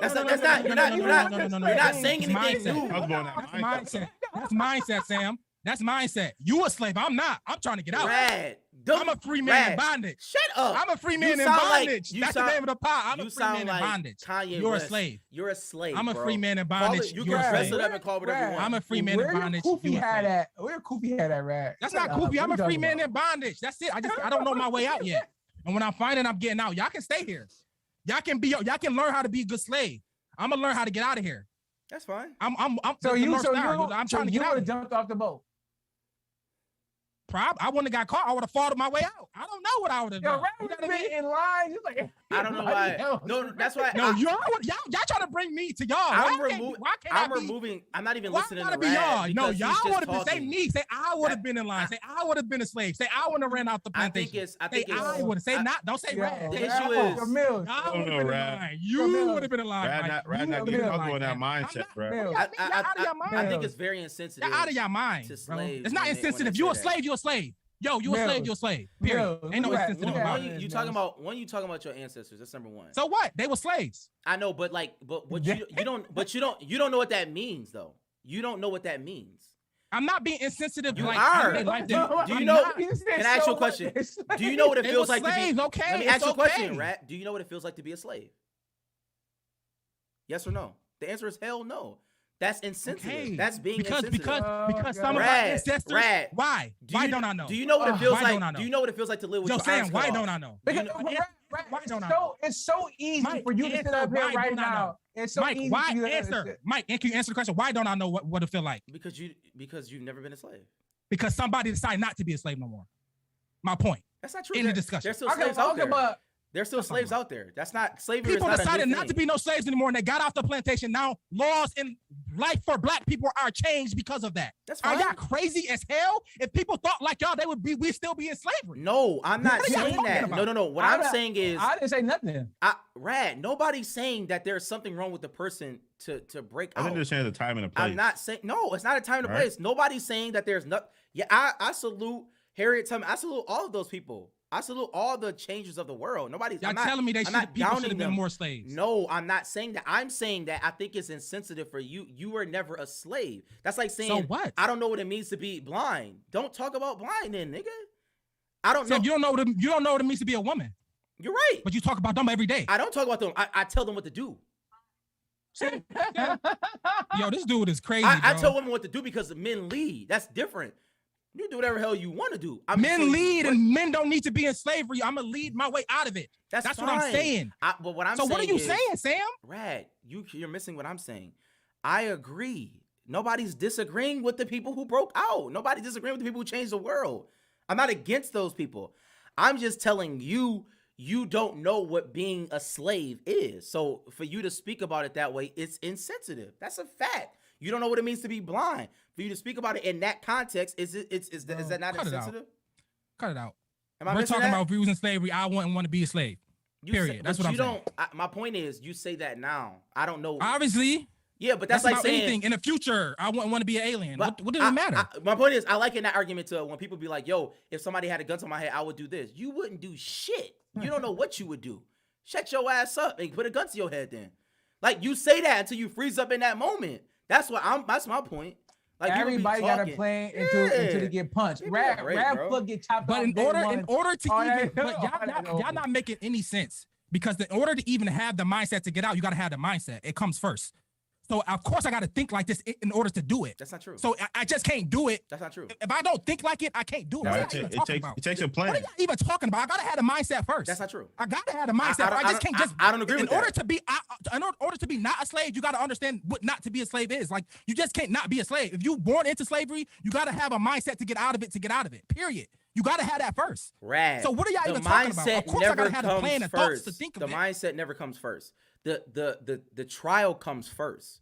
That's not. You're not. You're not saying It's anything mindset. new. I was born that That's mindset. mindset. That's mindset, Sam. That's mindset. You a slave. I'm not. I'm trying to get out. Rad. I'm a free man in bondage. Shut up. I'm a free man in sound like- bondage. you That's sound- the name of the pot. I'm you a free sound man like in bondage. Kanye You're West. a slave. You're a slave. I'm a bro. free man in Call bondage. it- you You're can a dress slave. it up and call it whatever you Rad. want. I'm a free man in Where your bondage. Koofy You a had slave. at? Where Koofy had at, Rad? That's not Koofy. I'm a free man in bondage. That's it. I don't know my way out yet. And when I find it, I'm getting out. Y'all can stay here. Y'all can learn how to be a good slave. I'm gonna learn how to get out of here. That's fine. I'm So the you, North so Star. you, I'm so trying to you get out. would have jumped off the boat. I wouldn't have got caught. I would have fought my way out. I don't know what I would have Yo, done. Rad You would know have what I mean? been in line. Just like I don't know why. everybody else. No, that's why. No, y'all trying to bring me to y'all. I'm Why can't- removing. Why can't I'm I be? removing. I'm not even Why listening gotta to be Rad y'all? No, because y'all he's just would have been. Say talking. me. Say I would have been in line. Say I would have been a slave. Say I would have ran out the I think plantation. it's. I Say think it's. I would have. Say not. Don't say Yo, Rad. The Say issue I is- Yo, Mills. I Oh, would have no, been in Rad. line. Yo, You Mills. would have been in line. Rad Mike. not You would've getting been in comfortable line, in that man. mindset, I'm bro. Mills. not- Y'all out of your mind. I think it's very insensitive. You're out of your mind, to bro. slaves It's not when they insensitive. say You a that. slave. You a slave. Yo, you a Mills. slave. You a slave. Period. Mills. Ain't no Look at- insensitive look at- about When it. you talking about your ancestors, that's number one. So what? They were slaves. I know, but what you don't know what that means though. You don't know what that means. I'm not being insensitive. You like, are. I like Do that. you I'm know- not. Can I ask you a question? Do you know what it They feels were like to slaves, be? okay, Let me it's ask you a question, okay. Rat. Do you know what it feels like to be a slave? Yes or no? The answer is hell no. That's insensitive. Okay. That's being because insensitive. some of our Rad, ancestors. Rad. Why? Why don't I know? Do you know what it feels why like? don't I know? Do you know what it feels like to live with Yo, your Sam, arms why cut off? don't I know? Because You know- Why don't I it's so easy Mike, for you to sit answer, up here why right don't I know? now. It's so Mike, easy why for you to answer? Mike, can you answer the question? Why don't I know what it feel like? Because you've never been a slave. Because somebody decided not to be a slave no more. My point. That's not true. In the There- discussion. There's still Okay, slaves out okay, there. but There's still slaves out there. That's not slavery. People is not decided a new not to thing. be no slaves anymore, and they got off the plantation. Now laws in life for black people are changed because of that. That's Are fine. y'all crazy as hell? If people thought like y'all, we'd still be in slavery. No, I'm not What are y'all saying talking that. about? No. What I'm saying is, I didn't say nothing. Rad. Nobody's saying that there's something wrong with the person to break I think out. they're saying the time and the place. I'm not saying no. It's not a time and a Right. place. Nobody's saying that there's not. Yeah, I salute Harriet Tubman. I salute all of those people. I salute all the changers of the world. Nobody's. Y'all I'm not telling me I'm not people should downing have been them. more slaves. No, I'm not saying that. I'm saying that I think it's insensitive for you. You were never a slave. That's like saying, So what? I don't know what it means to be blind. Don't talk about blind then, nigga. I don't So know. you don't know what it means to be a woman, You're right. but you talk about them every day. I don't talk about them. I tell them what to do. Yo, this dude is crazy, I bro. tell women what to do because men lead. That's different. You do whatever hell you want to do. Men lead and men don't need to be in slavery. I'm gonna lead my way out of it. That's what I'm fine. saying. But what I'm So saying what are you is, saying, Sam? Rad, you're missing what I'm saying. I agree. Nobody's disagreeing with the people who broke out. Nobody's disagreeing with the people who changed the world. I'm not against those people. I'm just telling you, you don't know what being a slave is. So for you to speak about it that way, it's insensitive. That's a fact. You don't know what it means to be blind. For you to speak about it in that context, is that not cut it out. insensitive? Cut it out. Am I We're missing talking that? about if we was in slavery, I wouldn't want to be a slave. You Period. Say, That's but what you I'm saying. don't. My point is, you say that now. I don't know. Obviously, Yeah, but that's like about saying anything. In the future, I wouldn't want to be an alien. But What does it matter? my point is, I like in that argument to when people be like, "Yo, if somebody had a gun to my head, I would do this." You wouldn't do shit. You don't know what you would do. Shut your ass up and put a gun to your head. Then, like you say that until you freeze up in that moment. That's my point. Like everybody got a plan until they get punched. Give me a break, Rap bro. foot get chopped But off. in day order one. to All even, that- but all that y'all over. not making any sense, because in order to even have the mindset to get out, you got to have the mindset. It comes first. So of course I got to think like this in order to do it. That's not true. So I just can't do it. That's not true. If I don't think like it, I can't do it. Nah, What are it, y'all even it talking takes about? it takes a What plan. are y'all even talking about? I gotta have the mindset first. That's not true. I gotta have the mindset. I just can't just. I don't agree in with order that. to be, in order to be not a slave, you gotta understand what not to be a slave is. Like you just can't not be a slave. If you born into slavery, you gotta have a mindset to get out of it. To get out of it. Period. You gotta have that first. Rad. So what are y'all The even talking about? mindset Of course I never gotta have a plan comes and thoughts first. to think The of it. mindset never comes first. The trial comes first.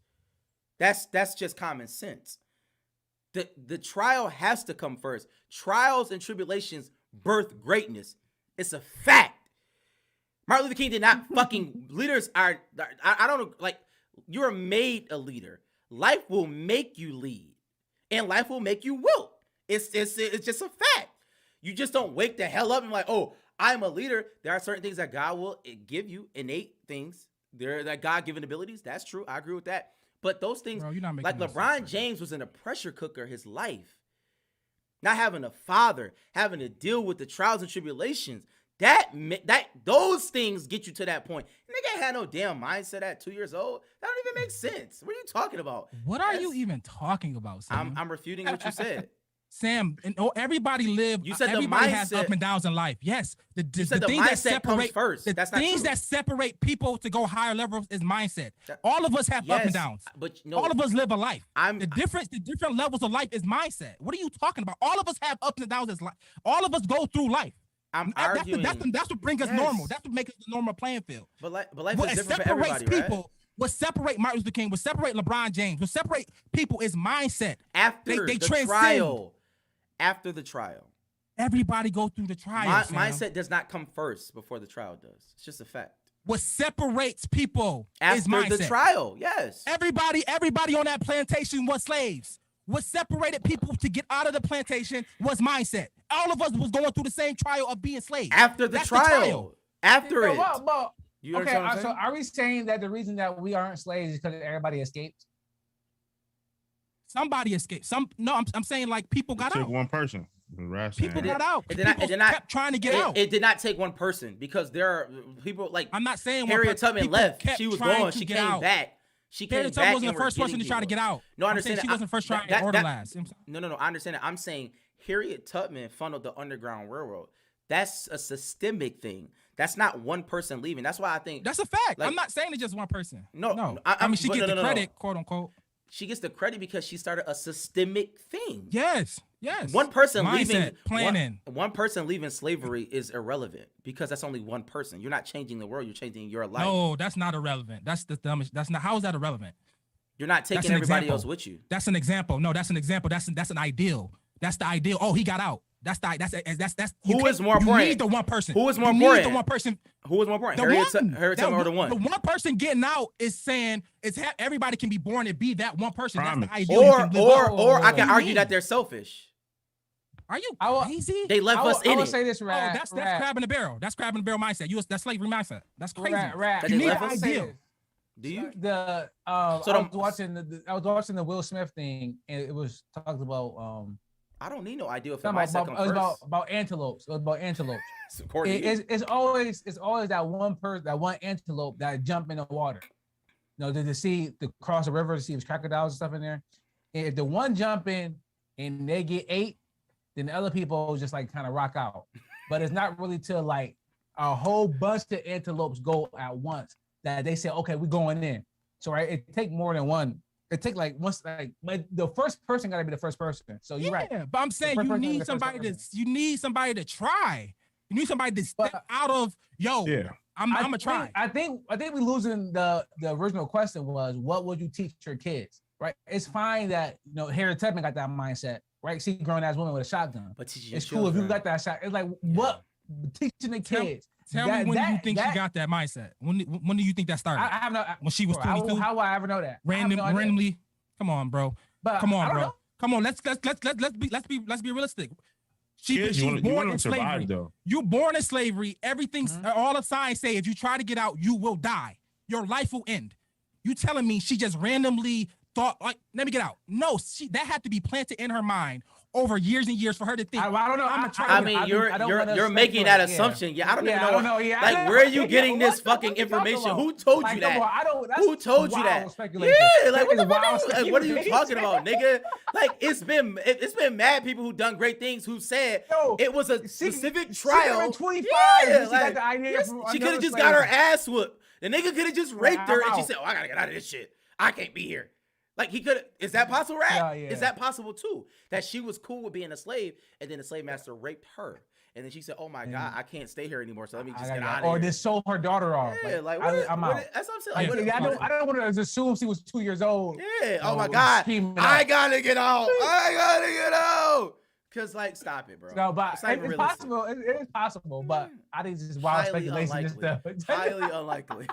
That's just common sense. The trial has to come first. Trials and tribulations birth greatness. It's a fact. Martin Luther King did not fucking leaders are I don't know, like you're made a leader. Life will make you lead. And life will make you wilt. It's just a fact. You just don't wake the hell up and be like, oh, I'm a leader. There are certain things that God will give you, innate things. There are that God-given abilities. That's true. I agree with that. But those things, Bro, you're not making like no sense LeBron right now. James was in a pressure cooker his life. Not having a father, having to deal with the trials and tribulations. Those things get you to that point. Nigga ain't had no damn mindset at 2 years old. That don't even make sense. What are you talking about? What are you even talking about, Sam? I'm refuting what you said. Sam, and everybody live. You said the everybody has mindset- up and downs in life. Yes, the said the things that mindset comes separate first. the That's not things true. that separate people to go higher levels is mindset. That- All of us have up and Yes, downs. but no, All of us live a life. I'm- the different levels of life is mindset. What are you talking about? All of us have ups and downs. Is life. All of us go through life. I'm That's arguing. that's what brings us Yes. normal. That's what makes us the normal playing field. But life What is different for separates everybody, people, right? what separate Martin Luther King, what separate LeBron James, what separate people is mindset. After they the transcend. trial. After the trial. Everybody go through the trial. Sam. Mindset does not come first before the trial does. It's just a fact. What separates people is After mindset. the trial, yes. Everybody on that plantation was slaves. What separated people to get out of the plantation was mindset. All of us was going through the same trial of being slaves. After the That's trial. After Yeah, it. well, You okay, understand what I'm so saying? are we saying that the reason that we aren't slaves is because everybody escaped? Somebody escaped. I'm saying like people got Took out. one person. Right, People Sam. got out. It did not- People it did not- kept trying to get out. It did not take one person because there are people like I'm not saying one Harriet person. Tubman People left. kept She was trying gone. to She get came out. back. She came Harriet back. Tubman wasn't and the were first person getting to try to people. get out. No, I I'm saying understand. she wasn't first trying that- or that- the last. No. I understand that. I'm saying Harriet Tubman funneled the Underground Railroad. That's a systemic thing. That's not one person leaving. That's why I think That's a fact. Like- I'm not saying it's just one person. No, no. I- I mean, she but gets no, the no, no. credit, quote unquote. she gets the credit because she started a systemic thing. Yes. One person Mindset, leaving planning. One person leaving slavery is irrelevant because that's only one person. You're not changing the world. You're changing your life. No, that's not irrelevant. That's the dumbest. That's not. How is that irrelevant? You're not That's taking an everybody example. else with you. That's an example. No, that's an example. That's an ideal. That's the ideal. Oh, he got out. That's you Who is can't- more you important? need the one person. Who is more You important? need the one person. Who was more important? The Harriet one. Tubman or the one? The one person getting out is saying everybody can be born and be that one person. Promise. That's the ideal. you can live up. Or I can What do you argue mean? that they're selfish. Are you I will- crazy? They left us I in will it. say this, Oh, Rad. that's crab in the barrel. That's crab in the barrel mindset. That's slavery mindset. That's crazy. Rad. That You they need left an us ideal. Do you? The So I was watching the Will Smith thing, and it was talked about I don't need no idea if the something mindset about, comes it was first. about antelopes. It was about antelopes. According to you. It's always that one person, that one antelope that jump in the water. You know, to cross the river to see if crocodiles and stuff in there. And if the one jump in and they get ate, then the other people just like kind of rock out. But it's not really till like a whole bunch of antelopes go at once that they say, okay, we're going in. So right, it take more than one. It take like once, like the first person got to be the first person. So you're right. Yeah, but I'm saying first you person need is the first somebody to person. try. You need somebody to step But- out of Yeah. I'm gonna try. I think we losing the original question was, what would you teach your kids? Right? It's fine that Harriet Tubman got that mindset, right? She grown ass woman with a shotgun. But teaching your It's cool if you children- got that shot. It's like what teaching the Tell- kids. Tell me when you think she got that mindset. When do you think that started? I have no. When she was bro, 22? How would I ever know that? I have no idea. Randomly. Come on, bro. But Come I on, don't bro. know. Come on. Let's be realistic. Kids, She you was want born to in survive slavery. though. You're born in slavery. Everything's all the signs say if you try to get out, you will die. Your life will end. You telling me she just randomly thought, like, let me get out? No, that had to be planted in her mind over years and years for her to think. I don't know. I mean, you're making that assumption. Yeah, I don't even know. Yeah, like, where are you getting this fucking information? Who told you that? Who told you that? Yeah, like what are you talking about, nigga? Like it's been mad people who done great things who said it was a specific trial. 25. Yeah, She like, got the idea from she could another have just slave. got her ass whooped. The nigga could have just raped her, and she out. said, "Oh, I gotta get out of this shit. I can't be here." Like he could. Is that possible, right? Yeah. Is that possible too? That she was cool with being a slave, and then the slave master raped her, and then she said, "Oh my god, I can't stay here anymore. So let me just get out of here." Or just sold her daughter off. Yeah, like I'm out. that's what I'm saying. Like, I don't want to assume she was 2 years old. yeah. Oh my No, god, screaming I out. gotta get out. I gotta get out. Cause like, stop it, bro. No, but It's not even it's realistic. possible. It is possible, but I think it's just wild Highly speculation and unlikely. stuff. Highly unlikely.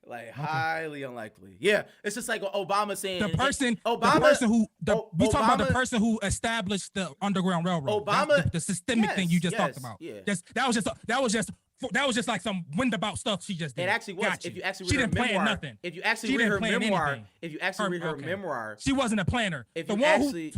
Like highly unlikely. Yeah, it's just like Obama saying the person who we talk about the Obama- person who established the Underground Railroad. Obama- That's the systemic thing you just talked about. yeah. That was just like some windabout stuff she just did. It actually was. Got you. If you actually She read her didn't plan memoir, nothing. if you actually She read didn't her plan memoir, anything. if you actually read her Okay. memoir, She wasn't a planner. If The you one actually-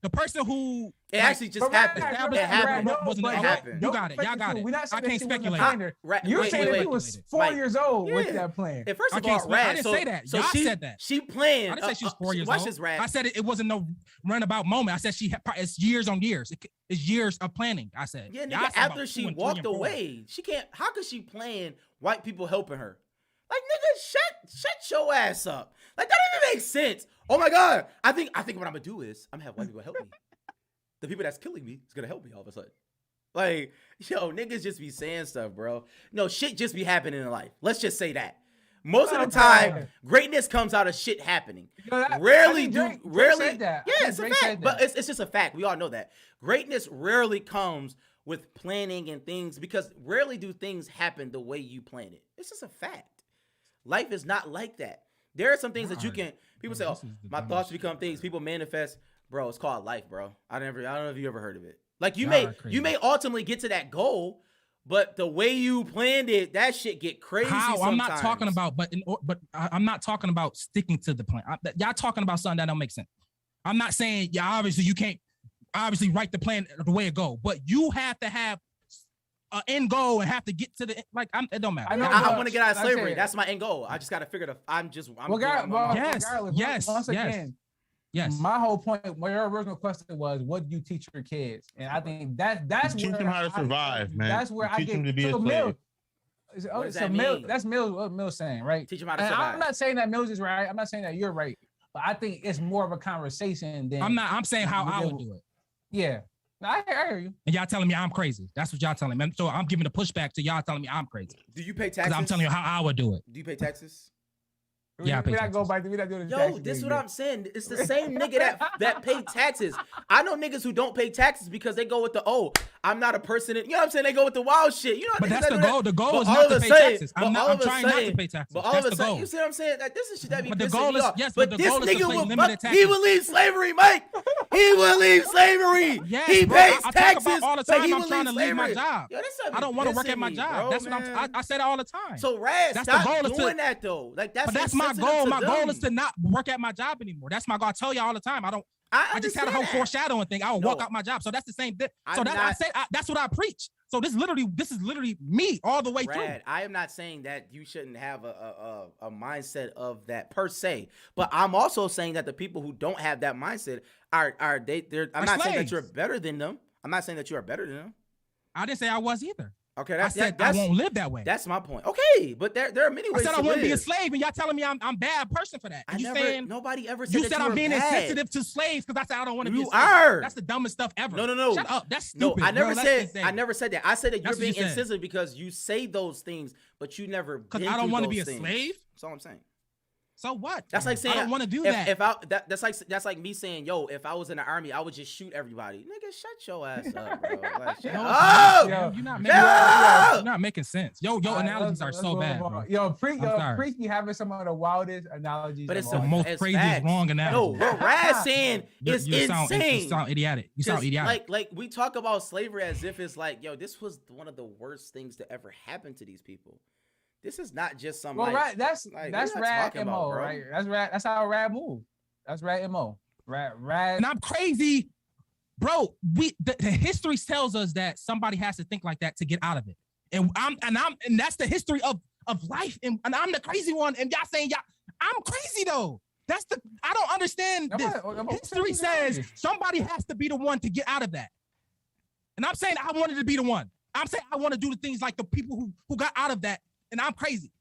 the person who it actually just But happened. Rad, established It happened. Rad, wasn't It it? happened. You got it. Y'all got it. We're not saying I can't that she wasn't a speculate. planner. You're Wait, saying wait, that wait. she was 4 Like, years old with yeah. that plan. And first I of can't all, explain- I Rad. didn't So, say that. so Y'all she said that. She planned. I didn't say she was 4 years watch old. this, Rad. I said it wasn't no runabout moment. I said it's years on years. It's years of planning. I said. Yeah, Y'all nigga, said about after 2 she and 3 walked and 4. away, she can't. How could she plan white people helping her? Like, nigga, shut your ass up. Like, that doesn't make sense. Oh my god, I think what I'm gonna do is I'm gonna have white people help me. The people that's killing me is gonna help me all of a sudden. Like, yo, niggas just be saying stuff, bro. No, shit just be happening in life. Let's just say that. Most of the time, greatness comes out of shit happening. Rarely Drake said that. I Yeah, think it's a Drake fact. said But that. it's just a fact. We all know that. Greatness rarely comes with planning and things because rarely do things happen the way you plan it. It's just a fact. Life is not like that. There are some things that you can. People say, "Oh, this is the my dumbest thoughts shit, become things." People manifest, bro. It's called life, bro. I don't know if you ever heard of it. Like you Y'all are may crazy. ultimately get to that goal, but the way you planned it, that shit get crazy. How? I'm not talking sometimes. about, I'm not talking about sticking to the plan. Y'all talking about something that don't make sense. I'm not saying, yeah, obviously you can't obviously write the plan the way it go, but you have to have an end goal and have to get to the it don't matter. I know, I want to get out of Like I slavery. said- That's my end goal. I just got to figure it. I'm Yes, Yes. Yes. My whole point, your original question was, what do you teach your kids? And I think that's You teach where them how to survive, man. That's where You I teach get them to be a so slave. Mills. What does So that Mills, mean? that's Mills. What Mills saying, right? Teach them how to And survive. I'm not saying that Mills is right. I'm not saying that you're right. But I think it's more of a conversation than I'm saying how I would do it. Yeah. No, I hear you. And y'all telling me I'm crazy. That's what y'all telling me. So I'm giving the pushback to y'all telling me I'm crazy. Do you pay Because taxes? I'm telling you how I would do it. Do you pay taxes? Yeah, I pay we not taxes. going back. We not doing the Yo, taxes this is thing what yet. I'm saying. It's the same nigga that pay taxes. I know niggas who don't pay taxes because they go with the I'm not a person. You know what I'm saying? They go with the wild shit. You know. But niggas that's that the do that. goal. The goal But is all not of to a pay sudden- taxes. but I'm all of trying a not to sudden- pay taxes. But all That's of the a sudden, goal. you see what I'm saying? Like this is shit that be But the pissing goal me is- off. yes, but but the this goal is to nigga pay will limited he taxes. will leave slavery, Mike. He will leave slavery. Yes, he bro, pays I talk taxes. about all the but time he I'm will trying to leave my slavery. job. Yo, this I don't want to work at my pissing job. me, bro, That's what man. I say that all the time. So Raz, That's the stop goal is to- doing that though. Like that's But that's my insensitive goal. to My goal them. is to not work at my job anymore. That's my goal. I tell you all the time. I just had a whole understand that. foreshadowing thing. I will walk No. out my job. So that's the same thing. I'm So that I not- say that's what I preach. So this is literally me all the way through. Brad, I am not saying that you shouldn't have a mindset of that per se, but I'm also saying that the people who don't have that mindset they're. I'm Are not saying that slaves. you're better than them. I'm not saying that you are better than them. I didn't say I was either. Okay, I said I won't live that way. That's my point. Okay, but there are many I ways said to I wouldn't be a live. slave, and y'all telling me I'm bad person for that. And Nobody ever said you that said you I'm were being bad. insensitive to slaves because I said I don't want to be a You slave. are. That's the dumbest stuff ever. No. Shut up. That's No, stupid. I never bro. said. That's insane. I never said that. I said that you're That's what being you said. insensitive because you say those things, but you never. Because Because I don't want to be a slave. That's all I'm saying. So what? That's like saying I don't want to do if, that. That's like me saying, yo, if I was in the army, I would just shoot everybody. Nigga, shut your ass up, bro. Like, shut No, up. Yo, you're not no! you're not making sense. Your All right, analogies are let's so move bad, on. bro. Yo, sorry. Freaky having some of the wildest analogies. But of it's all the a- most it's craziest facts. wrong No, analogy. what Rad's saying is You insane. sound idiotic. You sound Just idiotic. like we talk about slavery as if it's like, yo, this was one of the worst things to ever happen to these people. This is not just some. Well, like, right, that's like, that's what are you Rad talking MO, about, bro? right? That's Rad. That's how Rad move. That's Rad MO. Rad. And I'm crazy, bro. The history tells us that somebody has to think like that to get out of it. And that's the history of life. And I'm the crazy one. And y'all saying I'm crazy though. I don't understand this. History says somebody has to be the one to get out of that. And I'm saying I wanted to be the one. I'm saying I want to do the things like the people who got out of that. And I'm crazy.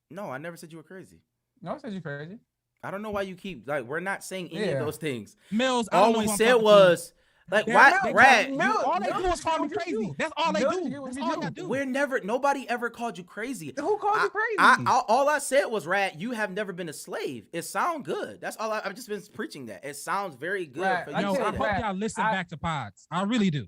No, I never said you were crazy. No, I said you crazy. I don't know why you keep like. We're not saying any Yeah. of those things. Mills, I don't All know we who I'm said talking to. was like, They're why, not- Rad? you- Mills, all they do Mills, is call me what you crazy. do? That's all they Mills, do. you- what That's you all I do? gotta do. We're never. Nobody ever called you crazy. Who called you crazy? All I said was, Rad, you have never been a slave. It sounds good. That's all. I've just been preaching that. It sounds very good Rad, for you I to Yo, say I tell that. you, hope Rad, y'all listen I- back to pods. I really do.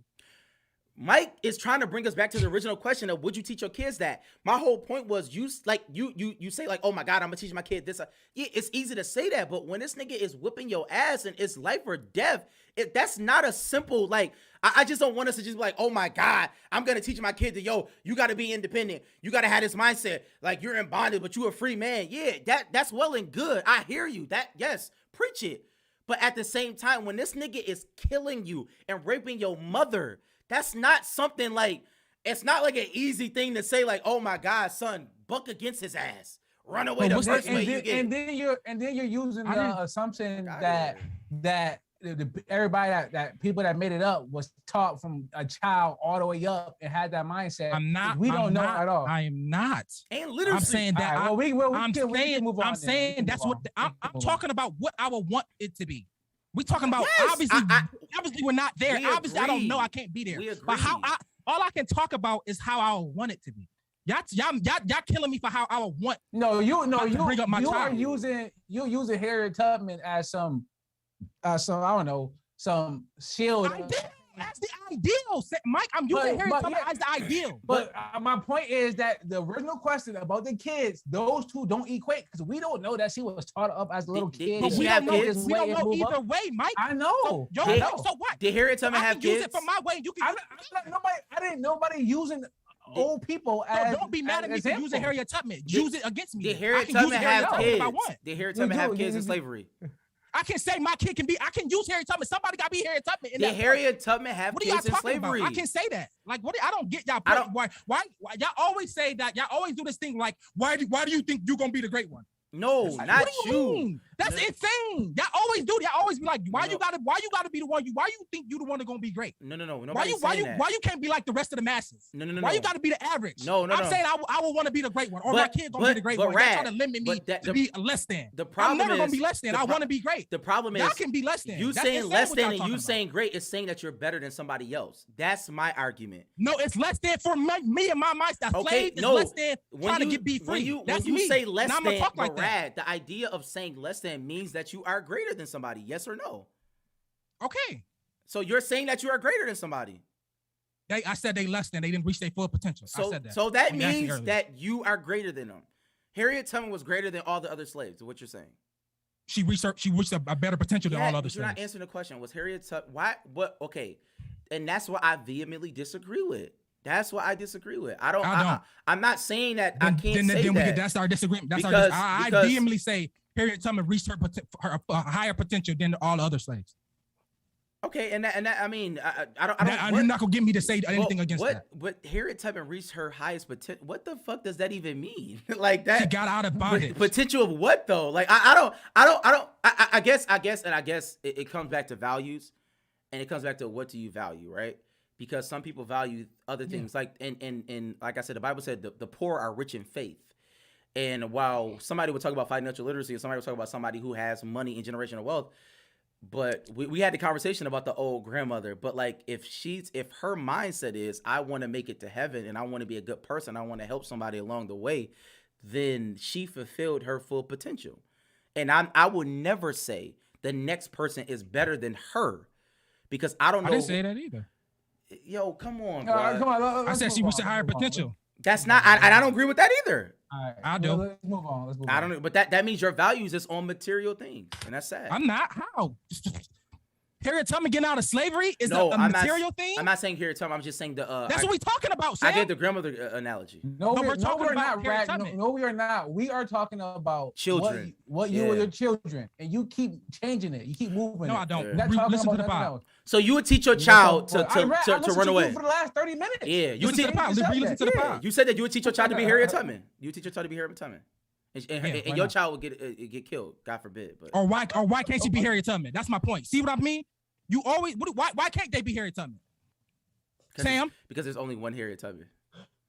Mike is trying to bring us back to the original question of would you teach your kids that? My whole point was you say like, oh my God, I'm gonna teach my kid this. Yeah, it's easy to say that, but when this nigga is whipping your ass and it's life or death, that's not a simple like. I just don't want us to just be like, oh my God, I'm gonna teach my kid that you gotta be independent. You gotta have this mindset. Like you're in bondage, but you're a free man. Yeah, that's well and good. I hear you. Yes, preach it. But at the same time, when this nigga is killing you and raping your mother, that's not something like, it's not like an easy thing to say like, oh my God, son, buck against his ass. Run away But the what's first the- way you get. and then you're using I the didn't- assumption Got that it. everybody that people that made it up was taught from a child all the way up and had that mindset. I'm not. We don't I'm know not, at all. I am not. And literally, I'm saying All that. right, well, we I'm can saying. move on I'm then. We saying can that's move what on. I'm We can move on. talking about. What I would want it to be. We're talking about Yes, obviously. I- Obviously, we're not there. we Obviously, I don't agree. know. I can't be there. We But how agree. all I can talk about is how I want it to be. Y'all killing me for how I would want. No, you bring up my you are child. using Harriet Tubman as some I don't know, some shield. Ideal. That's the ideal. Mike, I'm using Harry Tubman as the ideal. But my point is that the original question about the kids, those two don't equate because we don't know that she was taught up as a little kid. But Did we she don't have know. kids? We don't know Move either up. way, Mike. I know. Yo, I know. so what? Did Harriet Tubman I have can use kids? it from my way. You can. I didn't nobody using old people No, as don't be mad at me as for using examples. Harriet Tubman. Use it against me. Did then. Harriet I can use Tubman Harriet have Tubman if kids? I want. Did Harriet Tubman have kids in slavery? I can say my kid can be. I can use Harriet Tubman. Somebody got to be Harriet Tubman. In Did that Harriet Tubman have What are y'all kids in talking slavery? about? I can say that. Like, what? I don't get y'all. I don't- Why y'all always say that? Y'all always do this thing like, why do you think you're gonna be the great one? No, Like, not what do you mean? That's No. insane. Y'all always do. Y'all always be like, why No. you gotta be the one? Why you think you the one that's gonna be great? No. Why you can't be like the rest of the masses? No. Why you gotta be the average? No. I'm saying I would want to be the great one, or my kid gonna be the great one. Y'all trying to limit me but that- to be less than. the I'm problem never gonna is- be less than. the I pro- want to be great. The problem is Y'all can be less than. you That's saying insane less what than y'all and talking you about. saying great is saying that you're better than somebody else. That's my argument. No, it's less than for me and my mindset. Okay, Slave is no. less than trying to be free. When That's you me. say less and I'm gonna than, talk like but that. Rad, the idea of saying less than means that you are greater than somebody. Yes or no? Okay. So you're saying that you are greater than somebody. I said they less than. They didn't reach their full potential. I So said that. so that You asked me means earlier. that you are greater than them. Harriet Tubman was greater than all the other slaves. Is what you're saying? She reached a better potential than all other You're not slaves. answering the question. Was Harriet Tubman? Why? What? Okay, and that's what I vehemently disagree with. That's what I disagree with. I don't. I'm not saying that I can't say that. That's our disagreement. Because I vehemently say Harriet Tubman reached her higher potential than all other slaves. Okay, and that I mean, I don't. You're not gonna get me to say anything against that. But Harriet Tubman reached her highest potential. What the fuck does that even mean? Like that? She got out of bondage. Potential of what though? Like I guess it comes back to values, and it comes back to what do you value, right? Because some people value other things, like and like I said, the Bible said the poor are rich in faith. And while somebody would talk about financial literacy, and somebody would talk about somebody who has money and generational wealth. But we had the conversation about the old grandmother. But like if her mindset is I want to make it to heaven and I want to be a good person, I want to help somebody along the way, then she fulfilled her full potential. And I will never say the next person is better than her, because I don't know. I didn't say that either. Yo, come on, bro. Come on, I said she reached a higher potential. That's not. I don't agree with that either. All right, I do. Let's move on. Let's move I on. don't know, but that means your values is on material things, and that's sad. I'm not. How? Harriet Tubman getting out of slavery is No, a I'm material not, thing? I'm not saying Harriet Tubman. I'm just saying the. That's what we're talking about, Sam. I gave the grandmother analogy. No, we're talking we're about not, Harriet Rad. Tubman. No, we are not. We are talking about Children. What you and your children, and you keep changing it. You keep moving. No, it. I don't. You're not Re- talking listen about to the nothing pod. else. So you would teach your child to I run away. for the last 30 minutes. Yeah, you would Listen to the pod. Re-listen to the Yeah, pod. you said that you would teach your child to be Harriet Tubman. You would teach your child to be Harriet Tubman, and Yeah, why your not? child would get killed, God forbid. But Or why can't she be Harriet Tubman? That's my point. See what I mean? You always why can't they be Harriet Tubman? Sam? because there's only one Harriet Tubman.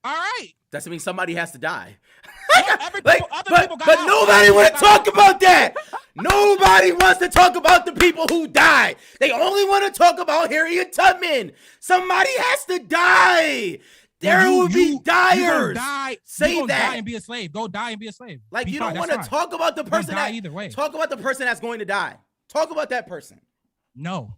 All right. That means somebody has to die. Other Like, people got but out. nobody want to talk about that. Nobody wants to talk about the people who died. They only want to talk about Harriet Tubman. Somebody has to die. There will be dyers. Say you gonna that. die and be a slave. Go die and be a slave. Like Be you fine, don't want that's to fine. talk about the person die that either way. talk about the person that's going to die. Talk about that person. No.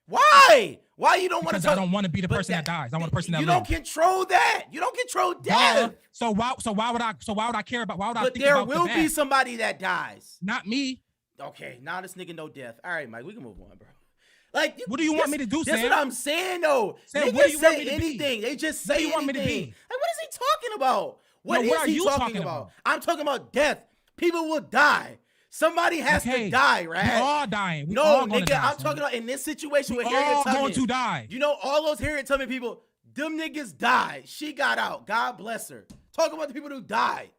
Why? Why you don't want to Because talk? I don't want to be the but person that dies. I want a person that you lives. don't control that. You don't control death. So why would I care about? Why would I But think there about will the be bad? somebody that dies. Not me. Okay, now this nigga no death. All right, Mike, we can move on, bro. Like, What do you want me to do, That's Sam? what I'm saying, though. Sam, Niggas what do you want say me to be? anything. They just What say do you want me to anything. be? Like, what is he talking about? What No, what is are he you talking talking about? about? I'm talking about death. People will die. Somebody has to die, right? We're all dying. We No, all gonna nigga, die, I'm Sam. talking about in this situation with We Harriet all Tubman. going to die. You know, all those Harriet Tubman people, them niggas died. She got out. God bless her. Talk about the people who died.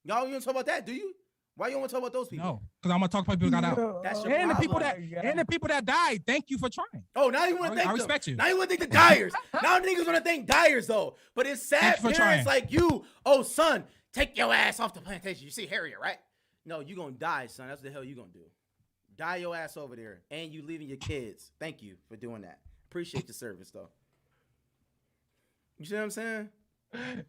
Y'all you don't talk about that, do you? Why you don't want to talk about those people? No, because I'm gonna talk about people who got out. That's your And the problem. people that died. Thank you for trying. Oh, now you want to thank I them. respect you. Now you want to thank the dyers. Now niggas want to thank dyers though. But it's sad Thank you for parents trying. like you. Oh, son, take your ass off the plantation. You see Harriet, right? No, you gonna die, son. That's what the hell you gonna do. Die your ass over there, and you leaving your kids. Thank you for doing that. Appreciate your service though. You see what I'm saying?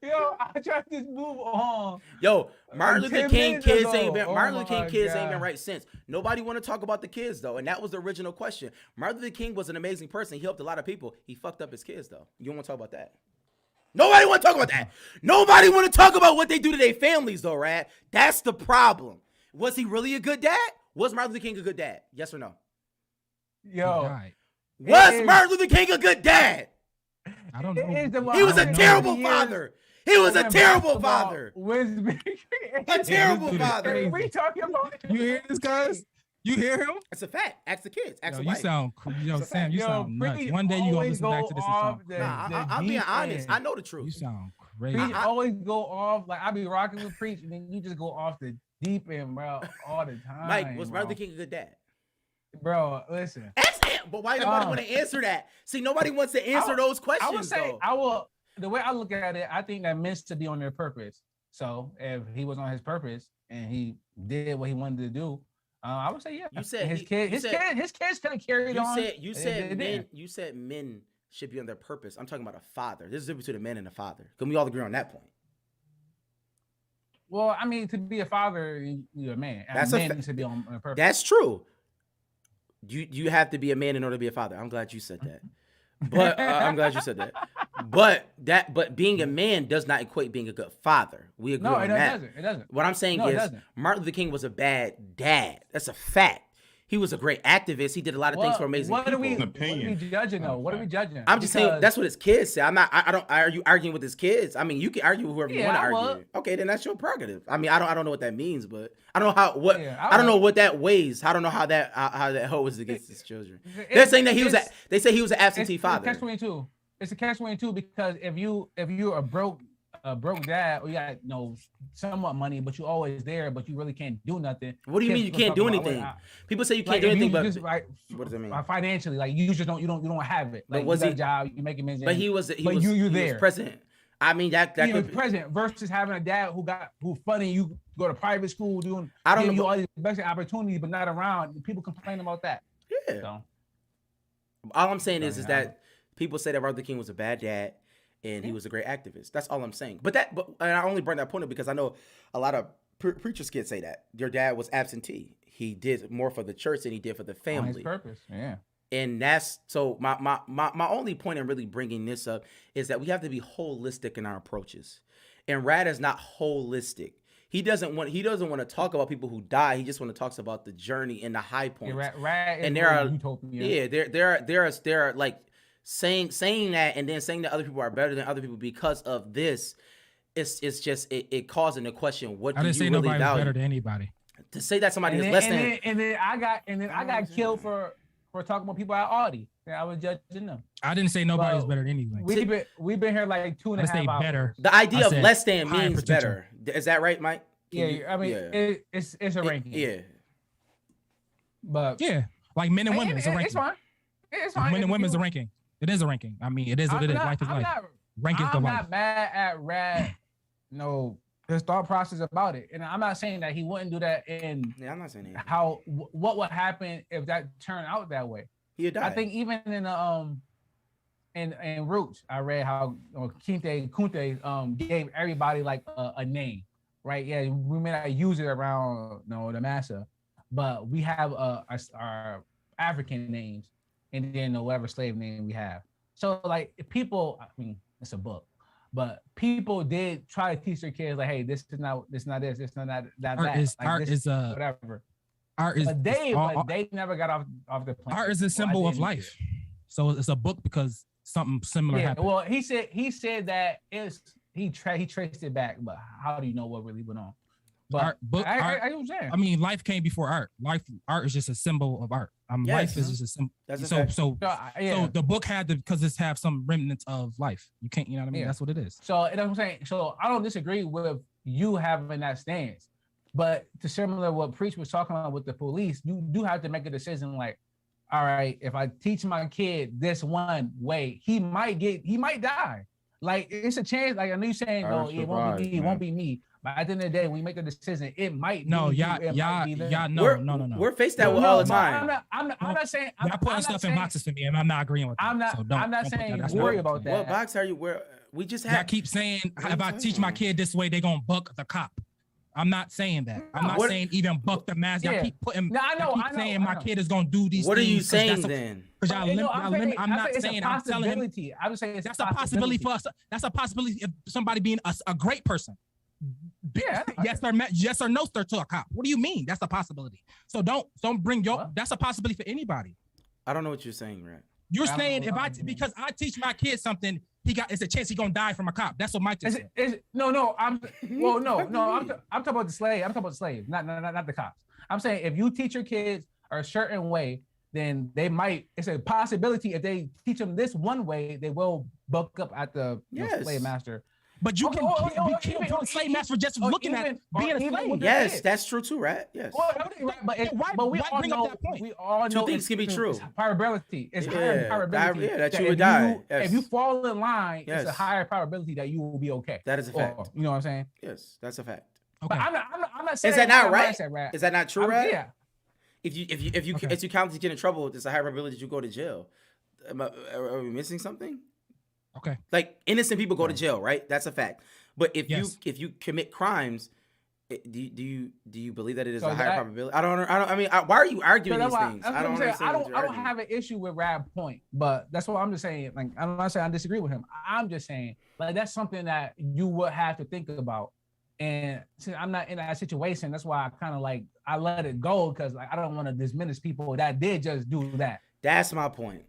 Yo, I tried to move on. Yo, Martin Luther 10 King minutes kids ago. ain't been Oh Martin Luther King my kids ain't God. been right since. Nobody want to talk about the kids though, and that was the original question. Martin Luther King was an amazing person. He helped a lot of people. He fucked up his kids though. You don't want to talk about that. Nobody want to talk about that. Nobody want to talk about what they do to their families though, Rad. That's the problem. Was he really a good dad? Was Martin Luther King a good dad? Yes or no? Yo, Died. Was is- Martin Luther King a good dad? I don't it is know. the He was I a don't know. terrible Years father. He was a talking terrible about father. Wisdom. A terrible father. We talking about You hear this, guys? You hear him? It's a fact. Ask the kids. Ask Yo, the you wife. sound, Sam. You Yo, sound nuts. Preach One day you gonna always listen back go to this and off sound the- crazy. Nah, I'm being deep honest. end. I know the truth. You sound crazy. Preach always go off. Like I be rocking with Preach, and then you just go off the deep end, bro, all the time. Mike, was bro. Martin Luther King a good dad? Bro, listen. Ask him. But why nobody want to answer that? See, nobody wants to answer those questions. I would say though. the way I look at it, I think that men should be on their purpose. So if he was on his purpose and he did what he wanted to do, I would say yeah. You said his he- kids, you his said- kids, his kids could have carried on. You They said men. didn't. You said men should be on their purpose. I'm talking about a father. There's a difference between a man and a father. Can we all agree on that point? Well, I mean, to be a father, you're a man. That's a a man fa- needs to be on purpose. That's true. You have to be a man in order to be a father. I'm glad you said that. But I'm glad you said that. But being a man does not equate being a good father. We agree no, on it that. doesn't. It doesn't. What I'm saying No, it is doesn't. Martin Luther King was a bad dad. That's a fact. He was a great activist. He did a lot of things for amazing what people. Are we, An opinion. What are we judging though? Not a What are we fact. judging? I'm just saying Because- that's what his kids say. I'm not. I don't. Are you arguing with his kids? I mean, you can argue with whoever you Yeah, want to I argue. would. Okay, then that's your prerogative. I mean, I don't know what that means, but I don't know how what Yeah, I don't know would. what that weighs. I don't know how that holds against his children. They're It's- saying that he was. it's- They say he was an absentee father. It's a catch-22. It's a catch-22 because if you're a broke dad, or you got somewhat money, but you always there, but you really can't do nothing. What do you kids mean you gonna can't talk do about, anything? well, People say you can't like, do if anything, you but just, like, what does that mean? financially, like you just don't have it. Like was you got he- a job, you making millions. But he was. but you was there. president. I mean that He was could. present versus having a dad who funding you go to private school doing I don't giving know, you all these best opportunities, but not around. People complain about that. Yeah. So All I'm saying is Yeah. that people say that Martin Luther King was a bad dad and he was a great activist. That's all I'm saying. But and I only bring that point up because I know a lot of preachers kids say that your dad was absentee. He did more for the church than he did for the on his family. purpose, yeah. And that's so my only point in really bringing this up is that we have to be holistic in our approaches. And Rad is not holistic. He doesn't want to talk about people who die. He just want to talk about the journey and the high points. Rat And is there more are utopia. there are like saying that and then saying that other people are better than other people because of this. It's just it causing the question, what I do didn't you say really nobody was value? better than anybody. To say that somebody And is then, less and, than then, and then I got killed for talking about people at Audi. Yeah, I was judging them. I didn't say nobody was Well, better than anything. We've been here like 2.5 I say hours. better. the idea I of said less than higher means potential. better. Is that right, Mike? Can Yeah, you- I mean yeah. it's a ranking. Yeah. But Yeah, like men and women, it's a ranking. It's fine. It's fine. Men and women is a ranking. It is a ranking. I mean, it is what it is. Life is life. Rank is the I'm life. not mad at Rad. His thought process about it, and I'm not saying that he wouldn't do that. In Yeah, I'm not saying anything. what would happen if that turned out that way? He'd die. I think even in Roots, I read how Kinte Kunte gave everybody like a name, right? Yeah, we may not use it around the massa, but we have our African names, and then whatever slave name we have. So like people, I mean, it's a book, but people did try to teach their kids like, hey, this is not this, this is not that. Art is like, art this, is whatever. art is But they all- never got off the plane. art is a symbol of life. So it's a book because something similar Yeah, happened. well, he said that he traced it back, but how do you know what really went on? But Art, book, I art, I understand. I mean, life came before art. Art is just a symbol of art. Life is just a symbol. That's a So fact. so yeah. so the book had to because it's have some remnants of life. You can't, you know what I mean? Yeah. That's what it is. So that's what I'm saying. So I don't disagree with you having that stance, but to similar what Preach was talking about with the police, you do have to make a decision like, all right, if I teach my kid this one way, he might die. Like it's a chance. Like I know you're saying, Gotta no, it won't be me, survive, it won't man. be me. But at the end of the day, when you make a decision, it might No, be you, it might be them. no. We're faced that with No, all the no, time. I'm not saying. Y'all putting I'm stuff not in saying, boxes for me, and I'm not agreeing with that. I'm not- So don't, I'm not don't put saying that. That's worry not about what I'm that. saying. What box are you? Where we just Y'all had? keep saying What are if you I talking teach my about? kid this way, they gonna buck the cop. I'm not saying that. I'm not What- saying even buck the mask. Y'all Yeah. keep putting. No, I know, y'all keep I know, saying I my know. kid is gonna do these What are things. you 'cause saying that's a- then? Because y'all limit. I'm not it's saying a I'm telling him. possibility. I'm saying it's That's a possibility for us. That's a possibility of somebody being a great person. Yeah, Yes or no, sir, to a cop. What do you mean? That's a possibility. So don't bring your. What? That's a possibility for anybody. I don't know what you're saying, right? You're I don't saying know if what I I'm doing. because I teach my kid something, it's a chance he gonna die from a cop. That's what Mike just said. No. I'm talking about the slave. I'm talking about the slave, not the cops. I'm saying if you teach your kids a certain way, then they might. It's a possibility if they teach them this one way, they will buck up at the Yes. slave master. But you Okay, can be even- killed for a slave master for just or looking at even- or being a even slave. with the- Yes, kids. that's true too, right? Yes. Well, but we why all bring up know. that point? We all Two know things it's- can be it's true. Probability. It's Yeah, higher probability. that you if would die. Yes. If you fall in line, Yes. it's a higher probability that you will be okay. That is a fact. You know what I'm saying? Yes, that's a fact. Okay. But I'm not saying Is that not I'm right? mindset rat. Is that not true, I'm- right? Yeah. If you Okay. if you count to get in trouble, there's a high probability that you go to jail. Are we missing something? Okay. Like innocent people go to jail, right? That's a fact. But if Yes. you commit crimes, Do you believe that it is So a higher that- probability? I don't. I mean, why are you arguing So these things? that's I what don't I'm saying. understand. I what don't you're arguing. have an issue with Rad's point, but that's what I'm just saying. Like, I'm not saying I disagree with him. I'm just saying, like, that's something that you would have to think about. And since I'm not in that situation, that's why I kind of like I let it go, because like I don't want to diminish people that did just do that. That's my point.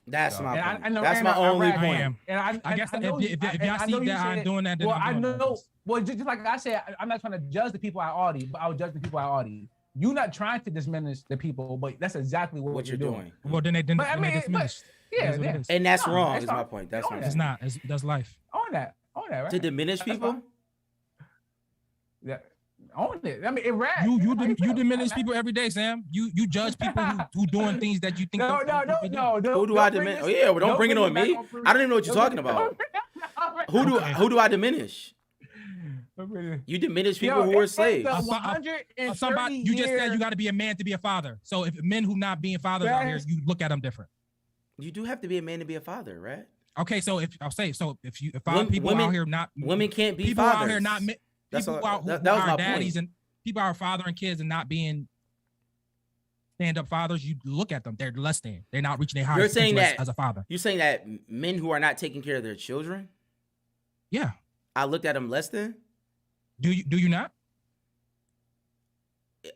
That's So, my and point. I know, That's and my only I point. am. And I guess know if y'all I see know you that I'm said- doing that, then well, I'm I doing know. that. Well, just like I said, I'm not trying to judge the people at Audi, but I was judging the people at Audi. You're not trying to diminish the people, but that's exactly what What you're doing. Well, then they But I mean, they diminished. Yeah, It is what it yeah. is. And that's No, wrong. it's Is my not. point. That's It's my It's point. not. That's life. on that, right? To diminish That's people. fine. Yeah, own it. I mean, it rap. You diminish people every day, Sam. You judge people who doing things that you think. No. Who do I diminish? Oh yeah, well, don't bring it on me. I don't even know what you're talking about. Who do I diminish? You diminish people who are slaves. Somebody you just said you got to be a man to be a father. So if men who not being fathers out here, Yes. you look at them different. You do have to be a man to be a father, right? Okay, so if Women- people women- out here not Women can't be people fathers. out here not That's people all- out who that was are my daddies point. and people are fathering kids and not being stand-up fathers, you look at them, they're less than. They're not reaching their highest You're saying potential that as a father. You're saying that men who are not taking care of their children, Yeah. I looked at them less than. Do you not?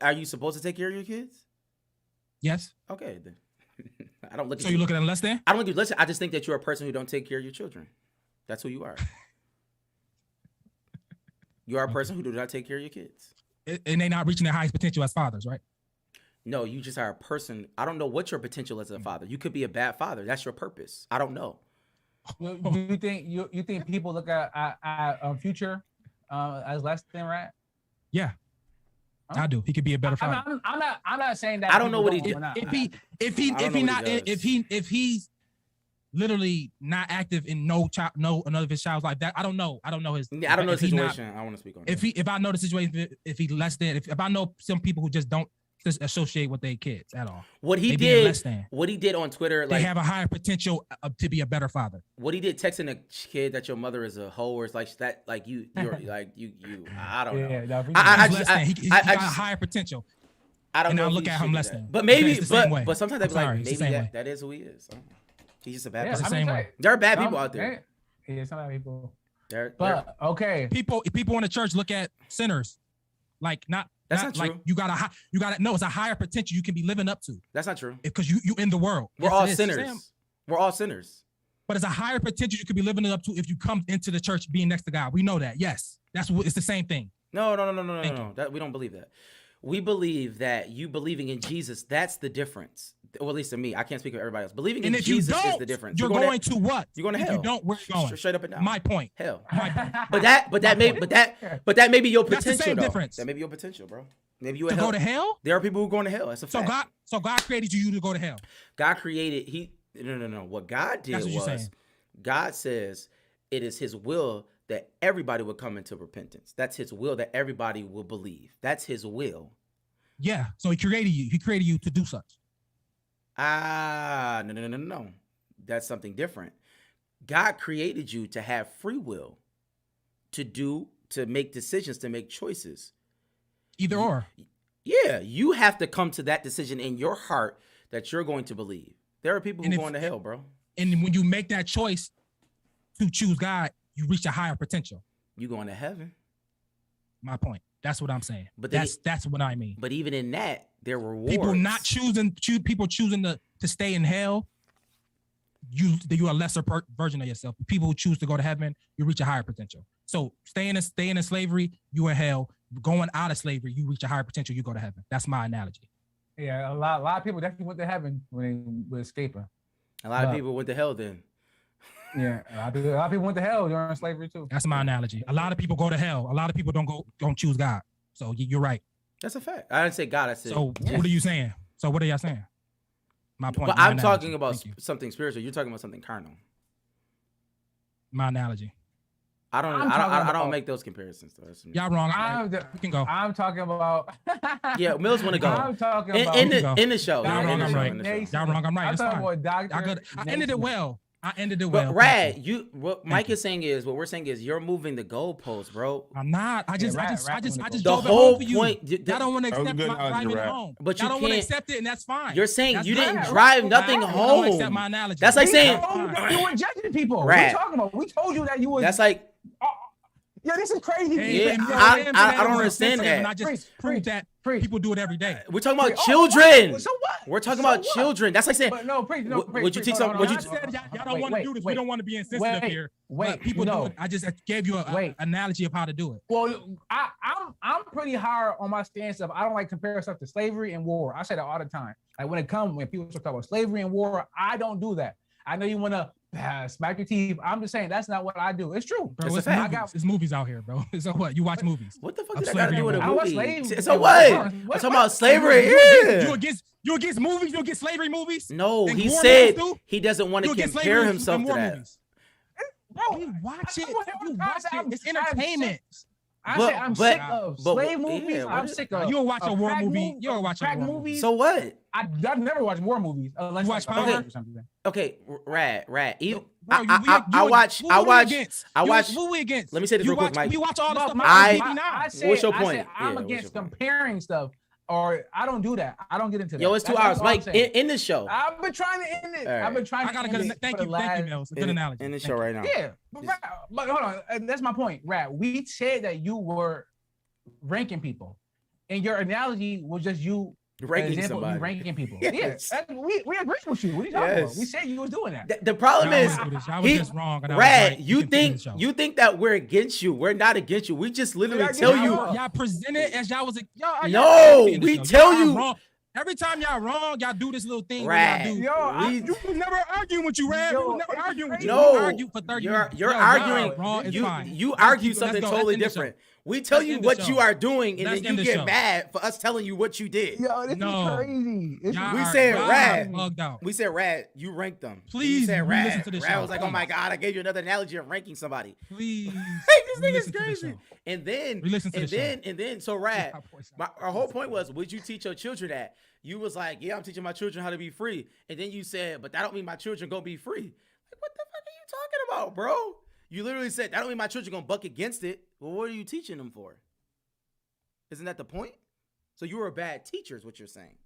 Are you supposed to take care of your kids? Yes. Okay, then. I don't look. So you look at them less than? I don't look at you. Listen, I just think that you're a person who don't take care of your children. That's who you are. You are a person who do not take care of your kids. And they're not reaching their highest potential as fathers, right? No, you just are a person. I don't know what your potential is as a father. You could be a bad father. That's your purpose. I don't know. You think people look at Future as less than Rat? Yeah. Huh? I do. He could be a better father. I'm not saying that. I don't know what he people did. don't, or not. If he's literally not active in none of his child's life, that I don't know. I don't know his. I don't know the if he not- situation. I want to speak on If I know the situation, if he less than, if I know some people who just don't just associate with their kids at all, what he they being did. less than. What he did on Twitter, They like have a higher potential to be a better father. what he did, texting a kid that your mother is a hoe, or it's like that, like you're like you. I don't know. Yeah, no, I He's just- less than. He I got a just- higher potential. I don't And know. I if look he at should him do less that. than. But maybe, It's the same way. but sometimes they'd I'm be like, sorry, it's the maybe same way. that is who he is. I don't know. He's just a bad Yeah, person. It's the I'm same just way. saying. There are bad Some- people out there. Yeah, some bad people. They're- But okay. People in the church look at sinners, like That's not like true. you gotta know it's a higher potential you can be living up to that's not true. because you in the world. We're Yes, all it is, sinners. Sam. We're all sinners. But it's a higher potential you could be living it up to if you come into the church being next to God. We know that. Yes, that's what it's the same thing. No. Thank That we don't believe that. We believe that you believing in Jesus, that's the difference. Well, at least to me, I can't speak for everybody else. Believing And in if Jesus you don't, is the difference. you're going to what? You're going to if hell. you don't, where you going? Straight up and down. My point. hell. My point. But that may be your That's the potential. same though. difference. That may be your potential, bro. Maybe you To go to hell? There are people who are going to hell. That's a So fact. God created you to go to hell. God created. No. What God did That's what you're was saying. God says it is His will that everybody will come into repentance. That's His will that everybody will believe. That's His will. Yeah. So He created you. He created you to do such. No. That's something different. God created you to have free will, to make decisions, to make choices. Either or. Yeah, you have to come to that decision in your heart that you're going to believe. There are people who And are if- going to hell, bro. And when you make that choice to choose God, you reach a higher potential. You going to heaven. My point. That's what I'm saying. But then that's what I mean. But even in that, there were rewards. People choosing to stay in hell. You are a lesser version of yourself. People who choose to go to heaven, you reach a higher potential. So staying in slavery, you in hell. Going out of slavery, you reach a higher potential. You go to heaven. That's my analogy. Yeah, a lot of people definitely went to heaven when they were escaping. A lot of people went to hell then. Yeah, a lot of people went to hell during slavery too. That's my analogy. A lot of people go to hell. A lot of people don't choose God. So you're right. That's a fact. I didn't say God. I said. So what are you saying? So what are y'all saying? My point. But my I'm analogy. talking about Thank you. something spiritual. You're talking about something carnal. My analogy. I don't make those comparisons though. Y'all wrong. You can go. I'm talking about. Yeah, Mills want to go. I'm talking about in the show. Y'all Yeah, wrong, in the I'm show, right. in the show. Y'all wrong, I'm right. I'm It's talking fine. about Dr. I ended it well. I ended it well. But thank Rad, you. what Thank Mike you. is saying is what we're saying is you're moving the goalposts, bro. I'm not. I just Rad The drove it whole home for you. point. Y'all don't want to That was a accept good my analogy, driving Rad. home. But y'all you don't want to can't- accept it, and that's fine. You're saying That's you fine. didn't Rad, drive Rad, nothing Rad, Y'all don't wanna accept home. my analogy. That's like We saying- told you that you were judging people. What Rad. are you talking about? We told you that you was. That's like Yeah, this is crazy. Yeah, And I am don't saying it was understand sensitive, that. And I just Preach, proved that preach. people do it every day. we're talking about Oh, children. what? So what? We're talking So about what? children. That's like saying But no, preach. No, Would- preach, would you preach. take Hold some- on, would hold you- on, I said hold on, y'all hold don't on. want to do this. We don't want to be insensitive wait, here. wait, But people no. do it. I just gave you an analogy of how to do it. Well, I'm pretty hard on my stance of I don't like compare stuff to slavery and war. I say that all the time. Like when people talk about slavery and war, I don't do that. I know you want to smack your teeth. I'm just saying that's not what I do. It's true. Bro, It's a it's fact. movies. It's movies out here, bro. So what? You watch movies. what the fuck Of did that got to do with a slavery. I was movie? slave. So what? What? I'm talking about slavery. You Yeah. against movies? You against slavery movies? No, And he war said movies too? he doesn't want to You against compare slavery himself and to war that. movies? Bro, You watch it. I don't You know watch how it. It's I'm entertainment. I But- say I'm but- sick of but- slave yeah, movies. what I'm is- sick of. You don't watch a war crack movie. You don't watch a crack war movie. movies. So what? I've never watched war movies unless You watch like, Power? or something. Okay, Rad. Even, Bro, I you- watch. who we against? Who Who we against? Let me say this You real quick, watch- Mike. We watch all the But stuff. my- on I- TV now. I said, What's your I point? said I'm Yeah, what's against your point? comparing stuff, or I don't do that. I don't get into that. Yo, it's 2 That's hours, all I'm Mike. saying. In the show. I've been trying to end it. All right. I've been trying I to got a end good. it. Thank for you, the thank you, last- Mills. A good analogy. In the Thank show you. right now. Yeah, but hold on. And that's my point, Rat. We said that you were ranking people, and your analogy was just you Ranking example, somebody. You ranking people. Yes. Yeah, we agree with you. What are you talking about? Yes. We said you was doing that. The problem Y'all is, was just wrong. And I was Rad, right. you can finish the think show. you think that we're against you. We're not against you. We just literally Yeah, tell yeah, you. Y'all present it as y'all was. Y'all, No, y'all we show. tell Y'all you- wrong. Every time y'all wrong, y'all do this little thing. Rad. Where y'all do. Yo, We- You was never arguing with you, Rad. We Yo, was never it's arguing with you. crazy. We No, argued for 30 you're minutes. you're Yo, arguing. y'all wrong. It's You fine. you Let's argue keep- let's something go. totally Let's end the show. different. We tell Let's you end the what show. you are doing, and Let's then end you the get show. mad for us telling you what you did. Yo, this No. is crazy. It's Y'all We are- said y'all Rad. are bugged out. We said Rad, you ranked them. Please you said re-listen Rad. to the Rad show, was like, "Oh my please. god, I gave you another analogy of ranking somebody." Please. Hey, this thing is re-listen to the crazy. show. And then, Re-listen to and the show. then, so Rad, our whole point was, would you teach your children that? You was like, yeah, I'm teaching my children how to be free. And then you said, but that don't mean my children gonna be free. Like, what the fuck are you talking about, bro? You literally said, that don't mean my children gonna buck against it. Well, what are you teaching them for? Isn't that the point? So you were a bad teacher is what you're saying.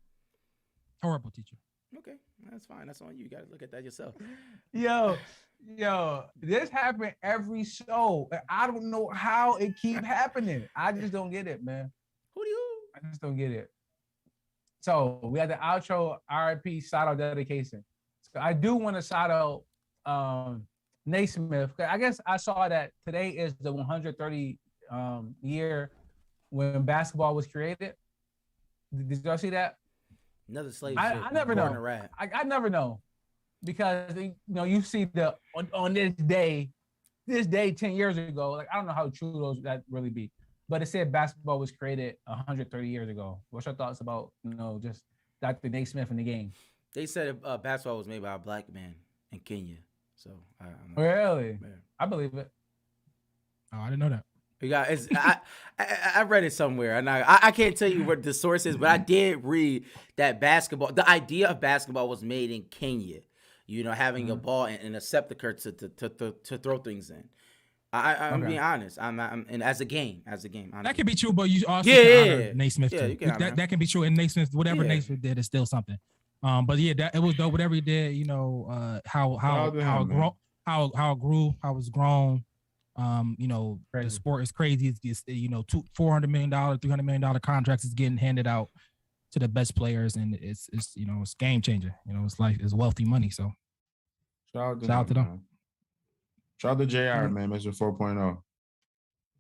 Horrible teacher. Okay, that's fine. That's on you. You gotta look at that yourself. Yo, this happened every show. I don't know how it keep happening. I just don't get it, man. Who do you? I just don't get it. So we had the outro RIP shout out dedication. So I do want to shout out Naismith. I guess I saw that today is the 130 year when basketball was created. Did y'all see that? Another slave. I shit. never Born know. a rat. I never know, because you see the on this day 10 years ago. Like I don't know how true those that really be, but it said basketball was created 130 years ago. What's your thoughts about just Dr. Naismith in the game? They said basketball was made by a black man in Kenya. So Really? Yeah. I believe it. Oh, I didn't know that. You got it's I read it somewhere, and I can't tell you what the source is, but I did read that the idea of basketball was made in Kenya. Having a ball and a sepulcher to throw things in. I'm being honest. I'm and as a game. Honestly. That can be true, but you also Yeah, can yeah, honor yeah. Naismith Yeah, too. you can honor him. That can be true. And Naismith, whatever Yeah. Naismith did is still something. But yeah, it was dope. Whatever he did, how Proud of him, man. it grew, how it was grown. The Crazy. sport is crazy. It's $400 million, $300 million contracts is getting handed out to the best players, and it's game changer. It's wealthy money. So Shout Shout out to them. man. Shout out to JR, man, Mr. 4.0.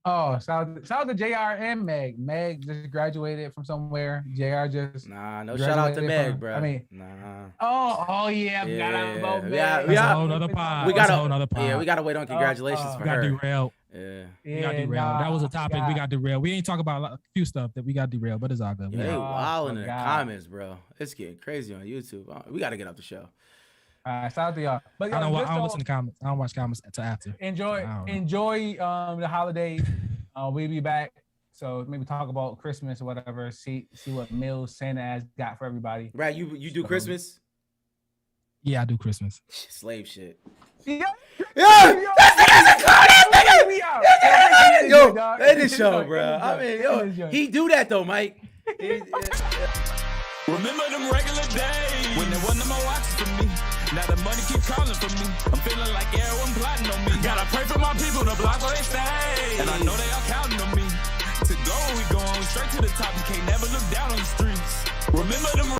Oh, shout out to JR and Meg. Meg just graduated from somewhere. JR just. Nah, no shout out to Graduated Meg, from- bro. I mean- nah. Oh yeah, I forgot Yeah, about we Meg. got- that's a whole nother pod. We That's gotta- a whole nother pod. Yeah, we gotta wait on congratulations for We got her. derailed. Yeah. We got derailed. That was a topic. We got derailed. We ain't talk about a few stuff that we got derailed, but it's all good. Yeah, they Oh, wilding in the God. comments, bro. It's getting crazy on YouTube. We gotta get off the show. All right, shout out to y'all. But I don't just listen to comments. I don't watch comments until after. enjoy I don't know. enjoy the holidays. We'll be back. So maybe talk about Christmas or whatever. See what meals Santa has got for everybody. Right, you do Christmas? Yeah, I do Christmas. Slave shit. Yeah. Yeah, this nigga's a cold ass nigga. We out. Yo, dog. that is show, End bro. this I joint. mean, End yo, this joint. he do that though, Mike. Remember them regular days when there wasn't no more watches for me. Now the money keep calling for me. I'm feeling like everyone plotting on me. Gotta pray for my people to block where they stay. And I know they all counting on me. To go, we going straight to the top. You can't never look down on the streets. Remember them